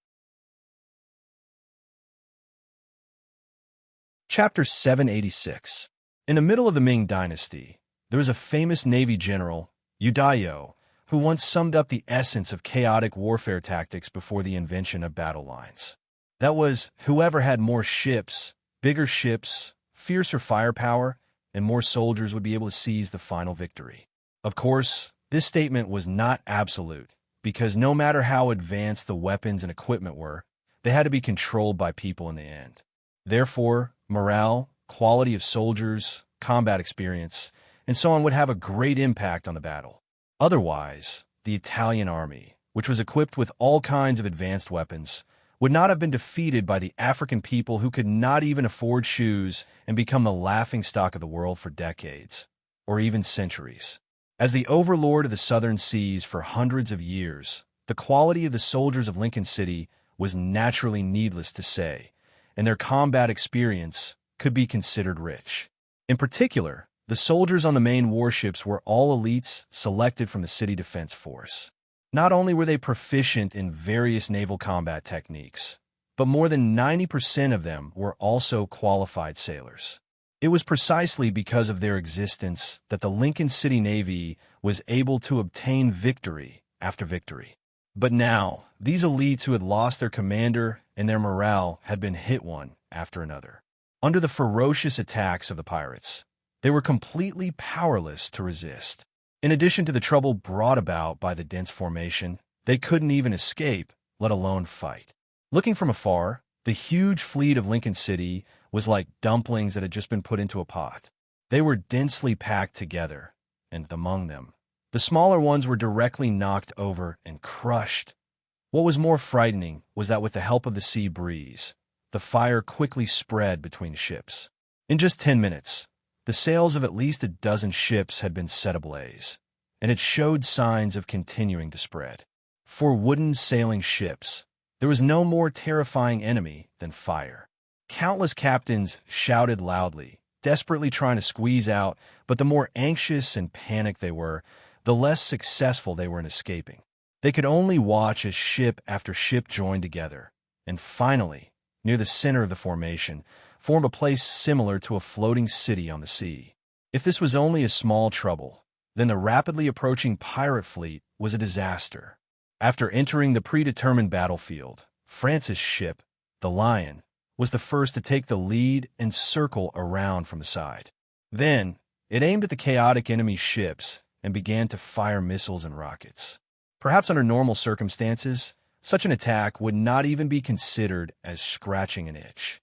Chapter 786. In the middle of the Ming Dynasty, there was a famous Navy general, Udayo, who once summed up the essence of chaotic warfare tactics before the invention of battle lines. That was, whoever had more ships, bigger ships, fiercer firepower, and more soldiers would be able to seize the final victory. Of course, this statement was not absolute, because no matter how advanced the weapons and equipment were, they had to be controlled by people in the end. Therefore, morale, quality of soldiers, combat experience, and so on would have a great impact on the battle. Otherwise, the Italian army, which was equipped with all kinds of advanced weapons, would not have been defeated by the African people who could not even afford shoes and become the laughingstock of the world for decades, or even centuries. As the overlord of the southern seas for hundreds of years, the quality of the soldiers of Lincoln City was naturally needless to say, and their combat experience could be considered rich. In particular, the soldiers on the main warships were all elites selected from the city defense force. Not only were they proficient in various naval combat techniques, but more than 90% of them were also qualified sailors. It was precisely because of their existence that the Lincoln City Navy was able to obtain victory after victory. But now, these elites who had lost their commander and their morale had been hit one after another. Under the ferocious attacks of the pirates, they were completely powerless to resist. In addition to the trouble brought about by the dense formation, they couldn't even escape, let alone fight. Looking from afar, the huge fleet of Lincoln City was like dumplings that had just been put into a pot. They were densely packed together, and among them, the smaller ones were directly knocked over and crushed. What was more frightening was that with the help of the sea breeze, the fire quickly spread between ships. In just 10 minutes, the sails of at least a dozen ships had been set ablaze, and it showed signs of continuing to spread. For wooden sailing ships, there was no more terrifying enemy than fire. Countless captains shouted loudly, desperately trying to squeeze out, but the more anxious and panicked they were, the less successful they were in escaping. They could only watch as ship after ship joined together, and finally, near the center of the formation, form a place similar to a floating city on the sea. If this was only a small trouble, then the rapidly approaching pirate fleet was a disaster. After entering the predetermined battlefield, Francis' ship, the Lion, was the first to take the lead and circle around from the side. Then, it aimed at the chaotic enemy ships and began to fire missiles and rockets. Perhaps under normal circumstances, such an attack would not even be considered as scratching an itch.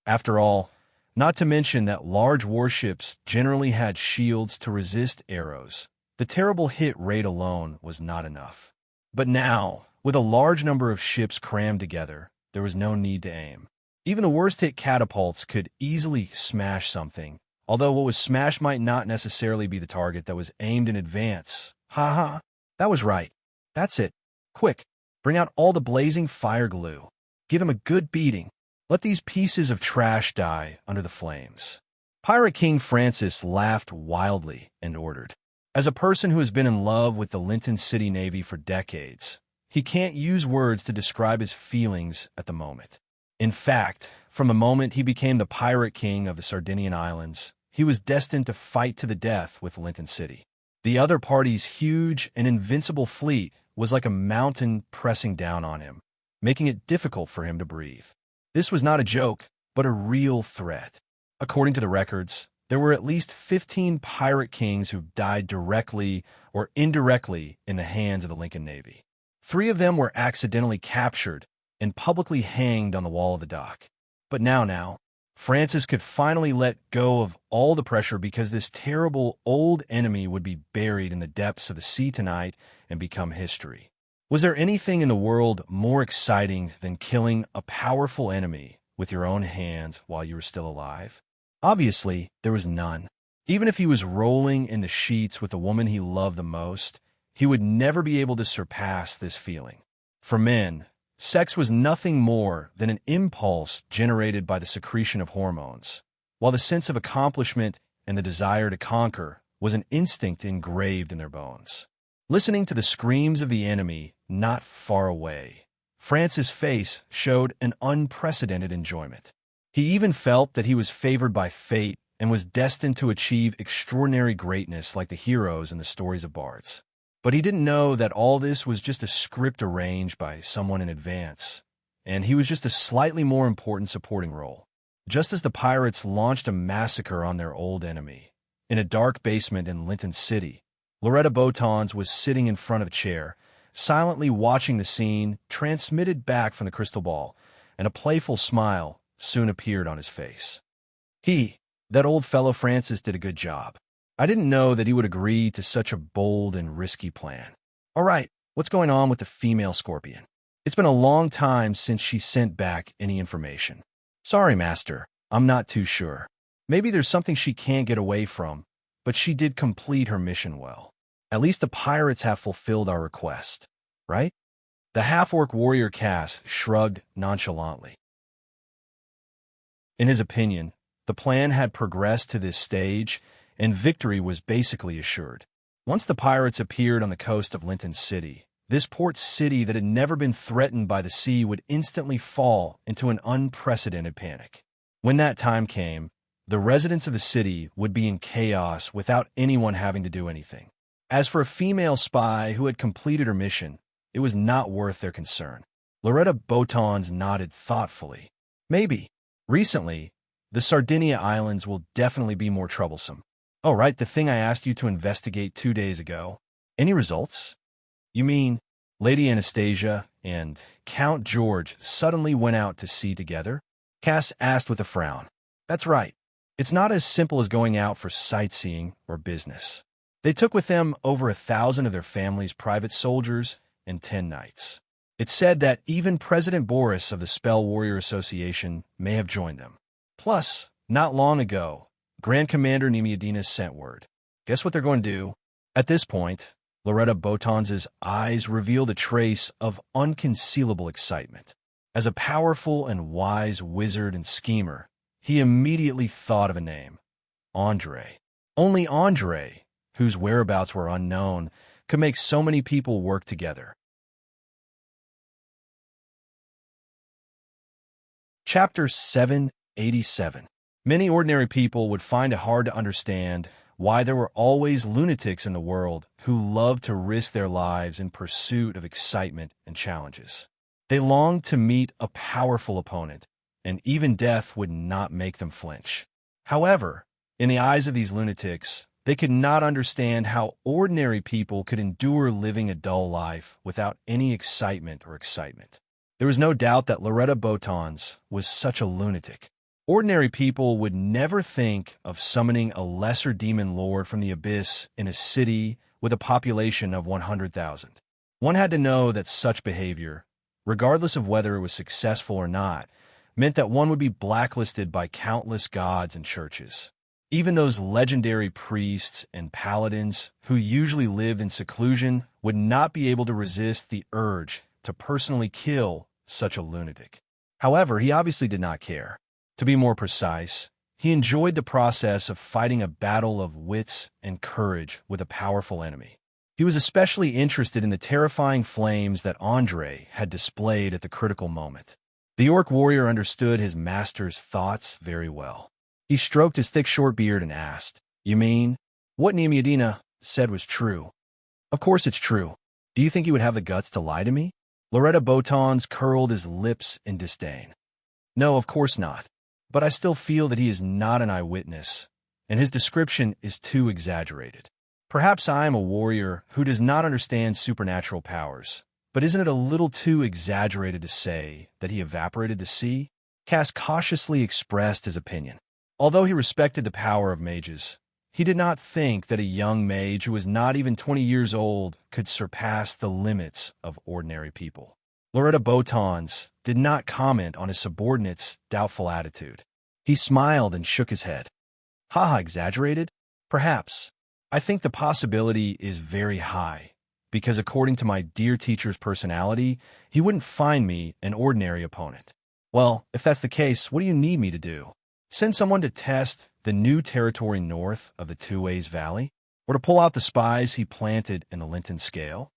After all, not to mention that large warships generally had shields to resist arrows. The terrible hit rate alone was not enough. But now, with a large number of ships crammed together, there was no need to aim. Even the worst-hit catapults could easily smash something, although what was smashed might not necessarily be the target that was aimed in advance. Ha ha, that was right. That's it. Quick, bring out all the blazing fire glue. Give him a good beating. Let these pieces of trash die under the flames. Pirate King Francis laughed wildly and ordered. As a person who has been in love with the Linton City Navy for decades, he can't use words to describe his feelings at the moment. In fact, from the moment he became the Pirate King of the Sardinian Islands, he was destined to fight to the death with Linton City. The other party's huge and invincible fleet was like a mountain pressing down on him, making it difficult for him to breathe. This was not a joke, but a real threat. According to the records, there were at least 15 pirate kings who died directly or indirectly in the hands of the Lincoln Navy. 3 of them were accidentally captured and publicly hanged on the wall of the dock. But now, Francis could finally let go of all the pressure because this terrible old enemy would be buried in the depths of the sea tonight and become history. Was there anything in the world more exciting than killing a powerful enemy with your own hands while you were still alive? Obviously, there was none. Even if he was rolling in the sheets with the woman he loved the most, he would never be able to surpass this feeling. For men, sex was nothing more than an impulse generated by the secretion of hormones, while the sense of accomplishment and the desire to conquer was an instinct engraved in their bones. Listening to the screams of the enemy not far away, Francis' face showed an unprecedented enjoyment. He even felt that he was favored by fate and was destined to achieve extraordinary greatness like the heroes in the stories of bards. But he didn't know that all this was just a script arranged by someone in advance, and he was just a slightly more important supporting role. Just as the pirates launched a massacre on their old enemy, in a dark basement in Linton City, Loretta Botons was sitting in front of a chair, silently watching the scene transmitted back from the crystal ball, and a playful smile soon appeared on his face. That old fellow Francis did a good job. I didn't know that he would agree to such a bold and risky plan. All right, what's going on with the female scorpion? It's been a long time since she sent back any information. Sorry, Master, I'm not too sure. Maybe there's something she can't get away from, but she did complete her mission well. At least the pirates have fulfilled our request, right? The half-orc warrior Cass shrugged nonchalantly. In his opinion, the plan had progressed to this stage, and victory was basically assured. Once the pirates appeared on the coast of Linton City, this port city that had never been threatened by the sea would instantly fall into an unprecedented panic. When that time came, the residents of the city would be in chaos without anyone having to do anything. As for a female spy who had completed her mission, it was not worth their concern. Loretta Botons nodded thoughtfully. Maybe. Recently, the Sardinia Islands will definitely be more troublesome. Oh, right, the thing I asked you to investigate 2 days ago. Any results? You mean Lady Anastasia and Count George suddenly went out to sea together? Cass asked with a frown. That's right. It's not as simple as going out for sightseeing or business. They took with them over 1,000 of their family's private soldiers and 10 knights. It's said that even President Boris of the Spell Warrior Association may have joined them. Plus, not long ago, Grand Commander Nemiadina sent word. Guess what they're going to do? At this point, Loretta Botons' eyes revealed a trace of unconcealable excitement. As a powerful and wise wizard and schemer, he immediately thought of a name. Andre. Only Andre, whose whereabouts were unknown, could make so many people work together. Chapter 787. Many ordinary people would find it hard to understand why there were always lunatics in the world who loved to risk their lives in pursuit of excitement and challenges. They longed to meet a powerful opponent, and even death would not make them flinch. However, in the eyes of these lunatics, they could not understand how ordinary people could endure living a dull life without any excitement or excitement. There was no doubt that Loretta Botons was such a lunatic. Ordinary people would never think of summoning a lesser demon lord from the abyss in a city with a population of 100,000. One had to know that such behavior, regardless of whether it was successful or not, meant that one would be blacklisted by countless gods and churches. Even those legendary priests and paladins who usually lived in seclusion would not be able to resist the urge to personally kill such a lunatic. However, he obviously did not care. To be more precise, he enjoyed the process of fighting a battle of wits and courage with a powerful enemy. He was especially interested in the terrifying flames that Andre had displayed at the critical moment. The orc warrior understood his master's thoughts very well. He stroked his thick short beard and asked, "You mean, what Niamudina said was true?" "Of course it's true. Do you think he would have the guts to lie to me?" Loretta Botons curled his lips in disdain. "No, of course not. But I still feel that he is not an eyewitness, and his description is too exaggerated. Perhaps I am a warrior who does not understand supernatural powers, but isn't it a little too exaggerated to say that he evaporated the sea?" Cass cautiously expressed his opinion. Although he respected the power of mages, he did not think that a young mage who was not even 20 years old could surpass the limits of ordinary people. Loretta Botons did not comment on his subordinate's doubtful attitude. He smiled and shook his head. "Haha, exaggerated? Perhaps. I think the possibility is very high, because according to my dear teacher's personality, he wouldn't find me an ordinary opponent." "Well, if that's the case, what do you need me to do? Send someone to test the new territory north of the Two-Ways Valley? Or to pull out the spies he planted in the Linton Scale?"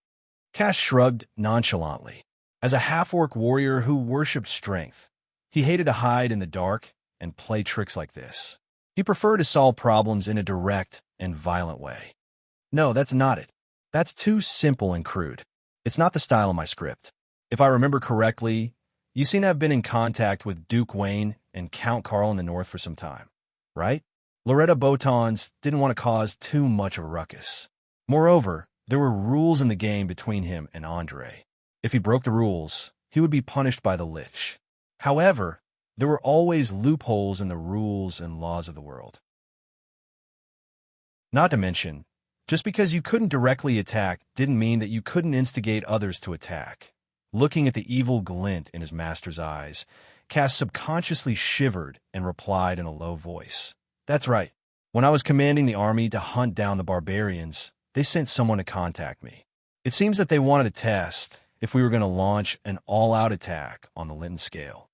Cass shrugged nonchalantly. As a half-orc warrior who worshipped strength, he hated to hide in the dark and play tricks like this. He preferred to solve problems in a direct and violent way. "No, that's not it. That's too simple and crude. It's not the style of my script. If I remember correctly, you seem to have been in contact with Duke Wayne and Count Carl in the north for some time, right?" Loretta Botons didn't want to cause too much of a ruckus. Moreover, there were rules in the game between him and Andre. If he broke the rules, he would be punished by the Lich. However, there were always loopholes in the rules and laws of the world. Not to mention, just because you couldn't directly attack didn't mean that you couldn't instigate others to attack. Looking at the evil glint in his master's eyes, Cass subconsciously shivered and replied in a low voice. "That's right. When I was commanding the army to hunt down the barbarians, they sent someone to contact me. It seems that they wanted to test if we were going to launch an all-out attack on the Linton Scale."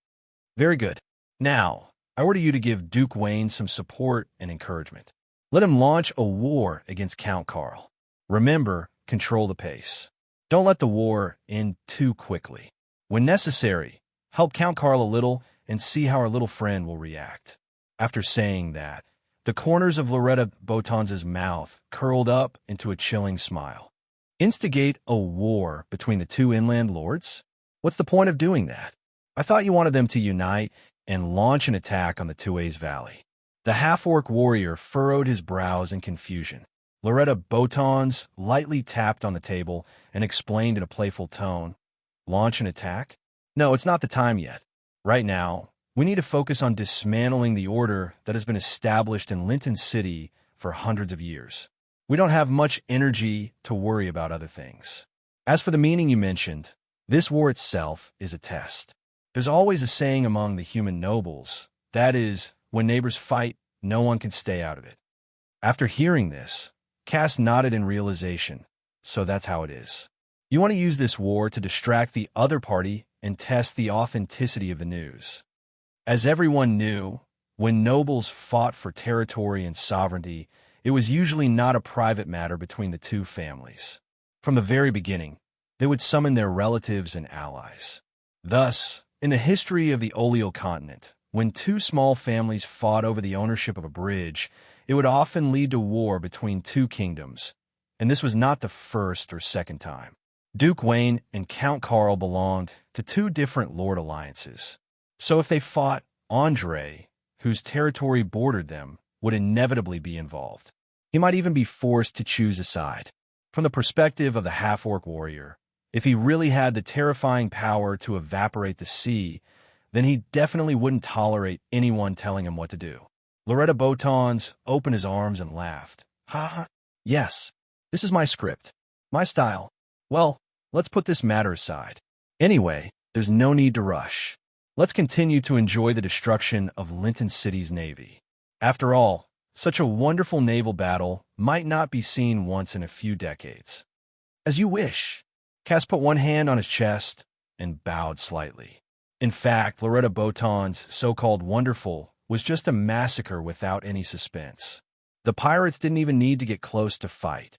"Very good. Now, I order you to give Duke Wayne some support and encouragement. Let him launch a war against Count Carl. Remember, control the pace. Don't let the war end too quickly. When necessary, help Count Carl a little and see how our little friend will react." After saying that, the corners of Loretta Botons' mouth curled up into a chilling smile. Instigate a war between the two inland lords? What's the point of doing that? I thought you wanted them to unite and launch an attack on the Two-Ways Valley. The half-orc warrior furrowed his brows in confusion. Loretta Botons lightly tapped on the table and explained in a playful tone, "Launch an attack? No, it's not the time yet. Right now, we need to focus on dismantling the order that has been established in Linton City for hundreds of years. We don't have much energy to worry about other things. As for the meaning you mentioned, this war itself is a test. There's always a saying among the human nobles, that is, when neighbors fight, no one can stay out of it." After hearing this, Cass nodded in realization. "So that's how it is. You want to use this war to distract the other party and test the authenticity of the news." As everyone knew, when nobles fought for territory and sovereignty, it was usually not a private matter between the two families. From the very beginning, they would summon their relatives and allies. Thus, in the history of the Oleo continent, when two small families fought over the ownership of a bridge, it would often lead to war between two kingdoms, and this was not the first or second time. Duke Wayne and Count Carl belonged to two different lord alliances. So if they fought, Andre, whose territory bordered them, would inevitably be involved. He might even be forced to choose a side. From the perspective of the half-orc warrior, if he really had the terrifying power to evaporate the sea, then he definitely wouldn't tolerate anyone telling him what to do. Loretta Botons opened his arms and laughed. Ha ha. Yes, this is my script. My style. Well, let's put this matter aside. Anyway, there's no need to rush. Let's continue to enjoy the destruction of Linton City's navy. After all, such a wonderful naval battle might not be seen once in a few decades. As you wish. Cass put one hand on his chest and bowed slightly. In fact, Loretta Boton's so-called wonderful was just a massacre without any suspense. The pirates didn't even need to get close to fight.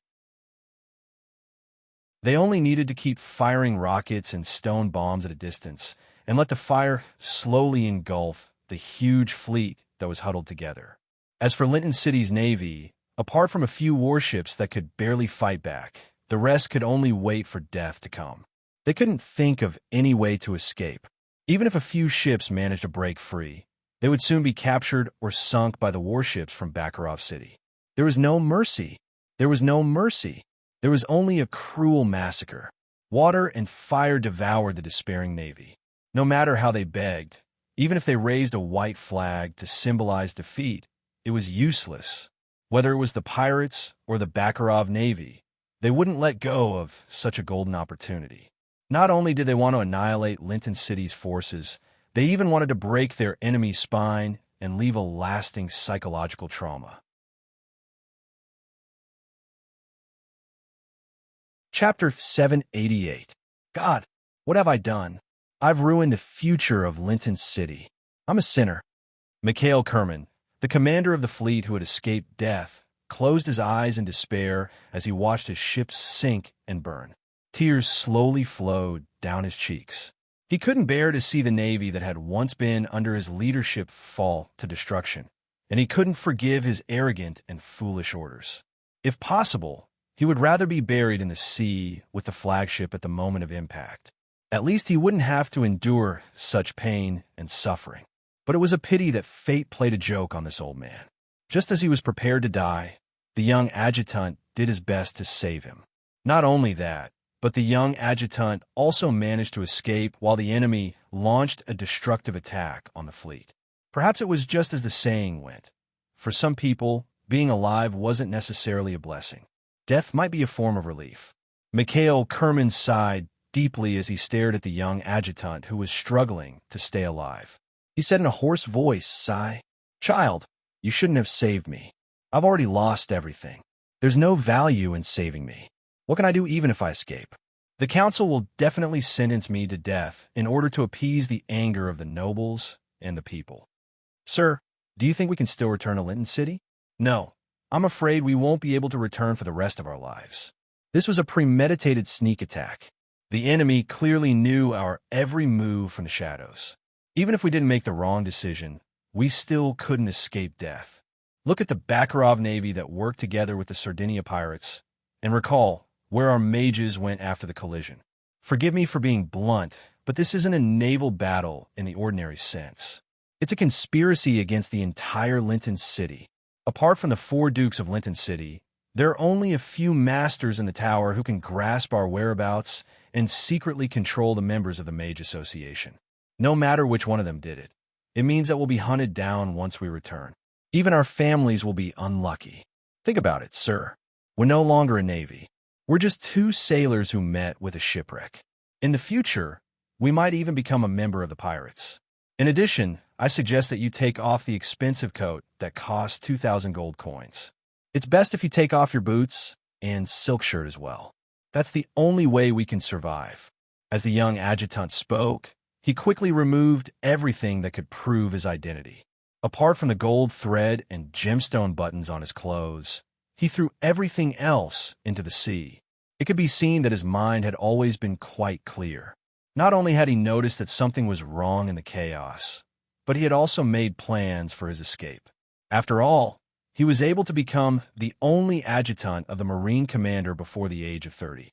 They only needed to keep firing rockets and stone bombs at a distance and let the fire slowly engulf the huge fleet that was huddled together. As for Linton City's navy, apart from a few warships that could barely fight back, the rest could only wait for death to come. They couldn't think of any way to escape. Even if a few ships managed to break free, they would soon be captured or sunk by the warships from Baccarat City. There was no mercy. There was no mercy. There was only a cruel massacre. Water and fire devoured the despairing navy. No matter how they begged, even if they raised a white flag to symbolize defeat, it was useless. Whether it was the pirates or the Baccarat navy, they wouldn't let go of such a golden opportunity. Not only did they want to annihilate Linton City's forces, they even wanted to break their enemy's spine and leave a lasting psychological trauma. Chapter 788. God, what have I done? I've ruined the future of Linton City. I'm a sinner. Mikhail Kerman, the commander of the fleet who had escaped death, closed his eyes in despair as he watched his ships sink and burn. Tears slowly flowed down his cheeks. He couldn't bear to see the navy that had once been under his leadership fall to destruction, and he couldn't forgive his arrogant and foolish orders. If possible, he would rather be buried in the sea with the flagship at the moment of impact. At least he wouldn't have to endure such pain and suffering. But it was a pity that fate played a joke on this old man. Just as he was prepared to die, the young adjutant did his best to save him. Not only that, but the young adjutant also managed to escape while the enemy launched a destructive attack on the fleet. Perhaps it was just as the saying went. For some people, being alive wasn't necessarily a blessing. Death might be a form of relief. Mikhail Kerman sighed deeply as he stared at the young adjutant who was struggling to stay alive. He said in a hoarse voice, "Sigh, child, you shouldn't have saved me. I've already lost everything. There's no value in saving me. What can I do even if I escape? The council will definitely sentence me to death in order to appease the anger of the nobles and the people. Sir, do you think we can still return to Linton City? No, I'm afraid we won't be able to return for the rest of our lives. This was a premeditated sneak attack. The enemy clearly knew our every move from the shadows. Even if we didn't make the wrong decision, we still couldn't escape death. Look at the Baccarat navy that worked together with the Sardinia pirates, and recall where our mages went after the collision. Forgive me for being blunt, but this isn't a naval battle in the ordinary sense. It's a conspiracy against the entire Linton City. Apart from the 4 dukes of Linton City, there are only a few masters in the tower who can grasp our whereabouts and secretly control the members of the Mage Association. No matter which one of them did it, it means that we'll be hunted down once we return. Even our families will be unlucky. Think about it, sir. We're no longer a navy. We're just 2 sailors who met with a shipwreck. In the future, we might even become a member of the pirates. In addition, I suggest that you take off the expensive coat that costs 2,000 gold coins. It's best if you take off your boots and silk shirt as well. That's the only way we can survive. As the young adjutant spoke, he quickly removed everything that could prove his identity. Apart from the gold thread and gemstone buttons on his clothes, he threw everything else into the sea. It could be seen that his mind had always been quite clear. Not only had he noticed that something was wrong in the chaos, but he had also made plans for his escape. After all, he was able to become the only adjutant of the Marine commander before the age of 30.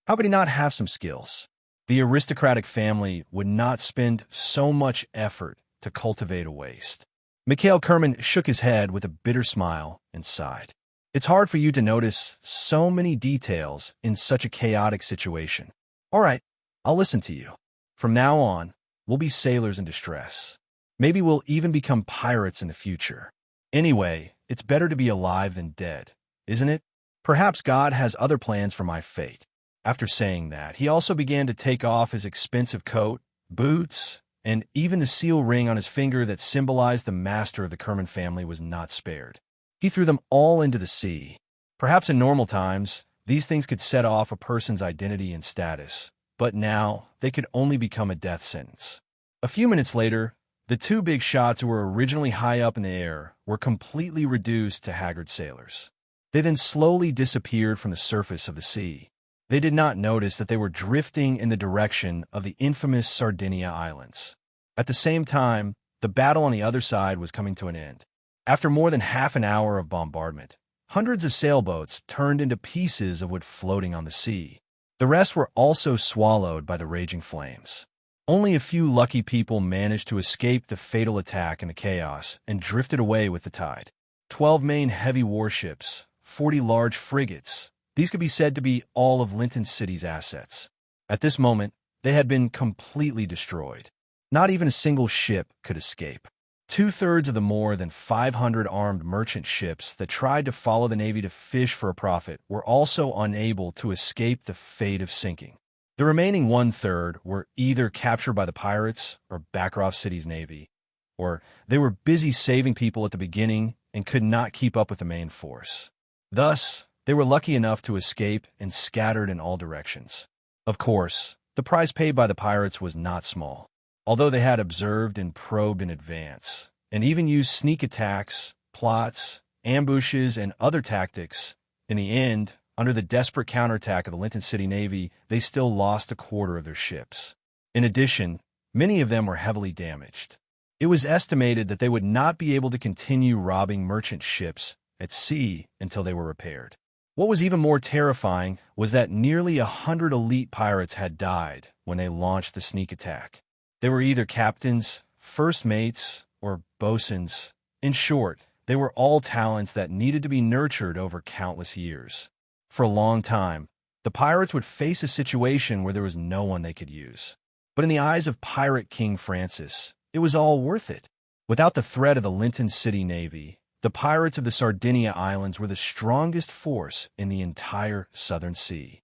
How could he not have some skills? The aristocratic family would not spend so much effort to cultivate a waste. Mikhail Kerman shook his head with a bitter smile and sighed. It's hard for you to notice so many details in such a chaotic situation. All right, I'll listen to you. From now on, we'll be sailors in distress. Maybe we'll even become pirates in the future. Anyway, it's better to be alive than dead, isn't it? Perhaps God has other plans for my fate." After saying that, he also began to take off his expensive coat, boots, and even the seal ring on his finger that symbolized the master of the Kerman family was not spared. He threw them all into the sea. Perhaps in normal times, these things could set off a person's identity and status, but now they could only become a death sentence. A few minutes later, the two big shots who were originally high up in the air were completely reduced to haggard sailors. They then slowly disappeared from the surface of the sea. They did not notice that they were drifting in the direction of the infamous Sardinia Islands. At the same time, the battle on the other side was coming to an end. After more than half an hour of bombardment, hundreds of sailboats turned into pieces of wood floating on the sea. The rest were also swallowed by the raging flames. Only a few lucky people managed to escape the fatal attack in the chaos and drifted away with the tide. 12 main heavy warships, 40 large frigates. These could be said to be all of Linton City's assets. At this moment, they had been completely destroyed. Not even a single ship could escape. Two-thirds of the more than 500 armed merchant ships that tried to follow the Navy to fish for a profit were also unable to escape the fate of sinking. The remaining one-third were either captured by the pirates or Baccarat City's Navy, or they were busy saving people at the beginning and could not keep up with the main force. Thus, they were lucky enough to escape and scattered in all directions. Of course, the price paid by the pirates was not small. Although they had observed and probed in advance, and even used sneak attacks, plots, ambushes, and other tactics, in the end, under the desperate counterattack of the Linton City Navy, they still lost a quarter of their ships. In addition, many of them were heavily damaged. It was estimated that they would not be able to continue robbing merchant ships at sea until they were repaired. What was even more terrifying was that nearly 100 elite pirates had died when they launched the sneak attack. They were either captains, first mates, or bosuns. In short, they were all talents that needed to be nurtured over countless years. For a long time, the pirates would face a situation where there was no one they could use. But in the eyes of Pirate King Francis, it was all worth it. Without the threat of the Linton City Navy, the pirates of the Sardinia Islands were the strongest force in the entire Southern Sea.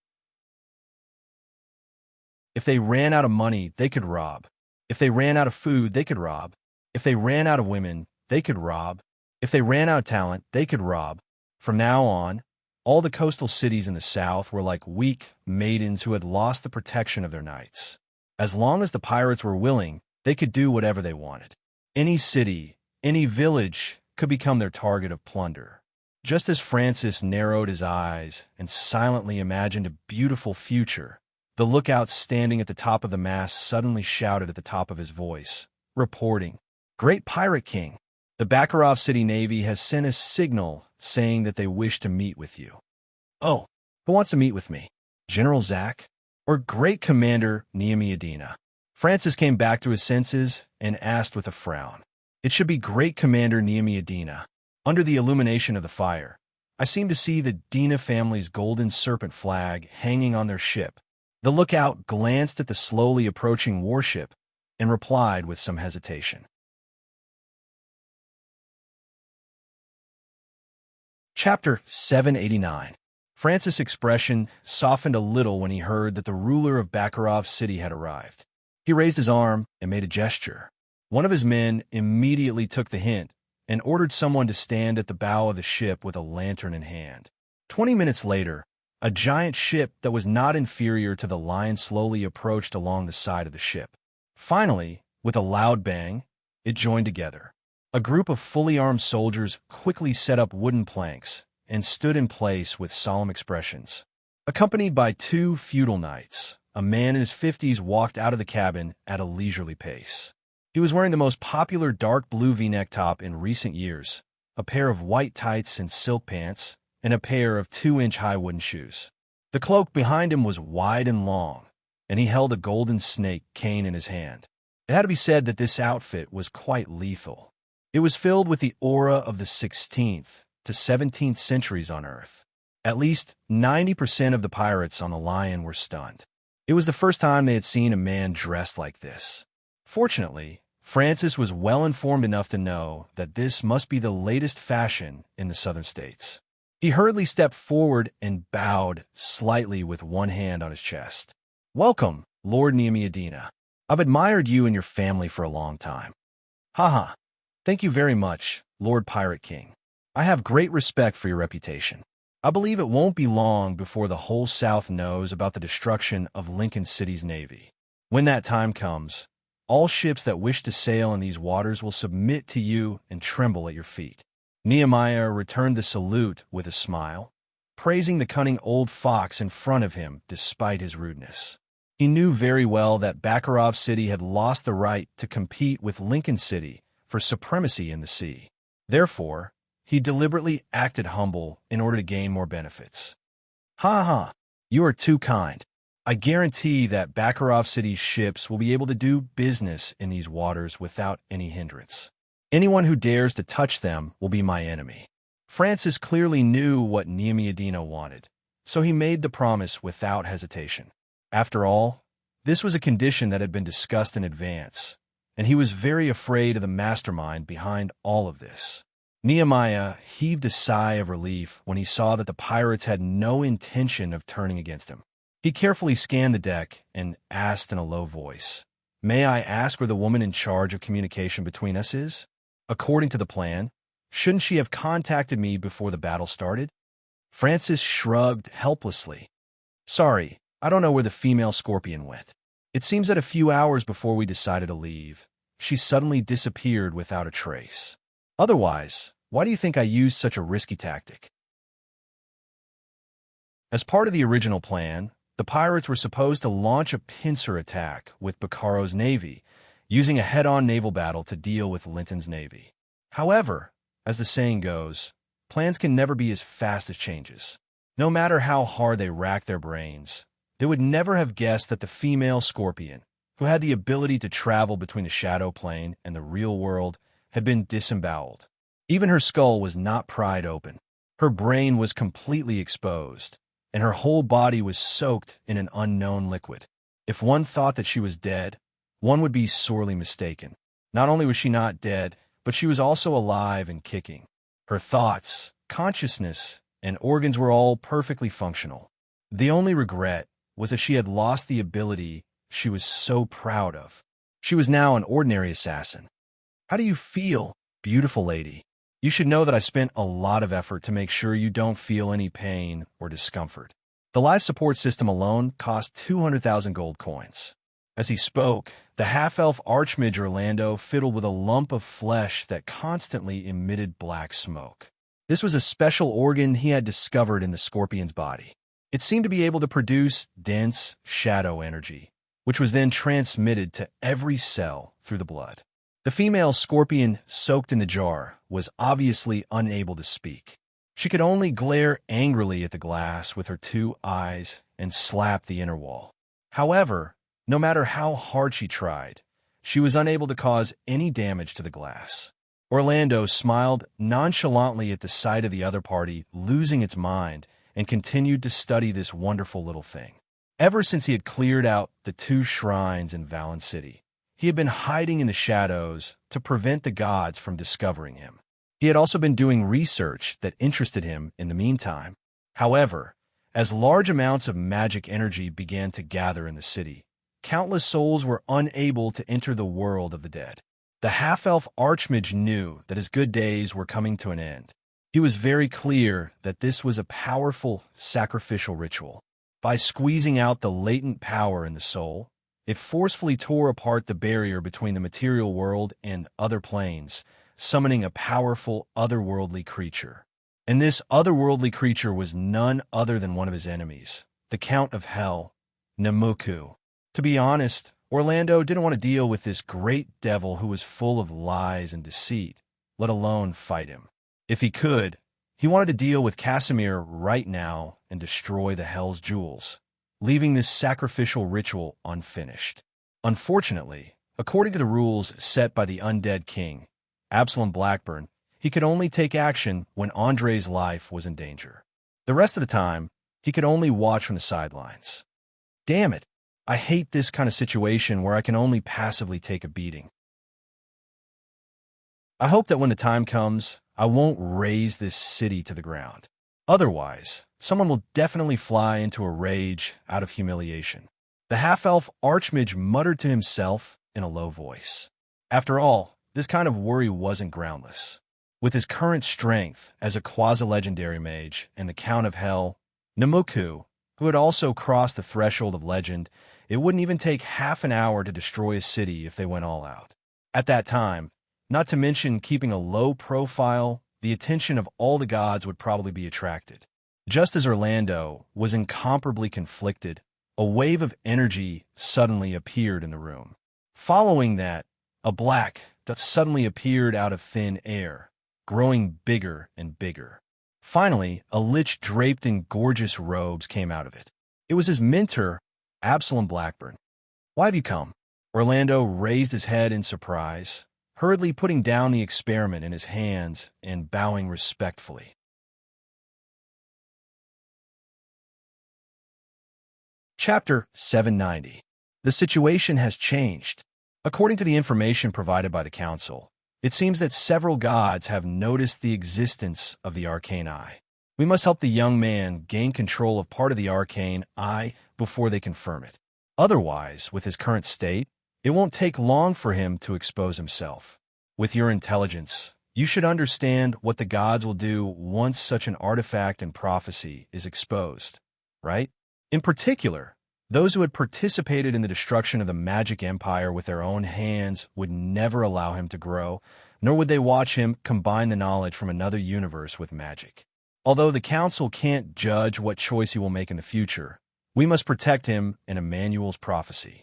If they ran out of money, they could rob. If they ran out of food, they could rob. If they ran out of women, they could rob. If they ran out of talent, they could rob. From now on, all the coastal cities in the South were like weak maidens who had lost the protection of their knights. As long as the pirates were willing, they could do whatever they wanted. Any city, any village could become their target of plunder. Just as Francis narrowed his eyes and silently imagined a beautiful future, the lookout standing at the top of the mast suddenly shouted at the top of his voice, reporting, "Great Pirate King, the Baccarat City Navy has sent a signal saying that they wish to meet with you." "Oh, who wants to meet with me? General Zach? Or Great Commander Neemiadina?" Francis came back to his senses and asked with a frown. "It should be Great Commander Neemiadina." Under the illumination of the fire, I seemed to see the Dina family's golden serpent flag hanging on their ship. The lookout glanced at the slowly approaching warship and replied with some hesitation. Chapter 789. Francis' expression softened a little when he heard that the ruler of Baccarat City had arrived. He raised his arm and made a gesture. One of his men immediately took the hint and ordered someone to stand at the bow of the ship with a lantern in hand. 20 minutes later, a giant ship that was not inferior to the Lion slowly approached along the side of the ship. Finally, with a loud bang, it joined together. A group of fully armed soldiers quickly set up wooden planks and stood in place with solemn expressions. Accompanied by two feudal knights, a man in his 50s walked out of the cabin at a leisurely pace. He was wearing the most popular dark blue V-neck top in recent years, a pair of white tights and silk pants, and a pair of 2-inch-high wooden shoes. The cloak behind him was wide and long, and he held a golden snake cane in his hand. It had to be said that this outfit was quite lethal. It was filled with the aura of the 16th to 17th centuries on Earth. At least 90% of the pirates on the Lion were stunned. It was the first time they had seen a man dressed like this. Fortunately, Francis was well informed enough to know that this must be the latest fashion in the southern states. He hurriedly stepped forward and bowed slightly with one hand on his chest. "Welcome, Lord Neemiadina. I've admired you and your family for a long time." "Haha. Thank you very much, Lord Pirate King. I have great respect for your reputation. I believe it won't be long before the whole South knows about the destruction of Lincoln City's navy. When that time comes, all ships that wish to sail in these waters will submit to you and tremble at your feet." Nehemiah returned the salute with a smile, praising the cunning old fox in front of him despite his rudeness. He knew very well that Bakarov City had lost the right to compete with Lincoln City for supremacy in the sea. Therefore, he deliberately acted humble in order to gain more benefits. "Ha ha, you are too kind. I guarantee that Bakarov City's ships will be able to do business in these waters without any hindrance. Anyone who dares to touch them will be my enemy." Francis clearly knew what Neemiadina wanted, so he made the promise without hesitation. After all, this was a condition that had been discussed in advance, and he was very afraid of the mastermind behind all of this. Nehemiah heaved a sigh of relief when he saw that the pirates had no intention of turning against him. He carefully scanned the deck and asked in a low voice, "May I ask where the woman in charge of communication between us is? According to the plan, shouldn't she have contacted me before the battle started?" Francis shrugged helplessly. "Sorry, I don't know where the female scorpion went. It seems that a few hours before we decided to leave, she suddenly disappeared without a trace. Otherwise, why do you think I used such a risky tactic?" As part of the original plan, the pirates were supposed to launch a pincer attack with Bakaro's navy, using a head-on naval battle to deal with Linton's navy. However, as the saying goes, plans can never be as fast as changes. No matter how hard they rack their brains, they would never have guessed that the female scorpion, who had the ability to travel between the shadow plane and the real world, had been disemboweled. Even her skull was not pried open. Her brain was completely exposed, and her whole body was soaked in an unknown liquid. If one thought that she was dead, one would be sorely mistaken. Not only was she not dead, but she was also alive and kicking. Her thoughts, consciousness, and organs were all perfectly functional. The only regret was that she had lost the ability she was so proud of. She was now an ordinary assassin. "How do you feel, beautiful lady? You should know that I spent a lot of effort to make sure you don't feel any pain or discomfort. The life support system alone cost 200,000 gold coins." As he spoke, the half-elf archmage Orlando fiddled with a lump of flesh that constantly emitted black smoke. This was a special organ he had discovered in the scorpion's body. It seemed to be able to produce dense shadow energy, which was then transmitted to every cell through the blood. The female scorpion soaked in the jar was obviously unable to speak. She could only glare angrily at the glass with her two eyes and slap the inner wall. However, no matter how hard she tried, she was unable to cause any damage to the glass. Orlando smiled nonchalantly at the sight of the other party losing its mind and continued to study this wonderful little thing. Ever since he had cleared out the 2 shrines in Valen City, he had been hiding in the shadows to prevent the gods from discovering him. He had also been doing research that interested him in the meantime. However, as large amounts of magic energy began to gather in the city, countless souls were unable to enter the world of the dead. The half-elf archmage knew that his good days were coming to an end. He was very clear that this was a powerful sacrificial ritual. By squeezing out the latent power in the soul, it forcefully tore apart the barrier between the material world and other planes, summoning a powerful otherworldly creature. And this otherworldly creature was none other than one of his enemies, the Count of Hell, Namuku. To be honest, Orlando didn't want to deal with this great devil who was full of lies and deceit, let alone fight him. If he could, he wanted to deal with Casimir right now and destroy the Hell's jewels, leaving this sacrificial ritual unfinished. Unfortunately, according to the rules set by the undead king, Absalom Blackburn, he could only take action when Andre's life was in danger. The rest of the time, he could only watch from the sidelines. Damn it! I hate this kind of situation where I can only passively take a beating. I hope that when the time comes, I won't raze this city to the ground. Otherwise, someone will definitely fly into a rage out of humiliation. The half-elf archmage muttered to himself in a low voice. After all, this kind of worry wasn't groundless. With his current strength as a quasi-legendary mage and the Count of Hell, Namuku, who had also crossed the threshold of legend, it wouldn't even take half an hour to destroy a city if they went all out. At that time, not to mention keeping a low profile, the attention of all the gods would probably be attracted. Just as Orlando was incomparably conflicted, a wave of energy suddenly appeared in the room. Following that, a black dot suddenly appeared out of thin air, growing bigger and bigger. Finally, a lich draped in gorgeous robes came out of it. It was his mentor, Absalom Blackburn. "Why have you come?" Orlando raised his head in surprise, hurriedly putting down the experiment in his hands and bowing respectfully. Chapter 790. The situation has changed. According to the information provided by the Council, it seems that several gods have noticed the existence of the Arcane Eye. We must help the young man gain control of part of the Arcane Eye before they confirm it. Otherwise, with his current state, it won't take long for him to expose himself. With your intelligence, you should understand what the gods will do once such an artifact and prophecy is exposed, right? In particular, those who had participated in the destruction of the magic empire with their own hands would never allow him to grow, nor would they watch him combine the knowledge from another universe with magic. Although the Council can't judge what choice he will make in the future, we must protect him in Emmanuel's prophecy.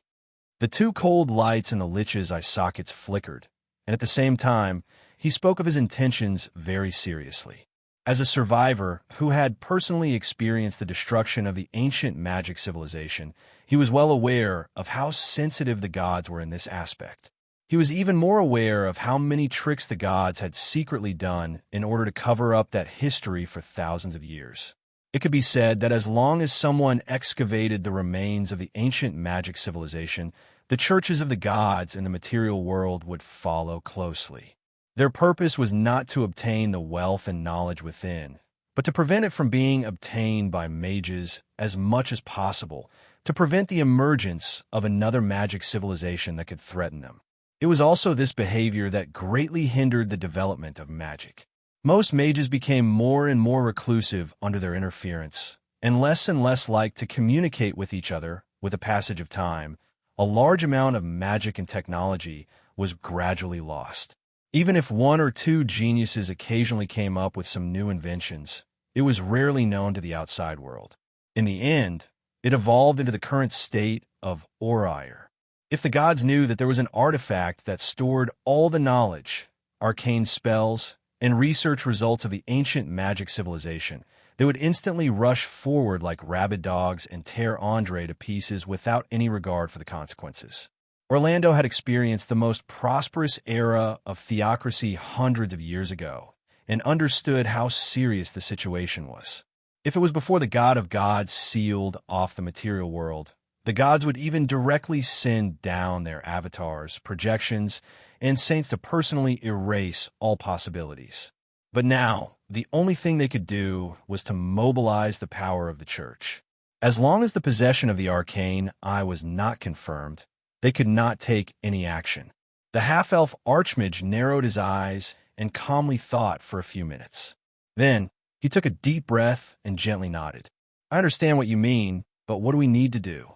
The two cold lights in the lich's eye sockets flickered, and at the same time, he spoke of his intentions very seriously. As a survivor who had personally experienced the destruction of the ancient magic civilization, he was well aware of how sensitive the gods were in this aspect. He was even more aware of how many tricks the gods had secretly done in order to cover up that history for thousands of years. It could be said that as long as someone excavated the remains of the ancient magic civilization, the churches of the gods in the material world would follow closely. Their purpose was not to obtain the wealth and knowledge within, but to prevent it from being obtained by mages as much as possible, to prevent the emergence of another magic civilization that could threaten them. It was also this behavior that greatly hindered the development of magic. Most mages became more and more reclusive under their interference, and less liked to communicate with each other. With the passage of time, a large amount of magic and technology was gradually lost. Even if one or two geniuses occasionally came up with some new inventions, it was rarely known to the outside world. In the end, it evolved into the current state of Orire. If the gods knew that there was an artifact that stored all the knowledge, arcane spells, and research results of the ancient magic civilization, they would instantly rush forward like rabid dogs and tear Andre to pieces without any regard for the consequences. Orlando had experienced the most prosperous era of theocracy hundreds of years ago and understood how serious the situation was. If it was before the God of gods sealed off the material world, the gods would even directly send down their avatars, projections, and saints to personally erase all possibilities. But now, the only thing they could do was to mobilize the power of the church. As long as the possession of the Arcane Eye was not confirmed, they could not take any action. The half-elf archmage narrowed his eyes and calmly thought for a few minutes. Then, he took a deep breath and gently nodded. "I understand what you mean, but what do we need to do?"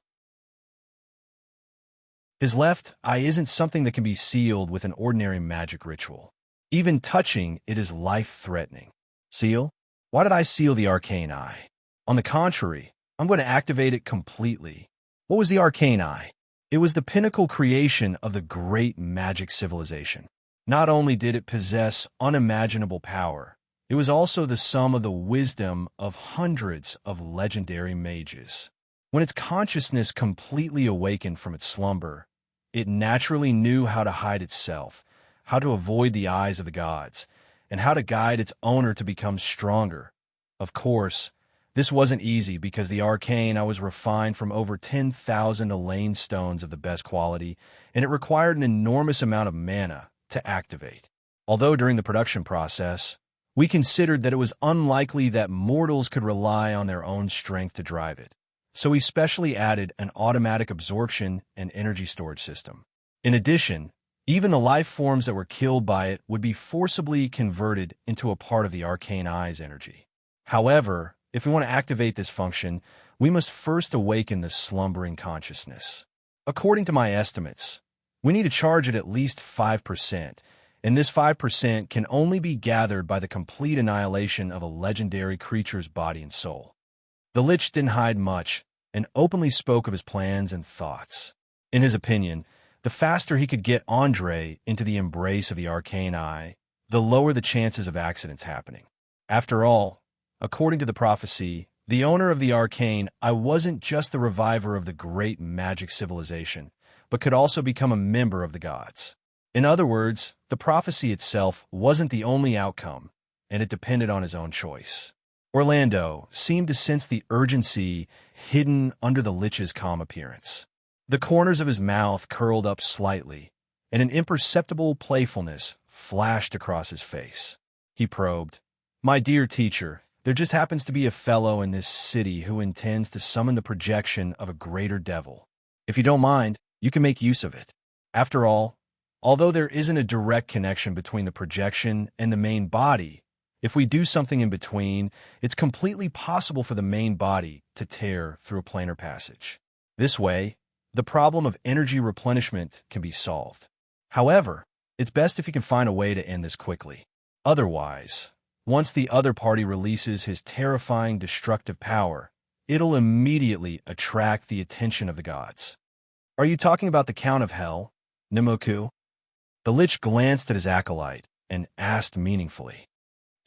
His left eye isn't something that can be sealed with an ordinary magic ritual. Even touching it is life-threatening. Seal? Why did I seal the Arcane Eye? On the contrary, I'm going to activate it completely. What was the Arcane Eye? It was the pinnacle creation of the great magic civilization. Not only did it possess unimaginable power, it was also the sum of the wisdom of hundreds of legendary mages. When its consciousness completely awakened from its slumber, it naturally knew how to hide itself, how to avoid the eyes of the gods, and how to guide its owner to become stronger. Of course, This wasn't easy because the Arcane I was refined from over 10,000 Elaine stones of the best quality, and it required an enormous amount of mana to activate. Although during the production process, we considered that it was unlikely that mortals could rely on their own strength to drive it, so we specially added an automatic absorption and energy storage system. In addition, even the life forms that were killed by it would be forcibly converted into a part of the Arcane Eye's energy. However, if we want to activate this function, we must first awaken the slumbering consciousness. According to my estimates, we need to charge it at least 5%, and this 5% can only be gathered by the complete annihilation of a legendary creature's body and soul. The Lich didn't hide much and openly spoke of his plans and thoughts. In his opinion, the faster he could get Andre into the embrace of the Arcane Eye, the lower the chances of accidents happening. After all, according to the prophecy, the owner of the Arcane Eye wasn't just the reviver of the great magic civilization, but could also become a member of the gods. In other words, the prophecy itself wasn't the only outcome, and it depended on his own choice. Orlando seemed to sense the urgency hidden under the Lich's calm appearance. The corners of his mouth curled up slightly, and an imperceptible playfulness flashed across his face. He probed, "My dear teacher, there just happens to be a fellow in this city who intends to summon the projection of a greater devil. If you don't mind, you can make use of it. After all, although there isn't a direct connection between the projection and the main body, if we do something in between, it's completely possible for the main body to tear through a planar passage. This way, the problem of energy replenishment can be solved. However, it's best if you can find a way to end this quickly. Otherwise, once the other party releases his terrifying destructive power, it'll immediately attract the attention of the gods." "Are you talking about the Count of Hell, Nemoku?" The Lich glanced at his acolyte and asked meaningfully.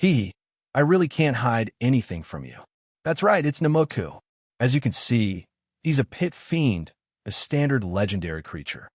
I really can't hide anything from you." "That's right, it's Nemoku. As you can see, he's a pit fiend, a standard legendary creature.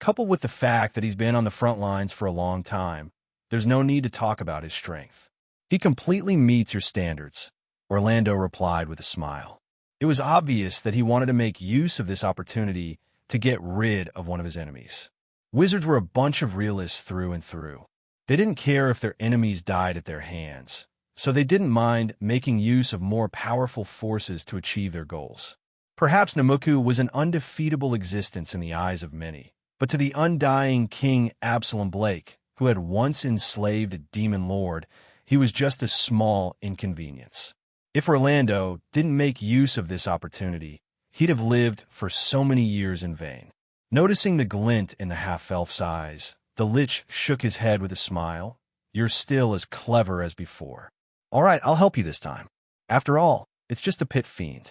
Coupled with the fact that he's been on the front lines for a long time, there's no need to talk about his strength. He completely meets your standards," Orlando replied with a smile. It was obvious that he wanted to make use of this opportunity to get rid of one of his enemies. Wizards were a bunch of realists through and through. They didn't care if their enemies died at their hands, so they didn't mind making use of more powerful forces to achieve their goals. Perhaps Nemoku was an undefeatable existence in the eyes of many, but to the undying King Absalom Blake, who had once enslaved a demon lord, he was just a small inconvenience. If Orlando didn't make use of this opportunity, he'd have lived for so many years in vain. Noticing the glint in the half-elf's eyes, the Lich shook his head with a smile. "You're still as clever as before. All right, I'll help you this time. After all, it's just a pit fiend."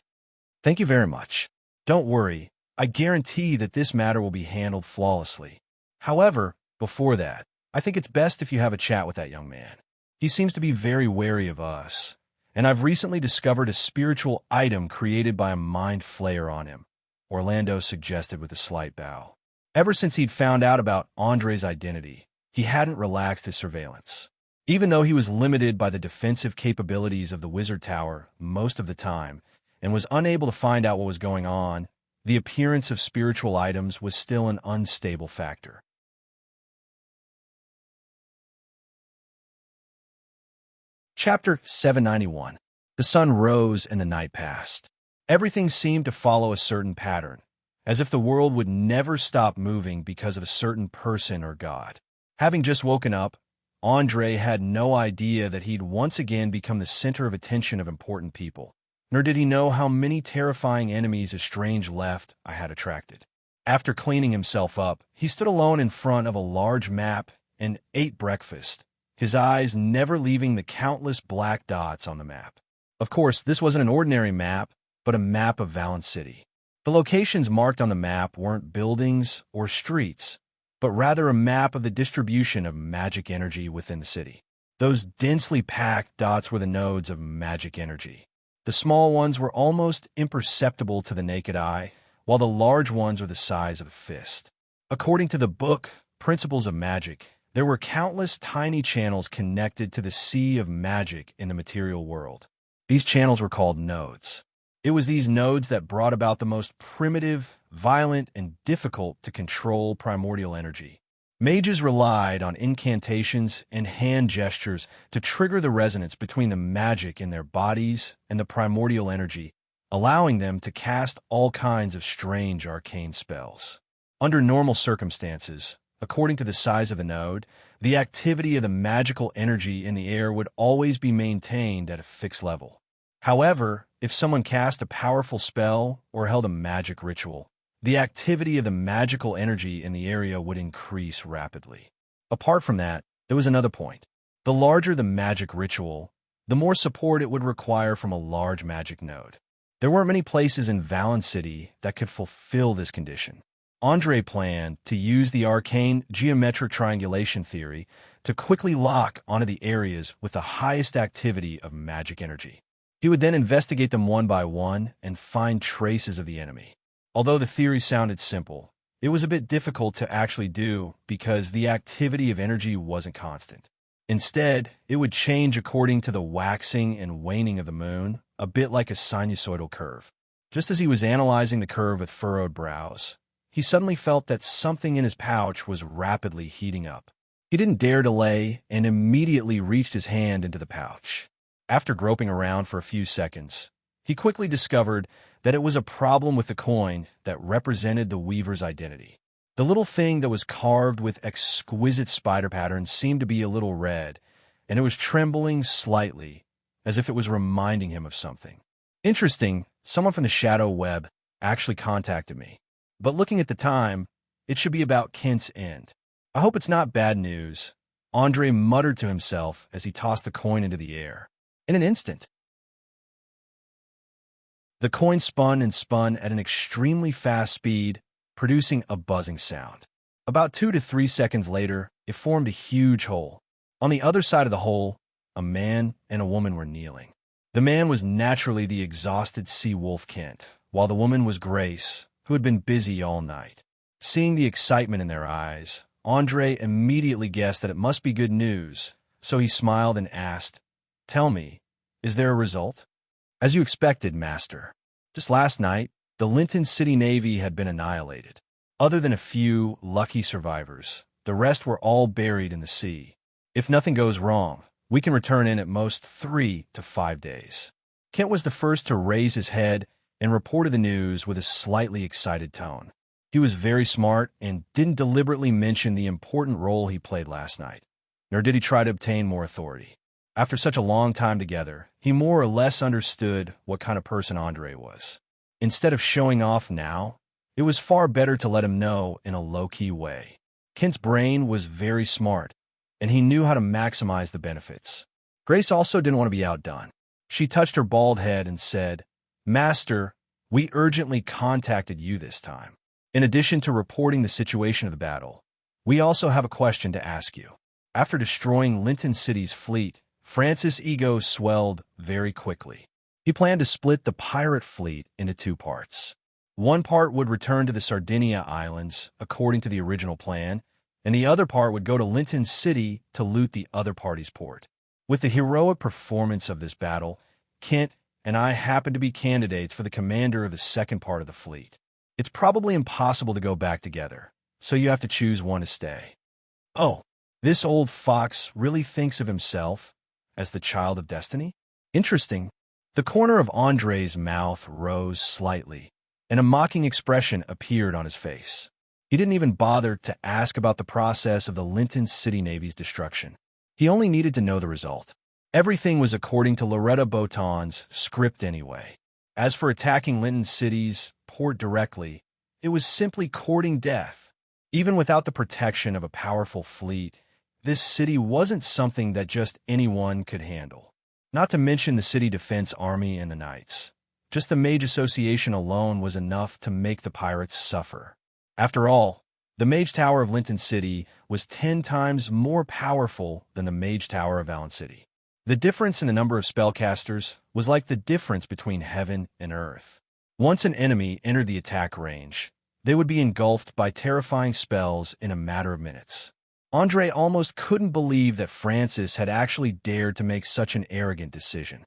"Thank you very much. Don't worry, I guarantee that this matter will be handled flawlessly. However, before that, I think it's best if you have a chat with that young man. He seems to be very wary of us, and I've recently discovered a spiritual item created by a mind flayer on him," Orlando suggested with a slight bow. Ever since he'd found out about Andre's identity, he hadn't relaxed his surveillance. Even though he was limited by the defensive capabilities of the Wizard Tower most of the time, and was unable to find out what was going on, the appearance of spiritual items was still an unstable factor. Chapter 791. The sun rose and the night passed. Everything seemed to follow a certain pattern, as if the world would never stop moving because of a certain person or god. Having just woken up, Andre had no idea that he'd once again become the center of attention of important people, nor did he know how many terrifying enemies a strange left I had attracted. After cleaning himself up, he stood alone in front of a large map and ate breakfast, his eyes never leaving the countless black dots on the map. Of course, this wasn't an ordinary map, but a map of Valen City. The locations marked on the map weren't buildings or streets, but rather a map of the distribution of magic energy within the city. Those densely packed dots were the nodes of magic energy. The small ones were almost imperceptible to the naked eye, while the large ones were the size of a fist. According to the book, Principles of Magic, There were countless tiny channels connected to the sea of magic in the material world. These channels were called nodes. It was these nodes that brought about the most primitive, violent, and difficult to control primordial energy. Mages relied on incantations and hand gestures to trigger the resonance between the magic in their bodies and the primordial energy, allowing them to cast all kinds of strange arcane spells. Under normal circumstances, according to the size of the node, the activity of the magical energy in the air would always be maintained at a fixed level. However, if someone cast a powerful spell or held a magic ritual, the activity of the magical energy in the area would increase rapidly. Apart from that, there was another point. The larger the magic ritual, the more support it would require from a large magic node. There weren't many places in Valen City that could fulfill this condition. Andre planned to use the arcane geometric triangulation theory to quickly lock onto the areas with the highest activity of magic energy. He would then investigate them one by one and find traces of the enemy. Although the theory sounded simple, it was a bit difficult to actually do because the activity of energy wasn't constant. Instead, it would change according to the waxing and waning of the moon, a bit like a sinusoidal curve. Just as he was analyzing the curve with furrowed brows, he suddenly felt that something in his pouch was rapidly heating up. He didn't dare delay and immediately reached his hand into the pouch. After groping around for a few seconds, he quickly discovered that it was a problem with the coin that represented the weaver's identity. The little thing that was carved with exquisite spider patterns seemed to be a little red, and it was trembling slightly, as if it was reminding him of something. Interesting, someone from the Shadow Web actually contacted me. But looking at the time, it should be about Kent's end. I hope it's not bad news, Andre muttered to himself as he tossed the coin into the air. In an instant, the coin spun and spun at an extremely fast speed, producing a buzzing sound. About 2 to 3 seconds later, it formed a huge hole. On the other side of the hole, a man and a woman were kneeling. The man was naturally the exhausted sea wolf Kent, while the woman was Grace, who had been busy all night. Seeing the excitement in their eyes, Andre immediately guessed that it must be good news, so he smiled and asked, "Tell me, is there a result?" "As you expected, Master. Just last night, the Linton City Navy had been annihilated. Other than a few lucky survivors, the rest were all buried in the sea. If nothing goes wrong, we can return in at most 3 to 5 days." Kent was the first to raise his head and reported the news with a slightly excited tone. He was very smart and didn't deliberately mention the important role he played last night, nor did he try to obtain more authority. After such a long time together, he more or less understood what kind of person Andre was. Instead of showing off now, it was far better to let him know in a low-key way. Kent's brain was very smart, and he knew how to maximize the benefits. Grace also didn't want to be outdone. She touched her bald head and said, "Master, we urgently contacted you this time. In addition to reporting the situation of the battle, we also have a question to ask you." After destroying Linton City's fleet, Francis' ego swelled very quickly. He planned to split the pirate fleet into 2 parts. One part would return to the Sardinia Islands, according to the original plan, and the other part would go to Linton City to loot the other party's port. With the heroic performance of this battle, Kent and I happen to be candidates for the commander of the second part of the fleet. It's probably impossible to go back together, so you have to choose one to stay. Oh, this old fox really thinks of himself as the child of destiny? Interesting. The corner of Andre's mouth rose slightly, and a mocking expression appeared on his face. He didn't even bother to ask about the process of the Linton City Navy's destruction. He only needed to know the result. Everything was according to Loretta Botan's script anyway. As for attacking Linton City's port directly, it was simply courting death. Even without the protection of a powerful fleet, this city wasn't something that just anyone could handle. Not to mention the city defense army and the knights. Just the Mage Association alone was enough to make the pirates suffer. After all, the Mage Tower of Linton City was 10 times more powerful than the Mage Tower of Valen City. The difference in the number of spellcasters was like the difference between heaven and earth. Once an enemy entered the attack range, they would be engulfed by terrifying spells in a matter of minutes. Andre almost couldn't believe that Francis had actually dared to make such an arrogant decision.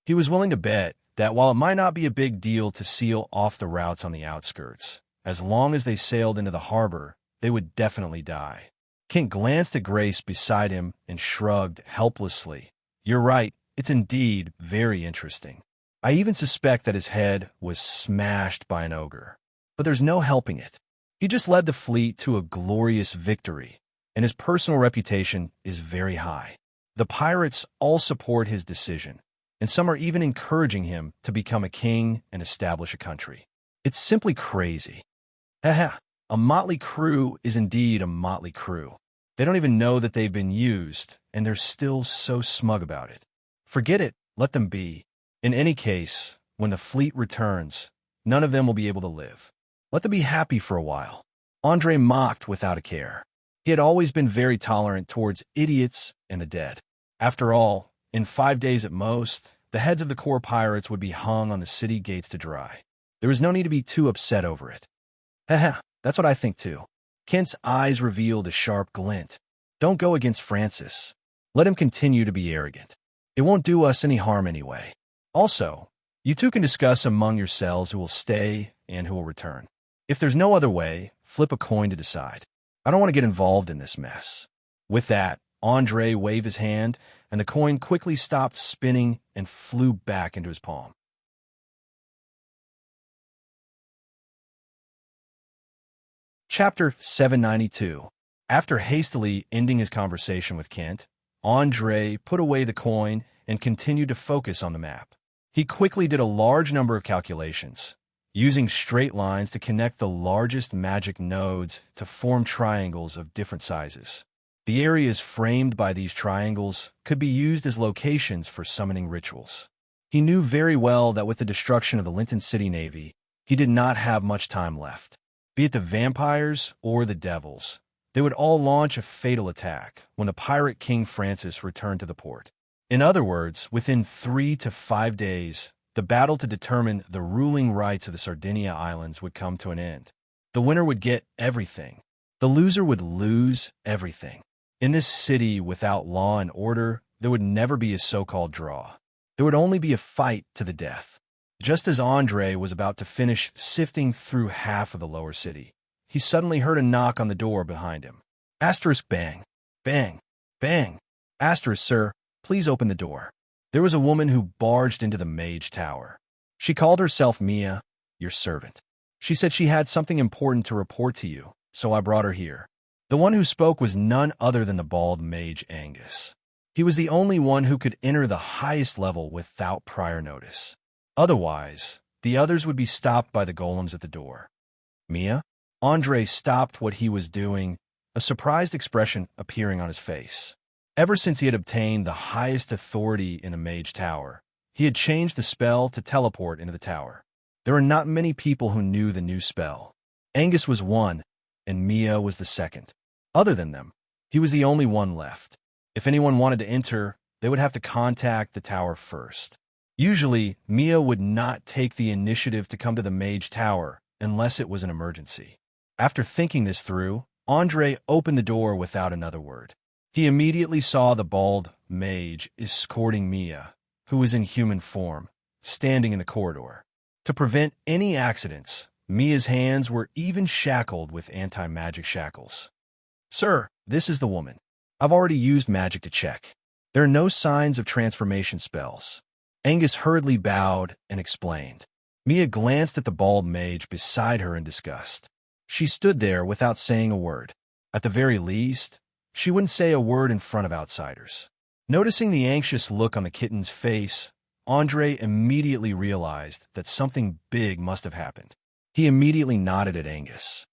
He was willing to bet that while it might not be a big deal to seal off the routes on the outskirts, as long as they sailed into the harbor, they would definitely die. Kent glanced at Grace beside him and shrugged helplessly. "You're right, it's indeed very interesting. I even suspect that his head was smashed by an ogre. But there's no helping it. He just led the fleet to a glorious victory, and his personal reputation is very high. The pirates all support his decision, and some are even encouraging him to become a king and establish a country. It's simply crazy. Haha, a motley crew is indeed a motley crew. They don't even know that they've been used, and they're still so smug about it. Forget it, let them be. In any case, when the fleet returns, none of them will be able to live. Let them be happy for a while." Andre mocked without a care. He had always been very tolerant towards idiots and the dead. After all, in 5 days at most, the heads of the core pirates would be hung on the city gates to dry. There was no need to be too upset over it. Haha, that's what I think too. Kent's eyes revealed a sharp glint. Don't go against Francis. Let him continue to be arrogant. It won't do us any harm anyway. Also, you two can discuss among yourselves who will stay and who will return. If there's no other way, flip a coin to decide. I don't want to get involved in this mess." With that, Andre waved his hand, and the coin quickly stopped spinning and flew back into his palm. Chapter 792. After hastily ending his conversation with Kent, Andre put away the coin and continued to focus on the map. He quickly did a large number of calculations, using straight lines to connect the largest magic nodes to form triangles of different sizes. The areas framed by these triangles could be used as locations for summoning rituals. He knew very well that with the destruction of the Linton City Navy, he did not have much time left. Be it the vampires or the devils, they would all launch a fatal attack when the pirate King Francis returned to the port. In other words, within 3 to 5 days, the battle to determine the ruling rights of the Sardinia Islands would come to an end. The winner would get everything. The loser would lose everything. In this city without law and order, there would never be a so-called draw. There would only be a fight to the death. Just as Andre was about to finish sifting through half of the lower city, he suddenly heard a knock on the door behind him. Asterisk bang, bang, bang. Asterisk, sir, please open the door. There was a woman who barged into the mage tower. She called herself Mia, your servant. She said she had something important to report to you, so I brought her here. The one who spoke was none other than the bald mage Angus. He was the only one who could enter the highest level without prior notice. Otherwise, the others would be stopped by the golems at the door. Mia? Andre stopped what he was doing, a surprised expression appearing on his face. Ever since he had obtained the highest authority in a mage tower, he had changed the spell to teleport into the tower. There were not many people who knew the new spell. Angus was one, and Mia was the second. Other than them, he was the only one left. If anyone wanted to enter, they would have to contact the tower first. Usually, Mia would not take the initiative to come to the mage tower unless it was an emergency. After thinking this through, Andre opened the door without another word. He immediately saw the bald mage escorting Mia, who was in human form, standing in the corridor. To prevent any accidents, Mia's hands were even shackled with anti-magic shackles. Sir, this is the woman. I've already used magic to check. There are no signs of transformation spells. Angus hurriedly bowed and explained. Mia glanced at the bald mage beside her in disgust. She stood there without saying a word. At the very least, she wouldn't say a word in front of outsiders. Noticing the anxious look on the kitten's face, Andre immediately realized that something big must have happened. He immediately nodded at Angus.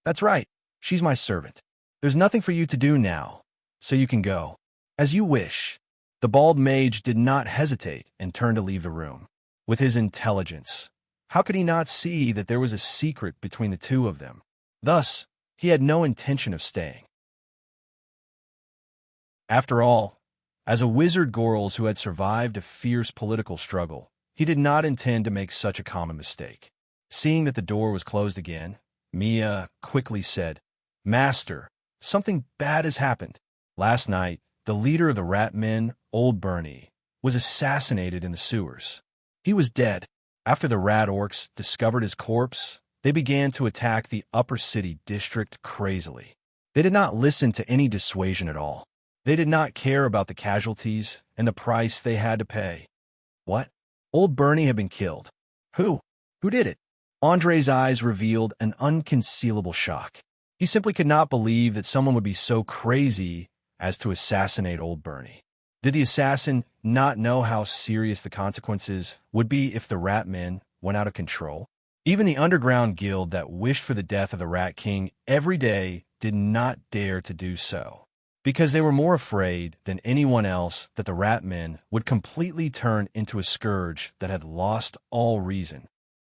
That's right, she's my servant. There's nothing for you to do now, so you can go. As you wish. The bald mage did not hesitate and turned to leave the room. With his intelligence, how could he not see that there was a secret between the two of them? Thus, he had no intention of staying. After all, as a wizard Gorls who had survived a fierce political struggle, he did not intend to make such a common mistake. Seeing that the door was closed again, Mia quickly said, "Master, something bad has happened. Last night, the leader of the rat men, Old Bernie, was assassinated in the sewers. He was dead. After the rat orcs discovered his corpse, they began to attack the upper city district crazily. They did not listen to any dissuasion at all. They did not care about the casualties and the price they had to pay." "What? Old Bernie had been killed? Who? Who did it?" Andre's eyes revealed an unconcealable shock. He simply could not believe that someone would be so crazy as to assassinate Old Bernie. Did the assassin not know how serious the consequences would be if the rat men went out of control? Even the underground guild that wished for the death of the Rat King every day did not dare to do so, because they were more afraid than anyone else that the rat men would completely turn into a scourge that had lost all reason.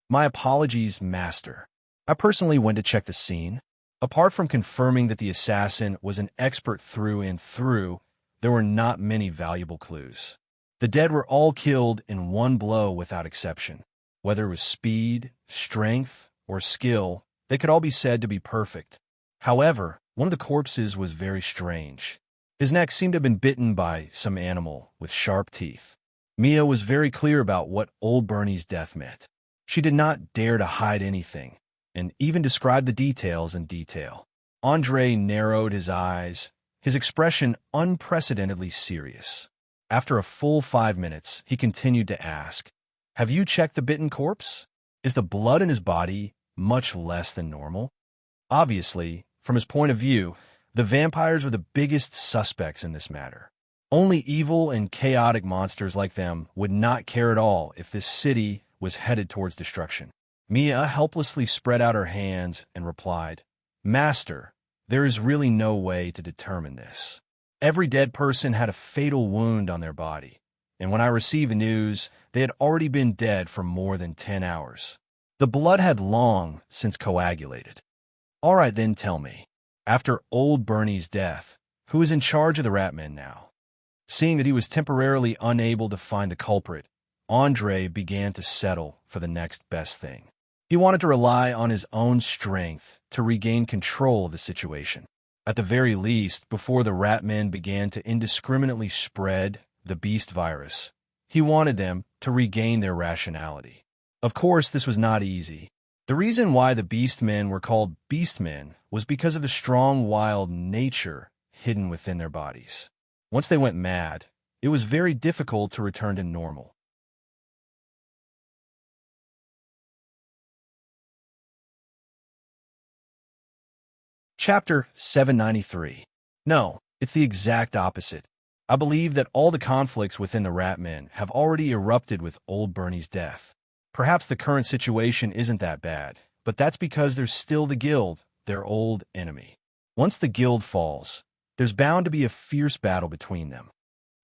"My apologies, Master. I personally went to check the scene. Apart from confirming that the assassin was an expert through and through, there were not many valuable clues. The dead were all killed in one blow without exception. Whether it was speed, strength, or skill, they could all be said to be perfect. However, one of the corpses was very strange. His neck seemed to have been bitten by some animal with sharp teeth. Mia was very clear about what Old Bernie's death meant. She did not dare to hide anything, and even described the details in detail. Andre narrowed his eyes, his expression unprecedentedly serious. After a full 5 minutes, he continued to ask, "Have you checked the bitten corpse? Is the blood in his body much less than normal?" Obviously, from his point of view, the vampires were the biggest suspects in this matter. Only evil and chaotic monsters like them would not care at all if this city was headed towards destruction. Mia helplessly spread out her hands and replied, "Master, there is really no way to determine this. Every dead person had a fatal wound on their body, and when I received the news, they had already been dead for more than 10 hours. The blood had long since coagulated." "All right, then tell me, after Old Bernie's death, who is in charge of the Ratmen now?" Seeing that he was temporarily unable to find the culprit, Andre began to settle for the next best thing. He wanted to rely on his own strength to regain control of the situation. At the very least, before the Ratmen began to indiscriminately spread the beast virus, he wanted them to regain their rationality. Of course, this was not easy. The reason why the Beastmen were called Beastmen was because of the strong, wild nature hidden within their bodies. Once they went mad, it was very difficult to return to normal. Chapter 793. No, it's the exact opposite. I believe that all the conflicts within the Ratmen have already erupted with Old Bernie's death. Perhaps the current situation isn't that bad, but that's because there's still the guild, their old enemy. Once the guild falls, there's bound to be a fierce battle between them.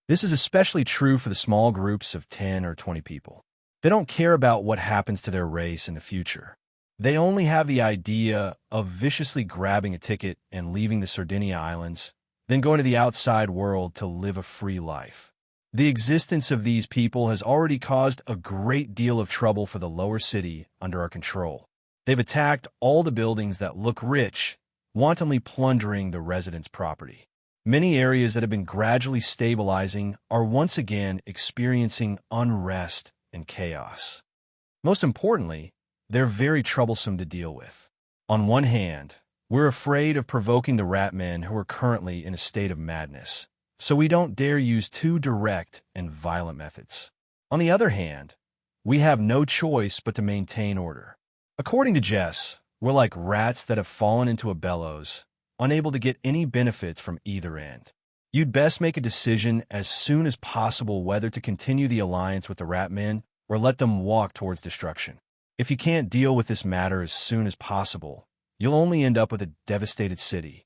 This is especially true for the small groups of 10 or 20 people. They don't care about what happens to their race in the future. They only have the idea of viciously grabbing a ticket and leaving the Sardinia Islands, then going to the outside world to live a free life. The existence of these people has already caused a great deal of trouble for the lower city under our control. They've attacked all the buildings that look rich, wantonly plundering the residents' property. Many areas that have been gradually stabilizing are once again experiencing unrest and chaos. Most importantly, they're very troublesome to deal with. On one hand, we're afraid of provoking the Ratmen who are currently in a state of madness, so we don't dare use too direct and violent methods. On the other hand, we have no choice but to maintain order. According to Jess, we're like rats that have fallen into a bellows, unable to get any benefits from either end. You'd best make a decision as soon as possible whether to continue the alliance with the Ratmen or let them walk towards destruction. If you can't deal with this matter as soon as possible, you'll only end up with a devastated city.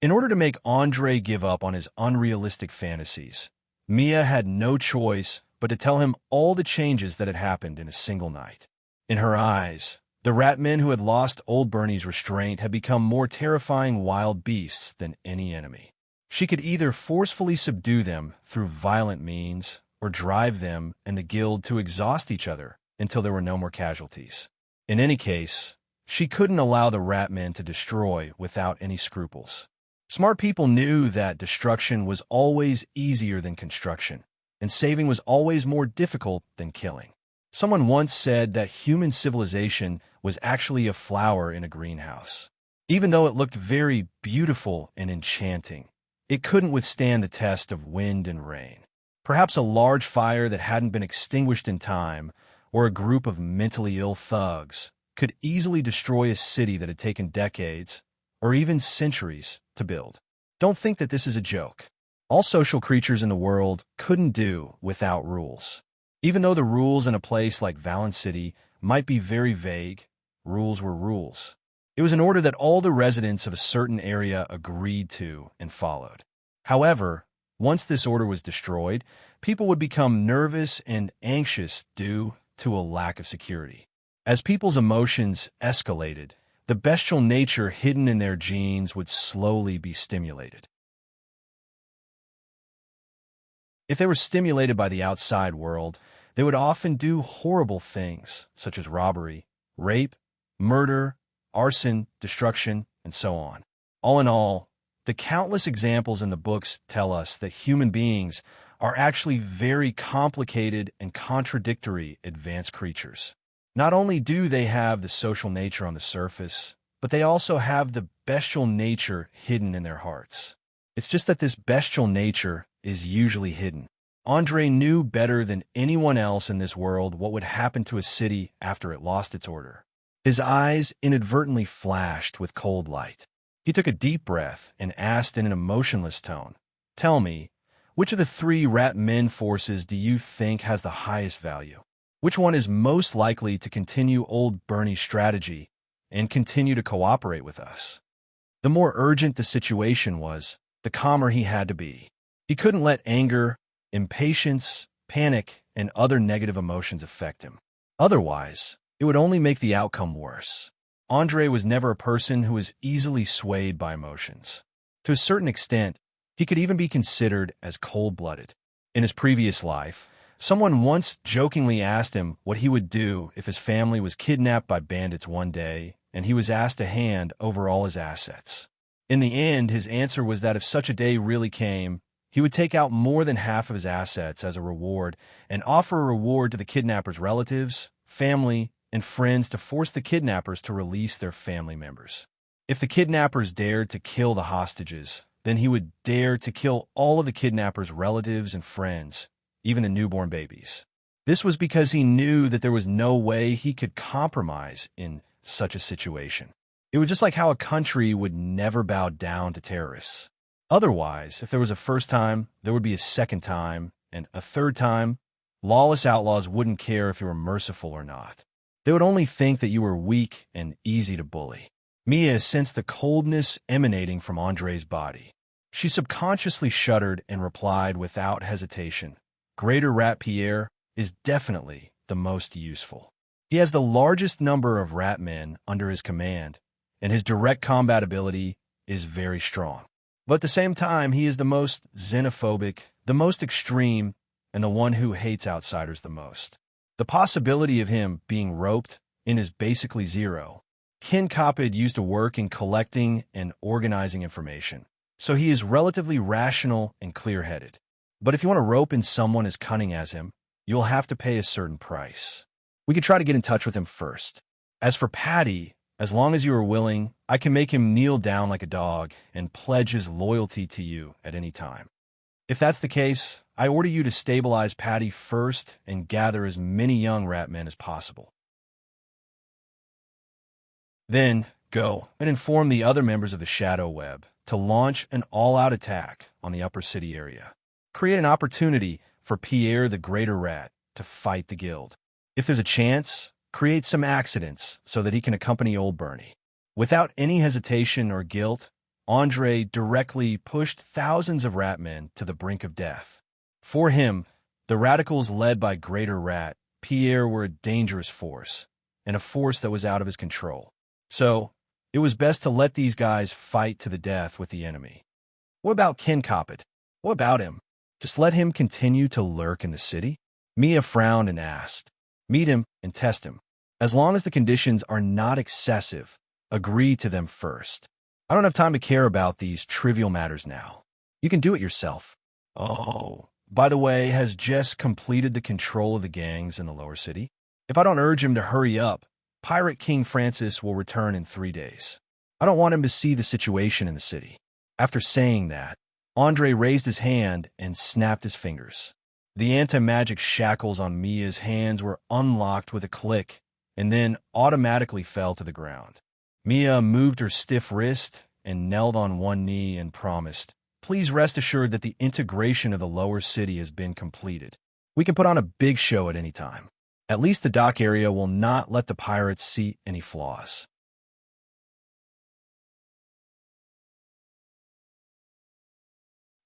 In order to make Andre give up on his unrealistic fantasies, Mia had no choice but to tell him all the changes that had happened in a single night. In her eyes, the Ratmen who had lost Old Bernie's restraint had become more terrifying wild beasts than any enemy. She could either forcefully subdue them through violent means or drive them and the guild to exhaust each other until there were no more casualties. In any case, She couldn't allow the rat men to destroy without any scruples. Smart people knew that destruction was always easier than construction, and saving was always more difficult than killing. Someone once said that human civilization was actually a flower in a greenhouse. Even though it looked very beautiful and enchanting, it couldn't withstand the test of wind and rain. Perhaps a large fire that hadn't been extinguished in time, or a group of mentally ill thugs, could easily destroy a city that had taken decades, or even centuries, to build. Don't think that this is a joke. All social creatures in the world couldn't do without rules. Even though the rules in a place like Valen City might be very vague, rules were rules. It was an order that all the residents of a certain area agreed to and followed. However, once this order was destroyed, people would become nervous and anxious due to a lack of security. As people's emotions escalated, the bestial nature hidden in their genes would slowly be stimulated. If they were stimulated by the outside world, they would often do horrible things, such as robbery, rape, murder, arson, destruction, and so on. All in all, the countless examples in the books tell us that human beings are actually very complicated and contradictory advanced creatures. Not only do they have the social nature on the surface, but they also have the bestial nature hidden in their hearts. It's just that this bestial nature is usually hidden. Andre knew better than anyone else in this world what would happen to a city after it lost its order. His eyes inadvertently flashed with cold light. He took a deep breath and asked in an emotionless tone, "Tell me, which of the three rat men forces do you think has the highest value? Which one is most likely to continue old Bernie's strategy and continue to cooperate with us?" The more urgent the situation was, the calmer he had to be. He couldn't let anger, impatience, panic, and other negative emotions affect him. Otherwise, it would only make the outcome worse. Andre was never a person who was easily swayed by emotions. To a certain extent, he could even be considered as cold-blooded. In his previous life, someone once jokingly asked him what he would do if his family was kidnapped by bandits one day and he was asked to hand over all his assets. In the end, his answer was that if such a day really came, he would take out more than half of his assets as a reward and offer a reward to the kidnappers' relatives, family, and friends to force the kidnappers to release their family members. If the kidnappers dared to kill the hostages, then he would dare to kill all of the kidnappers' relatives and friends, even the newborn babies. This was because he knew that there was no way he could compromise in such a situation. It was just like how a country would never bow down to terrorists. Otherwise, if there was a first time, there would be a second time, and a third time. Lawless outlaws wouldn't care if you were merciful or not. They would only think that you were weak and easy to bully. Mia sensed the coldness emanating from Andre's body. She subconsciously shuddered and replied without hesitation, "Greater Rat Pierre is definitely the most useful. He has the largest number of rat men under his command, and his direct combat ability is very strong. But at the same time, he is the most xenophobic, the most extreme, and the one who hates outsiders the most. The possibility of him being roped in is basically zero. Ken Copped used to work in collecting and organizing information, so he is relatively rational and clear-headed. But if you want to rope in someone as cunning as him, you'll have to pay a certain price. We could try to get in touch with him first. As for Patty, as long as you are willing, I can make him kneel down like a dog and pledge his loyalty to you at any time. If that's the case, I order you to stabilize Patty first and gather as many young rat men as possible. Then, go and inform the other members of the Shadow Web to launch an all-out attack on the Upper City area. Create an opportunity for Pierre the Greater Rat to fight the guild. If there's a chance, create some accidents so that he can accompany old Bernie. Without any hesitation or guilt, Andre directly pushed thousands of rat men to the brink of death. For him, the radicals led by Greater Rat, Pierre, were a dangerous force, and a force that was out of his control. So, it was best to let these guys fight to the death with the enemy. What about Ken Copped? What about him? Just let him continue to lurk in the city? Mia frowned and asked, "Meet him and test him. As long as the conditions are not excessive, agree to them first. I don't have time to care about these trivial matters now. You can do it yourself. Oh, by the way, has Jess completed the control of the gangs in the lower city? If I don't urge him to hurry up, Pirate King Francis will return in 3 days. I don't want him to see the situation in the city. After saying that, Andre raised his hand and snapped his fingers. The anti-magic shackles on Mia's hands were unlocked with a click and then automatically fell to the ground. Mia moved her stiff wrist and knelt on one knee and promised, "Please rest assured that the integration of the lower city has been completed. We can put on a big show at any time. At least the dock area will not let the pirates see any flaws."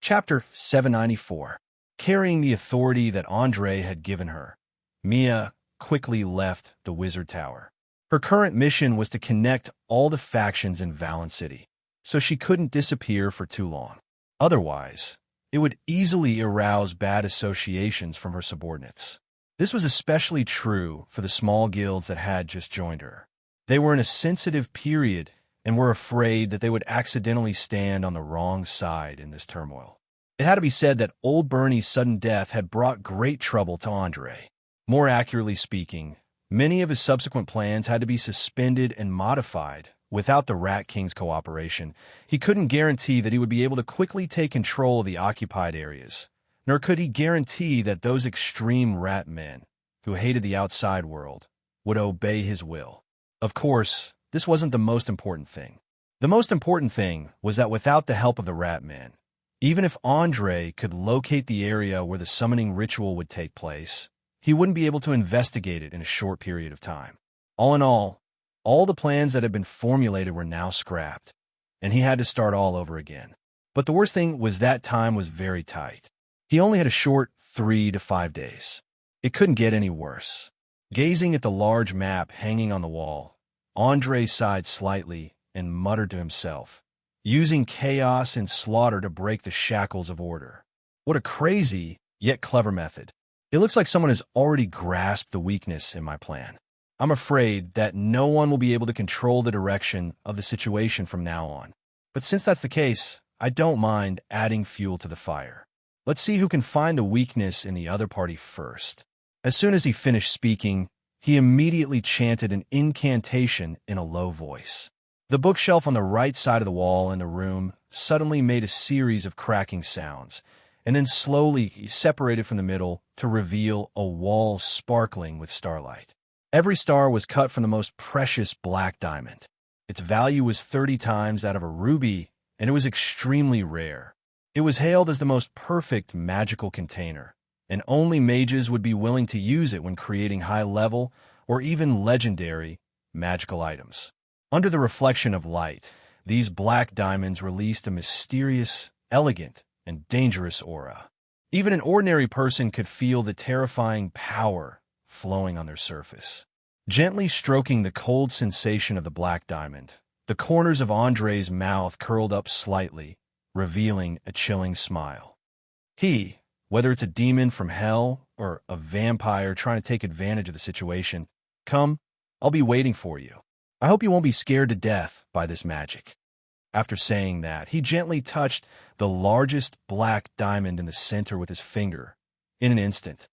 Chapter 794. Carrying the authority that Andre had given her, Mia quickly left the Wizard Tower. Her current mission was to connect all the factions in Valen City, so she couldn't disappear for too long. Otherwise, it would easily arouse bad associations from her subordinates. This was especially true for the small guilds that had just joined her. They were in a sensitive period and were afraid that they would accidentally stand on the wrong side in this turmoil. It had to be said that old Bernie's sudden death had brought great trouble to Andre. More accurately speaking, many of his subsequent plans had to be suspended and modified. Without the Rat King's cooperation, he couldn't guarantee that he would be able to quickly take control of the occupied areas, nor could he guarantee that those extreme rat men, who hated the outside world, would obey his will. Of course, this wasn't the most important thing. The most important thing was that without the help of the rat men, even if Andre could locate the area where the summoning ritual would take place, he wouldn't be able to investigate it in a short period of time. All in all the plans that had been formulated were now scrapped, and he had to start all over again. But the worst thing was that time was very tight. He only had a short 3 to 5 days. It couldn't get any worse. Gazing at the large map hanging on the wall, Andre sighed slightly and muttered to himself, "Using chaos and slaughter to break the shackles of order. What a crazy, yet clever method. It looks like someone has already grasped the weakness in my plan. I'm afraid that no one will be able to control the direction of the situation from now on. But since that's the case, I don't mind adding fuel to the fire. Let's see who can find the weakness in the other party first." As soon as he finished speaking, he immediately chanted an incantation in a low voice. The bookshelf on the right side of the wall in the room suddenly made a series of cracking sounds, and then slowly he separated from the middle to reveal a wall sparkling with starlight. Every star was cut from the most precious black diamond. Its value was 30 times that of a ruby, and it was extremely rare. It was hailed as the most perfect magical container, and only mages would be willing to use it when creating high-level or even legendary magical items. Under the reflection of light, these black diamonds released a mysterious, elegant, and dangerous aura. Even an ordinary person could feel the terrifying power flowing on their surface. Gently stroking the cold sensation of the black diamond, the corners of Andre's mouth curled up slightly, revealing a chilling smile. He, whether it's a demon from hell or a vampire trying to take advantage of the situation, "Come, I'll be waiting for you. I hope you won't be scared to death by this magic." After saying that, he gently touched the largest black diamond in the center with his finger. In an instant,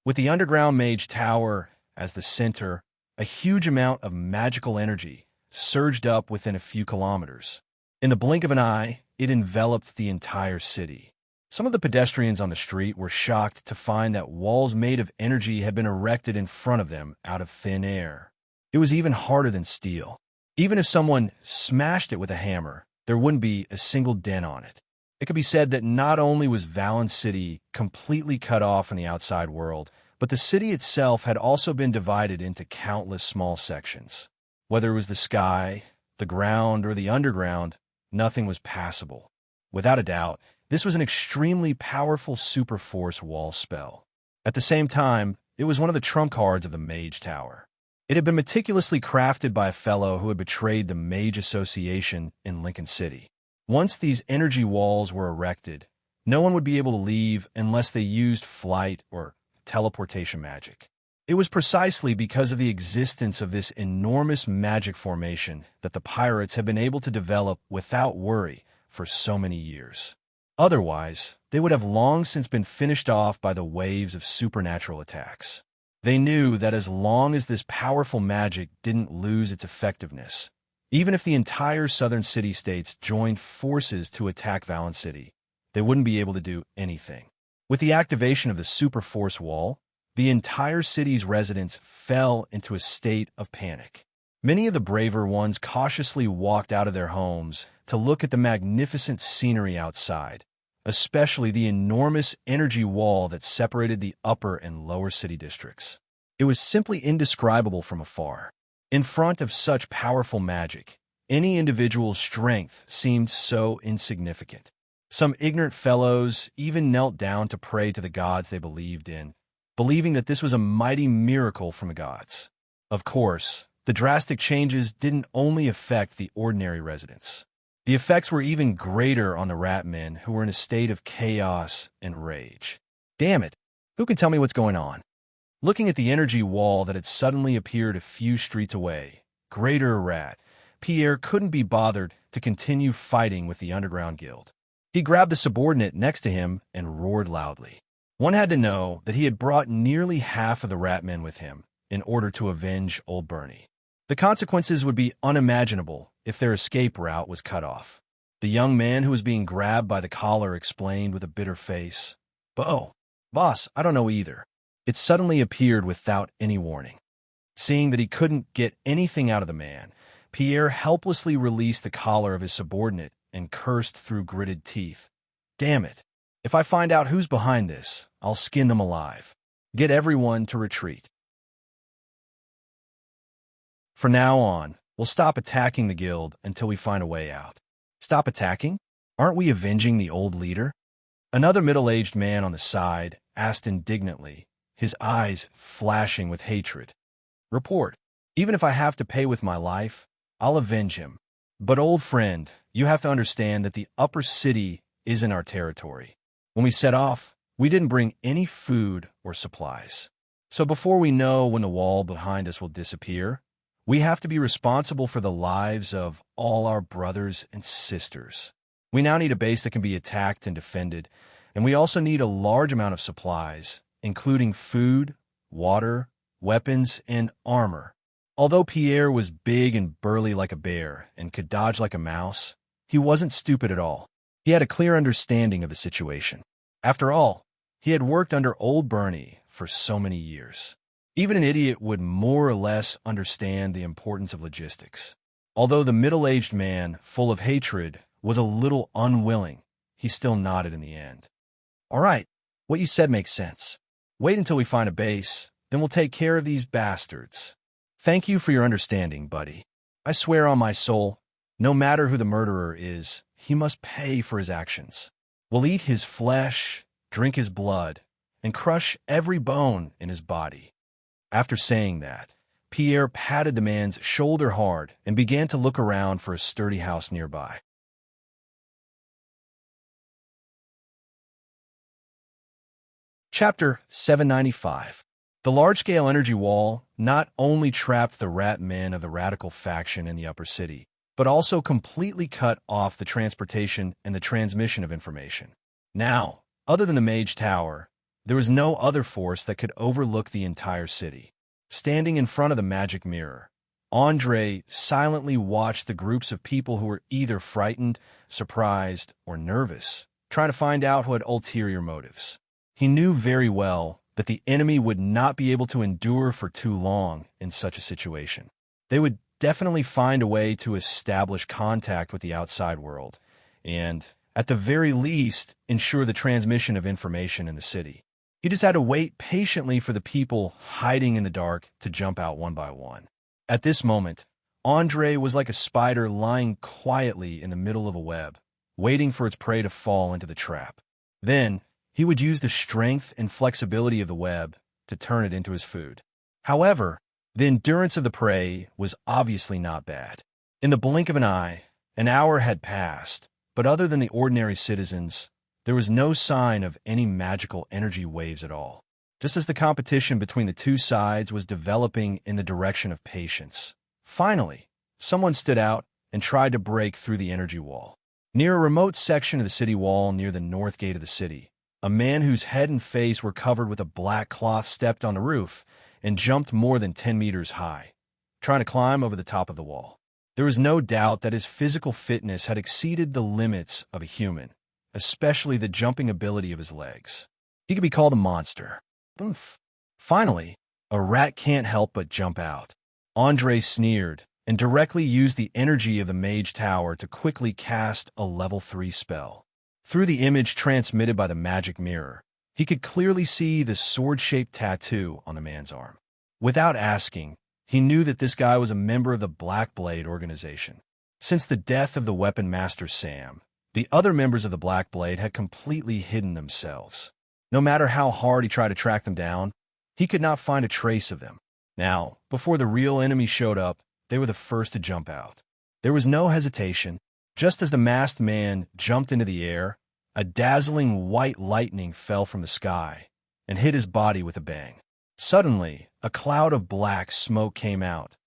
with the underground mage tower as the center, a huge amount of magical energy surged up within a few kilometers. In the blink of an eye, it enveloped the entire city. Some of the pedestrians on the street were shocked to find that walls made of energy had been erected in front of them out of thin air. It was even harder than steel. Even if someone smashed it with a hammer, there wouldn't be a single dent on it. It could be said that not only was Valen City completely cut off from the outside world, but the city itself had also been divided into countless small sections. Whether it was the sky, the ground, or the underground, nothing was passable. Without a doubt, this was an extremely powerful superforce wall spell. At the same time, it was one of the trump cards of the Mage Tower. It had been meticulously crafted by a fellow who had betrayed the Mage Association in Lincoln City. Once these energy walls were erected, no one would be able to leave unless they used flight or teleportation magic. It was precisely because of the existence of this enormous magic formation that the pirates had been able to develop without worry for so many years. Otherwise, they would have long since been finished off by the waves of supernatural attacks. They knew that as long as this powerful magic didn't lose its effectiveness, even if the entire southern city-states joined forces to attack Valen City, they wouldn't be able to do anything. With the activation of the Super Force Wall, the entire city's residents fell into a state of panic. Many of the braver ones cautiously walked out of their homes to look at the magnificent scenery outside, especially the enormous energy wall that separated the upper and lower city districts. It was simply indescribable from afar. In front of such powerful magic, any individual's strength seemed so insignificant. Some ignorant fellows even knelt down to pray to the gods they believed in, believing that this was a mighty miracle from the gods. Of course, the drastic changes didn't only affect the ordinary residents. The effects were even greater on the rat men, who were in a state of chaos and rage. Damn it, who can tell me what's going on? Looking at the energy wall that had suddenly appeared a few streets away, Greater Rat, Pierre couldn't be bothered to continue fighting with the underground guild. He grabbed the subordinate next to him and roared loudly. One had to know that he had brought nearly half of the rat men with him in order to avenge Old Bernie. The consequences would be unimaginable if their escape route was cut off. The young man who was being grabbed by the collar explained with a bitter face, Boss, I don't know either. It suddenly appeared without any warning. Seeing that he couldn't get anything out of the man, Pierre helplessly released the collar of his subordinate and cursed through gritted teeth. Damn it. If I find out who's behind this, I'll skin them alive. Get everyone to retreat. From now on, we'll stop attacking the guild until we find a way out. Stop attacking? Aren't we avenging the old leader? Another middle-aged man on the side asked indignantly, his eyes flashing with hatred. Report. Even if I have to pay with my life, I'll avenge him. But old friend, you have to understand that the upper city isn't our territory. When we set off, we didn't bring any food or supplies. So before we know when the wall behind us will disappear, we have to be responsible for the lives of all our brothers and sisters. We now need a base that can be attacked and defended, and we also need a large amount of supplies, including food, water, weapons, and armor. Although Pierre was big and burly like a bear and could dodge like a mouse, he wasn't stupid at all. He had a clear understanding of the situation. After all, he had worked under Old Bernie for so many years. Even an idiot would more or less understand the importance of logistics. Although the middle-aged man, full of hatred, was a little unwilling, he still nodded in the end. All right, what you said makes sense. Wait until we find a base, then we'll take care of these bastards. Thank you for your understanding, buddy. I swear on my soul, no matter who the murderer is, he must pay for his actions. We'll eat his flesh, drink his blood, and crush every bone in his body. After saying that, Pierre patted the man's shoulder hard and began to look around for a sturdy house nearby. Chapter 795. The large-scale energy wall not only trapped the rat men of the radical faction in the upper city, but also completely cut off the transportation and the transmission of information. Now, other than the Mage Tower, there was no other force that could overlook the entire city. Standing in front of the magic mirror, André silently watched the groups of people who were either frightened, surprised, or nervous, trying to find out who had ulterior motives. He knew very well that the enemy would not be able to endure for too long in such a situation. They would definitely find a way to establish contact with the outside world and, at the very least, ensure the transmission of information in the city. He just had to wait patiently for the people hiding in the dark to jump out one by one. At this moment, André was like a spider lying quietly in the middle of a web, waiting for its prey to fall into the trap. Then, he would use the strength and flexibility of the web to turn it into his food. However, the endurance of the prey was obviously not bad. In the blink of an eye, an hour had passed, but other than the ordinary citizens, there was no sign of any magical energy waves at all. just as the competition between the two sides was developing in the direction of patience. Finally, someone stood out and tried to break through the energy wall. Near a remote section of the city wall near the north gate of the city, a man whose head and face were covered with a black cloth stepped on the roof and jumped more than 10 meters high, trying to climb over the top of the wall. There was no doubt that his physical fitness had exceeded the limits of a human, especially the jumping ability of his legs. He could be called a monster. Oomph. Finally, a rat can't help but jump out. Andre sneered and directly used the energy of the mage tower to quickly cast a level 3 spell. Through the image transmitted by the magic mirror, he could clearly see the sword-shaped tattoo on the man's arm. Without asking, he knew that this guy was a member of the Black Blade organization. Since the death of the weapon master Sam, the other members of the Black Blade had completely hidden themselves. No matter how hard he tried to track them down, he could not find a trace of them. Now, before the real enemy showed up, they were the first to jump out. There was no hesitation. Just as the masked man jumped into the air, a dazzling white lightning fell from the sky and hit his body with a bang. Suddenly, a cloud of black smoke came out.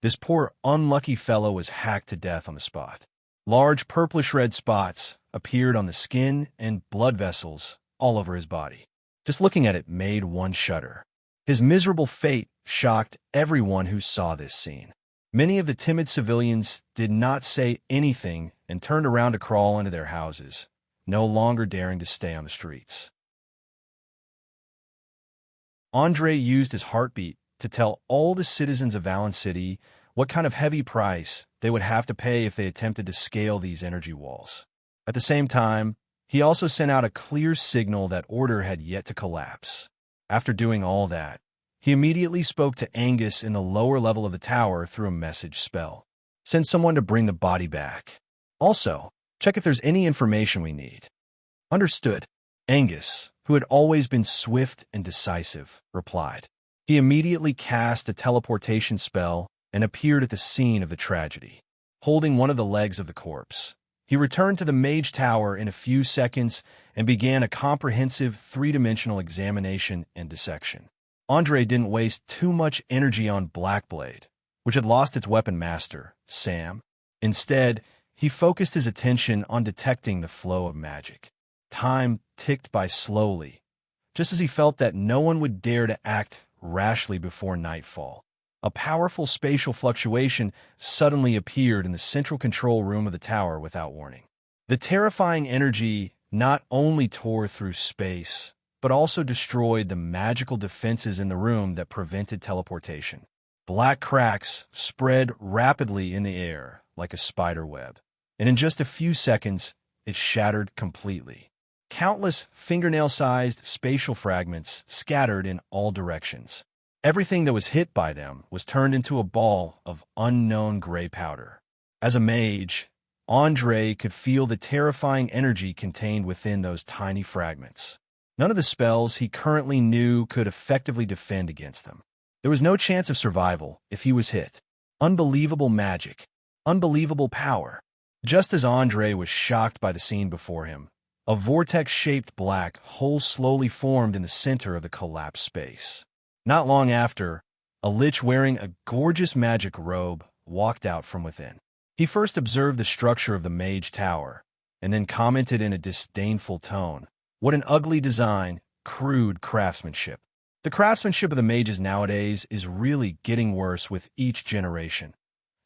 This poor unlucky fellow was hacked to death on the spot. Large purplish-red spots appeared on the skin and blood vessels all over his body. Just looking at it made one shudder. His miserable fate shocked everyone who saw this scene. Many of the timid civilians did not say anything and turned around to crawl into their houses, no longer daring to stay on the streets. Andre used his heartbeat to tell all the citizens of Valen City what kind of heavy price they would have to pay if they attempted to scale these energy walls. At the same time, he also sent out a clear signal that order had yet to collapse. After doing all that, he immediately spoke to Angus in the lower level of the tower through a message spell. Send someone to bring the body back. Also, check if there's any information we need. Understood. Angus, who had always been swift and decisive, replied. He immediately cast a teleportation spell and appeared at the scene of the tragedy, holding one of the legs of the corpse. He returned to the mage tower in a few seconds and began a comprehensive three-dimensional examination and dissection. Andre didn't waste too much energy on Blackblade, which had lost its weapon master, Sam. Instead, he focused his attention on detecting the flow of magic. Time ticked by slowly, just as he felt that no one would dare to act rashly before nightfall. A powerful spatial fluctuation suddenly appeared in the central control room of the tower without warning. The terrifying energy not only tore through space, but also destroyed the magical defenses in the room that prevented teleportation. Black cracks spread rapidly in the air like a spider web, and in just a few seconds, it shattered completely. Countless fingernail-sized spatial fragments scattered in all directions. Everything that was hit by them was turned into a ball of unknown gray powder. As a mage, Andre could feel the terrifying energy contained within those tiny fragments. None of the spells he currently knew could effectively defend against them. There was no chance of survival if he was hit. Unbelievable magic. Unbelievable power. Just as Andre was shocked by the scene before him, a vortex-shaped black hole slowly formed in the center of the collapsed space. Not long after, a lich wearing a gorgeous magic robe walked out from within. He first observed the structure of the mage tower, and then commented in a disdainful tone, "What an ugly design, crude craftsmanship." The craftsmanship of the mages nowadays is really getting worse with each generation.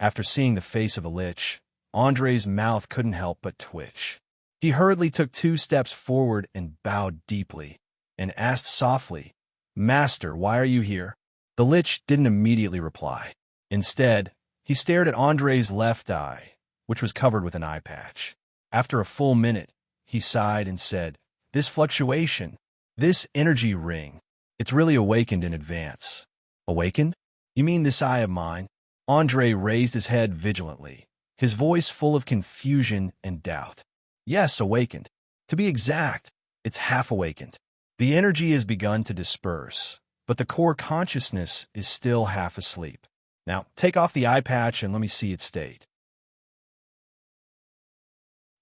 After seeing the face of a lich, Andre's mouth couldn't help but twitch. He hurriedly took 2 steps forward and bowed deeply, and asked softly, "Master, why are you here?" The lich didn't immediately reply. Instead, he stared at Andre's left eye, which was covered with an eye patch. After a full minute, he sighed and said, "This fluctuation, this energy ring, it's really awakened in advance." "Awakened? You mean this eye of mine?" Andre raised his head vigilantly, his voice full of confusion and doubt. "Yes, awakened. To be exact, it's half awakened. The energy has begun to disperse, but the core consciousness is still half asleep. Now, take off the eye patch and let me see its state."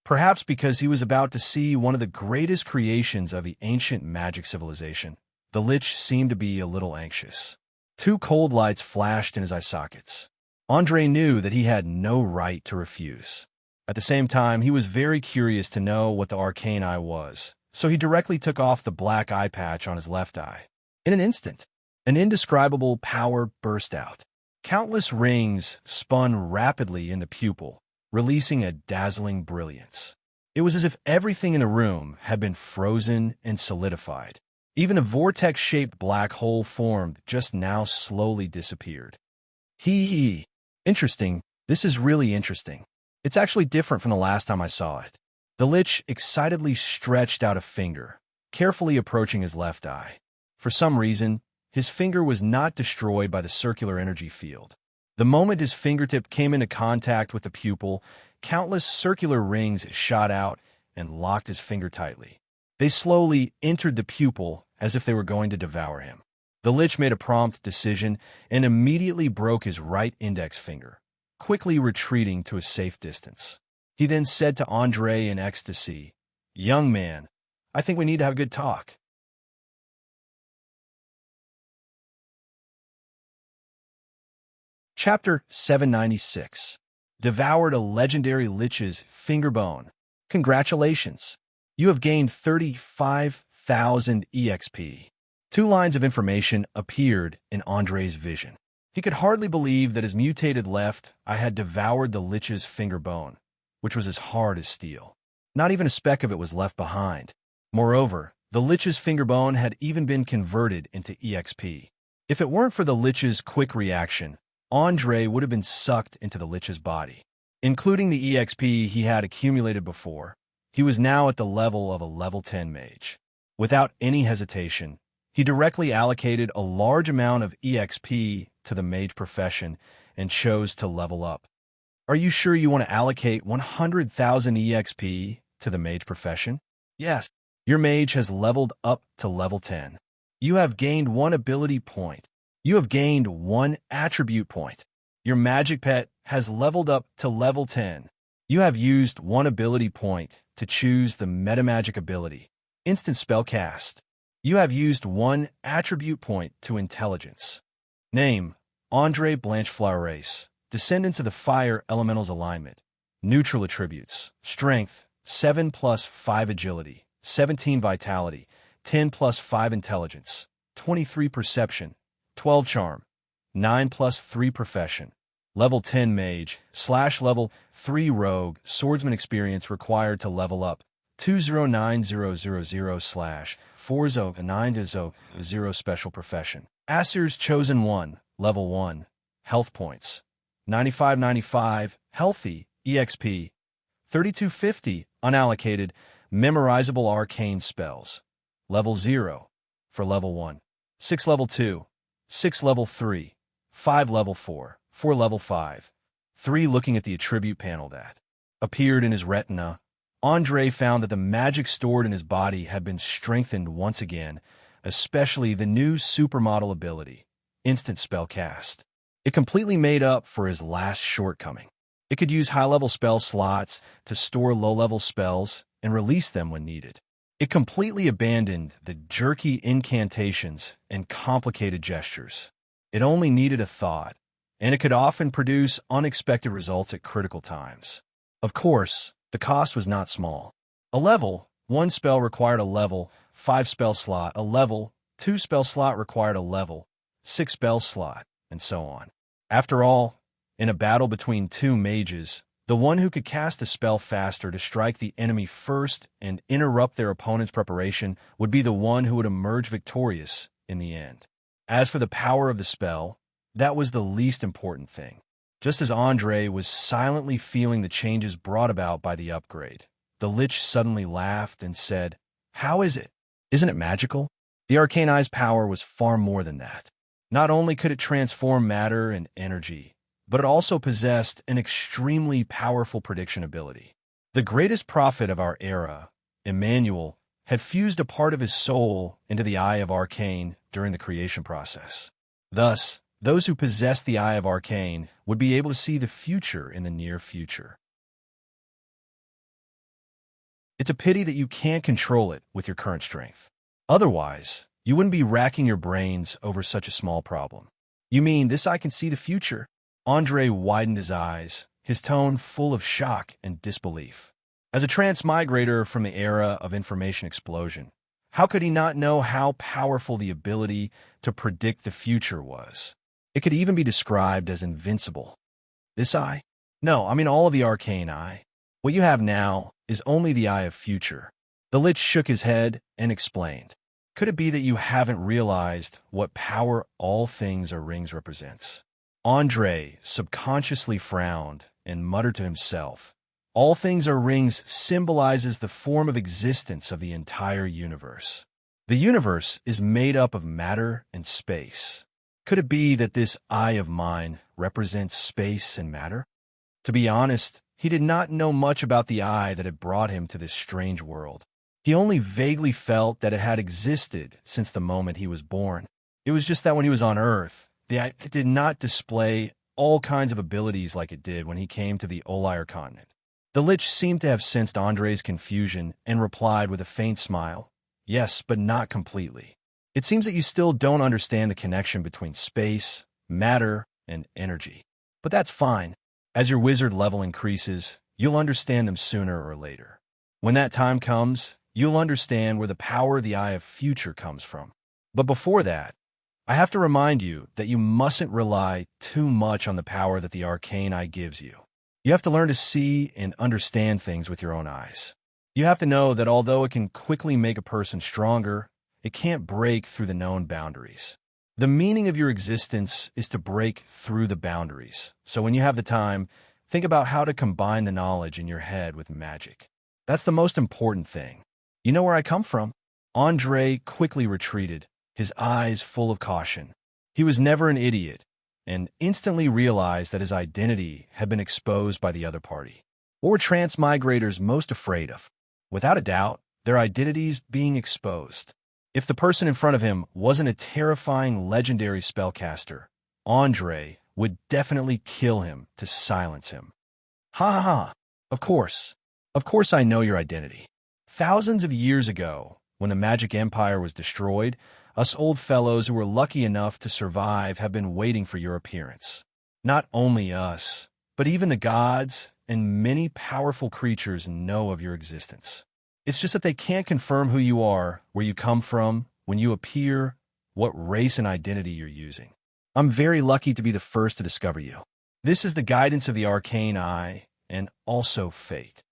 Perhaps because he was about to see one of the greatest creations of the ancient magic civilization, The Lich seemed to be a little anxious. Two cold lights flashed in his eye sockets. Andre knew that he had no right to refuse. At the same time, he was very curious to know what the arcane eye was, so he directly took off the black eye patch on his left eye. In an instant, an indescribable power burst out. Countless rings spun rapidly in the pupil, releasing a dazzling brilliance. It was as if everything in the room had been frozen and solidified. Even a vortex-shaped black hole formed just now slowly disappeared. Hee. Interesting. This is really interesting. It's actually different from the last time I saw it. The Lich excitedly stretched out a finger, carefully approaching his left eye. For some reason, his finger was not destroyed by the circular energy field. The moment his fingertip came into contact with the pupil, countless circular rings shot out and locked his finger tightly. They slowly entered the pupil as if they were going to devour him. The Lich made a prompt decision and immediately broke his right index finger, quickly retreating to a safe distance. He then said to Andre in ecstasy, "Young man, I think we need to have a good talk." Chapter 796. Devoured a legendary Lich's finger bone. Congratulations! You have gained 35,000 EXP. Two lines of information appeared in Andre's vision. He could hardly believe that his mutated left eye had devoured the Lich's finger bone, which was as hard as steel. Not even a speck of it was left behind. Moreover, the Lich's finger bone had even been converted into EXP. If it weren't for the Lich's quick reaction, Andre would have been sucked into the Lich's body. Including the EXP he had accumulated before, he was now at the level of a level 10 mage. Without any hesitation, he directly allocated a large amount of EXP to the mage profession and chose to level up. Are you sure you want to allocate 100,000 EXP to the mage profession? Yes, your mage has leveled up to level 10. You have gained 1 ability point. You have gained 1 attribute point. Your magic pet has leveled up to level 10. You have used 1 ability point to choose the metamagic ability, instant spell cast. You have used 1 attribute point to intelligence. Name, Andre Blanchefleur, descendants of the fire elementals alignment. Neutral attributes, strength, 7 plus 5 agility, 17 vitality, 10 plus 5 intelligence, 23 perception, 12 charm, 9 plus 3 profession. Level 10 mage / level 3 rogue swordsman experience required to level up. 209000 / 409000 special profession. Asur's chosen one, level 1. Health points. 9595 healthy EXP. 3250 unallocated memorizable arcane spells. Level 0 for level 1. 6 level 2. 6 level 3. 5 level 4. 4 level 5. 3 looking at the attribute panel that appeared in his retina, Andre found that the magic stored in his body had been strengthened once again, especially the new supermodel ability, instant spell cast. It completely made up for his last shortcoming. It could use high-level spell slots to store low-level spells and release them when needed. It completely abandoned the jerky incantations and complicated gestures. It only needed a thought, and it could often produce unexpected results at critical times. Of course, the cost was not small. A level 1 spell required a level 5 spell slot, a level 2 spell slot required a level 6 spell slot, and so on. After all, in a battle between 2 mages, the one who could cast a spell faster to strike the enemy first and interrupt their opponent's preparation would be the one who would emerge victorious in the end. As for the power of the spell, that was the least important thing. Just as Andre was silently feeling the changes brought about by the upgrade, the Lich suddenly laughed and said, "How is it? Isn't it magical?" The Arcane Eye's power was far more than that. Not only could it transform matter and energy, but it also possessed an extremely powerful prediction ability. The greatest prophet of our era, Emmanuel, had fused a part of his soul into the Eye of Arcane during the creation process. Thus, those who possessed the Eye of Arcane would be able to see the future in the near future. It's a pity that you can't control it with your current strength. Otherwise, you wouldn't be racking your brains over such a small problem. You mean this eye can see the future? Andre widened his eyes, his tone full of shock and disbelief. As a transmigrator from the era of information explosion, how could he not know how powerful the ability to predict the future was? It could even be described as invincible. This eye? No, I mean all of the arcane eye. What you have now is only the eye of future. The Lich shook his head and explained. Could it be that you haven't realized what power all things or rings represents? Andre subconsciously frowned and muttered to himself. All things or rings symbolizes the form of existence of the entire universe. The universe is made up of matter and space. Could it be that this eye of mine represents space and matter? To be honest, he did not know much about the eye that had brought him to this strange world. He only vaguely felt that it had existed since the moment he was born. It was just that when he was on Earth, the eye did not display all kinds of abilities like it did when he came to the Olyre continent. The Lich seemed to have sensed Andre's confusion and replied with a faint smile. Yes, but not completely. It seems that you still don't understand the connection between space, matter, and energy. But that's fine. As your wizard level increases, you'll understand them sooner or later. When that time comes, you'll understand where the power of the Eye of Future comes from. But before that, I have to remind you that you mustn't rely too much on the power that the Arcane Eye gives you. You have to learn to see and understand things with your own eyes. You have to know that although it can quickly make a person stronger, it can't break through the known boundaries. The meaning of your existence is to break through the boundaries. So when you have the time, think about how to combine the knowledge in your head with magic. That's the most important thing. You know where I come from? Andre quickly retreated, his eyes full of caution. He was never an idiot, and instantly realized that his identity had been exposed by the other party. What were transmigrators most afraid of? Without a doubt, their identities being exposed. If the person in front of him wasn't a terrifying legendary spellcaster, Andre would definitely kill him to silence him. Ha ha ha. Of course I know your identity. Thousands of years ago, when the Magic Empire was destroyed, us old fellows who were lucky enough to survive have been waiting for your appearance. Not only us, but even the gods and many powerful creatures know of your existence. It's just that they can't confirm who you are, where you come from, when you appear, what race and identity you're using. I'm very lucky to be the first to discover you. This is the guidance of the Arcane Eye, and also fate.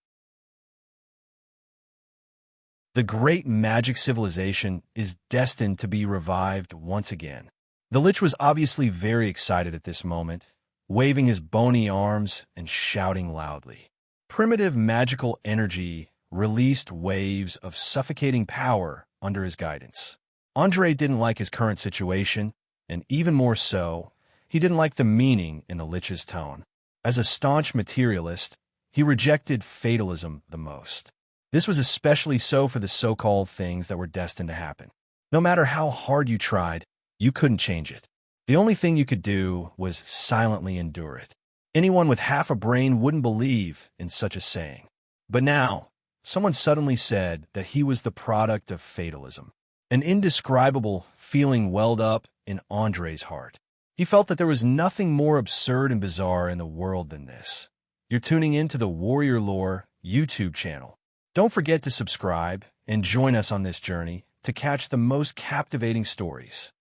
The great magic civilization is destined to be revived once again. The Lich was obviously very excited at this moment, waving his bony arms and shouting loudly. Primitive magical energy released waves of suffocating power under his guidance. Andre didn't like his current situation, and even more so, he didn't like the meaning in the Lich's tone. As a staunch materialist, he rejected fatalism the most. This was especially so for the so-called things that were destined to happen. No matter how hard you tried, you couldn't change it. The only thing you could do was silently endure it. Anyone with half a brain wouldn't believe in such a saying. But now, someone suddenly said that he was the product of fatalism. An indescribable feeling welled up in Andre's heart. He felt that there was nothing more absurd and bizarre in the world than this. You're tuning into the Warrior Lore YouTube channel. Don't forget to subscribe and join us on this journey to catch the most captivating stories.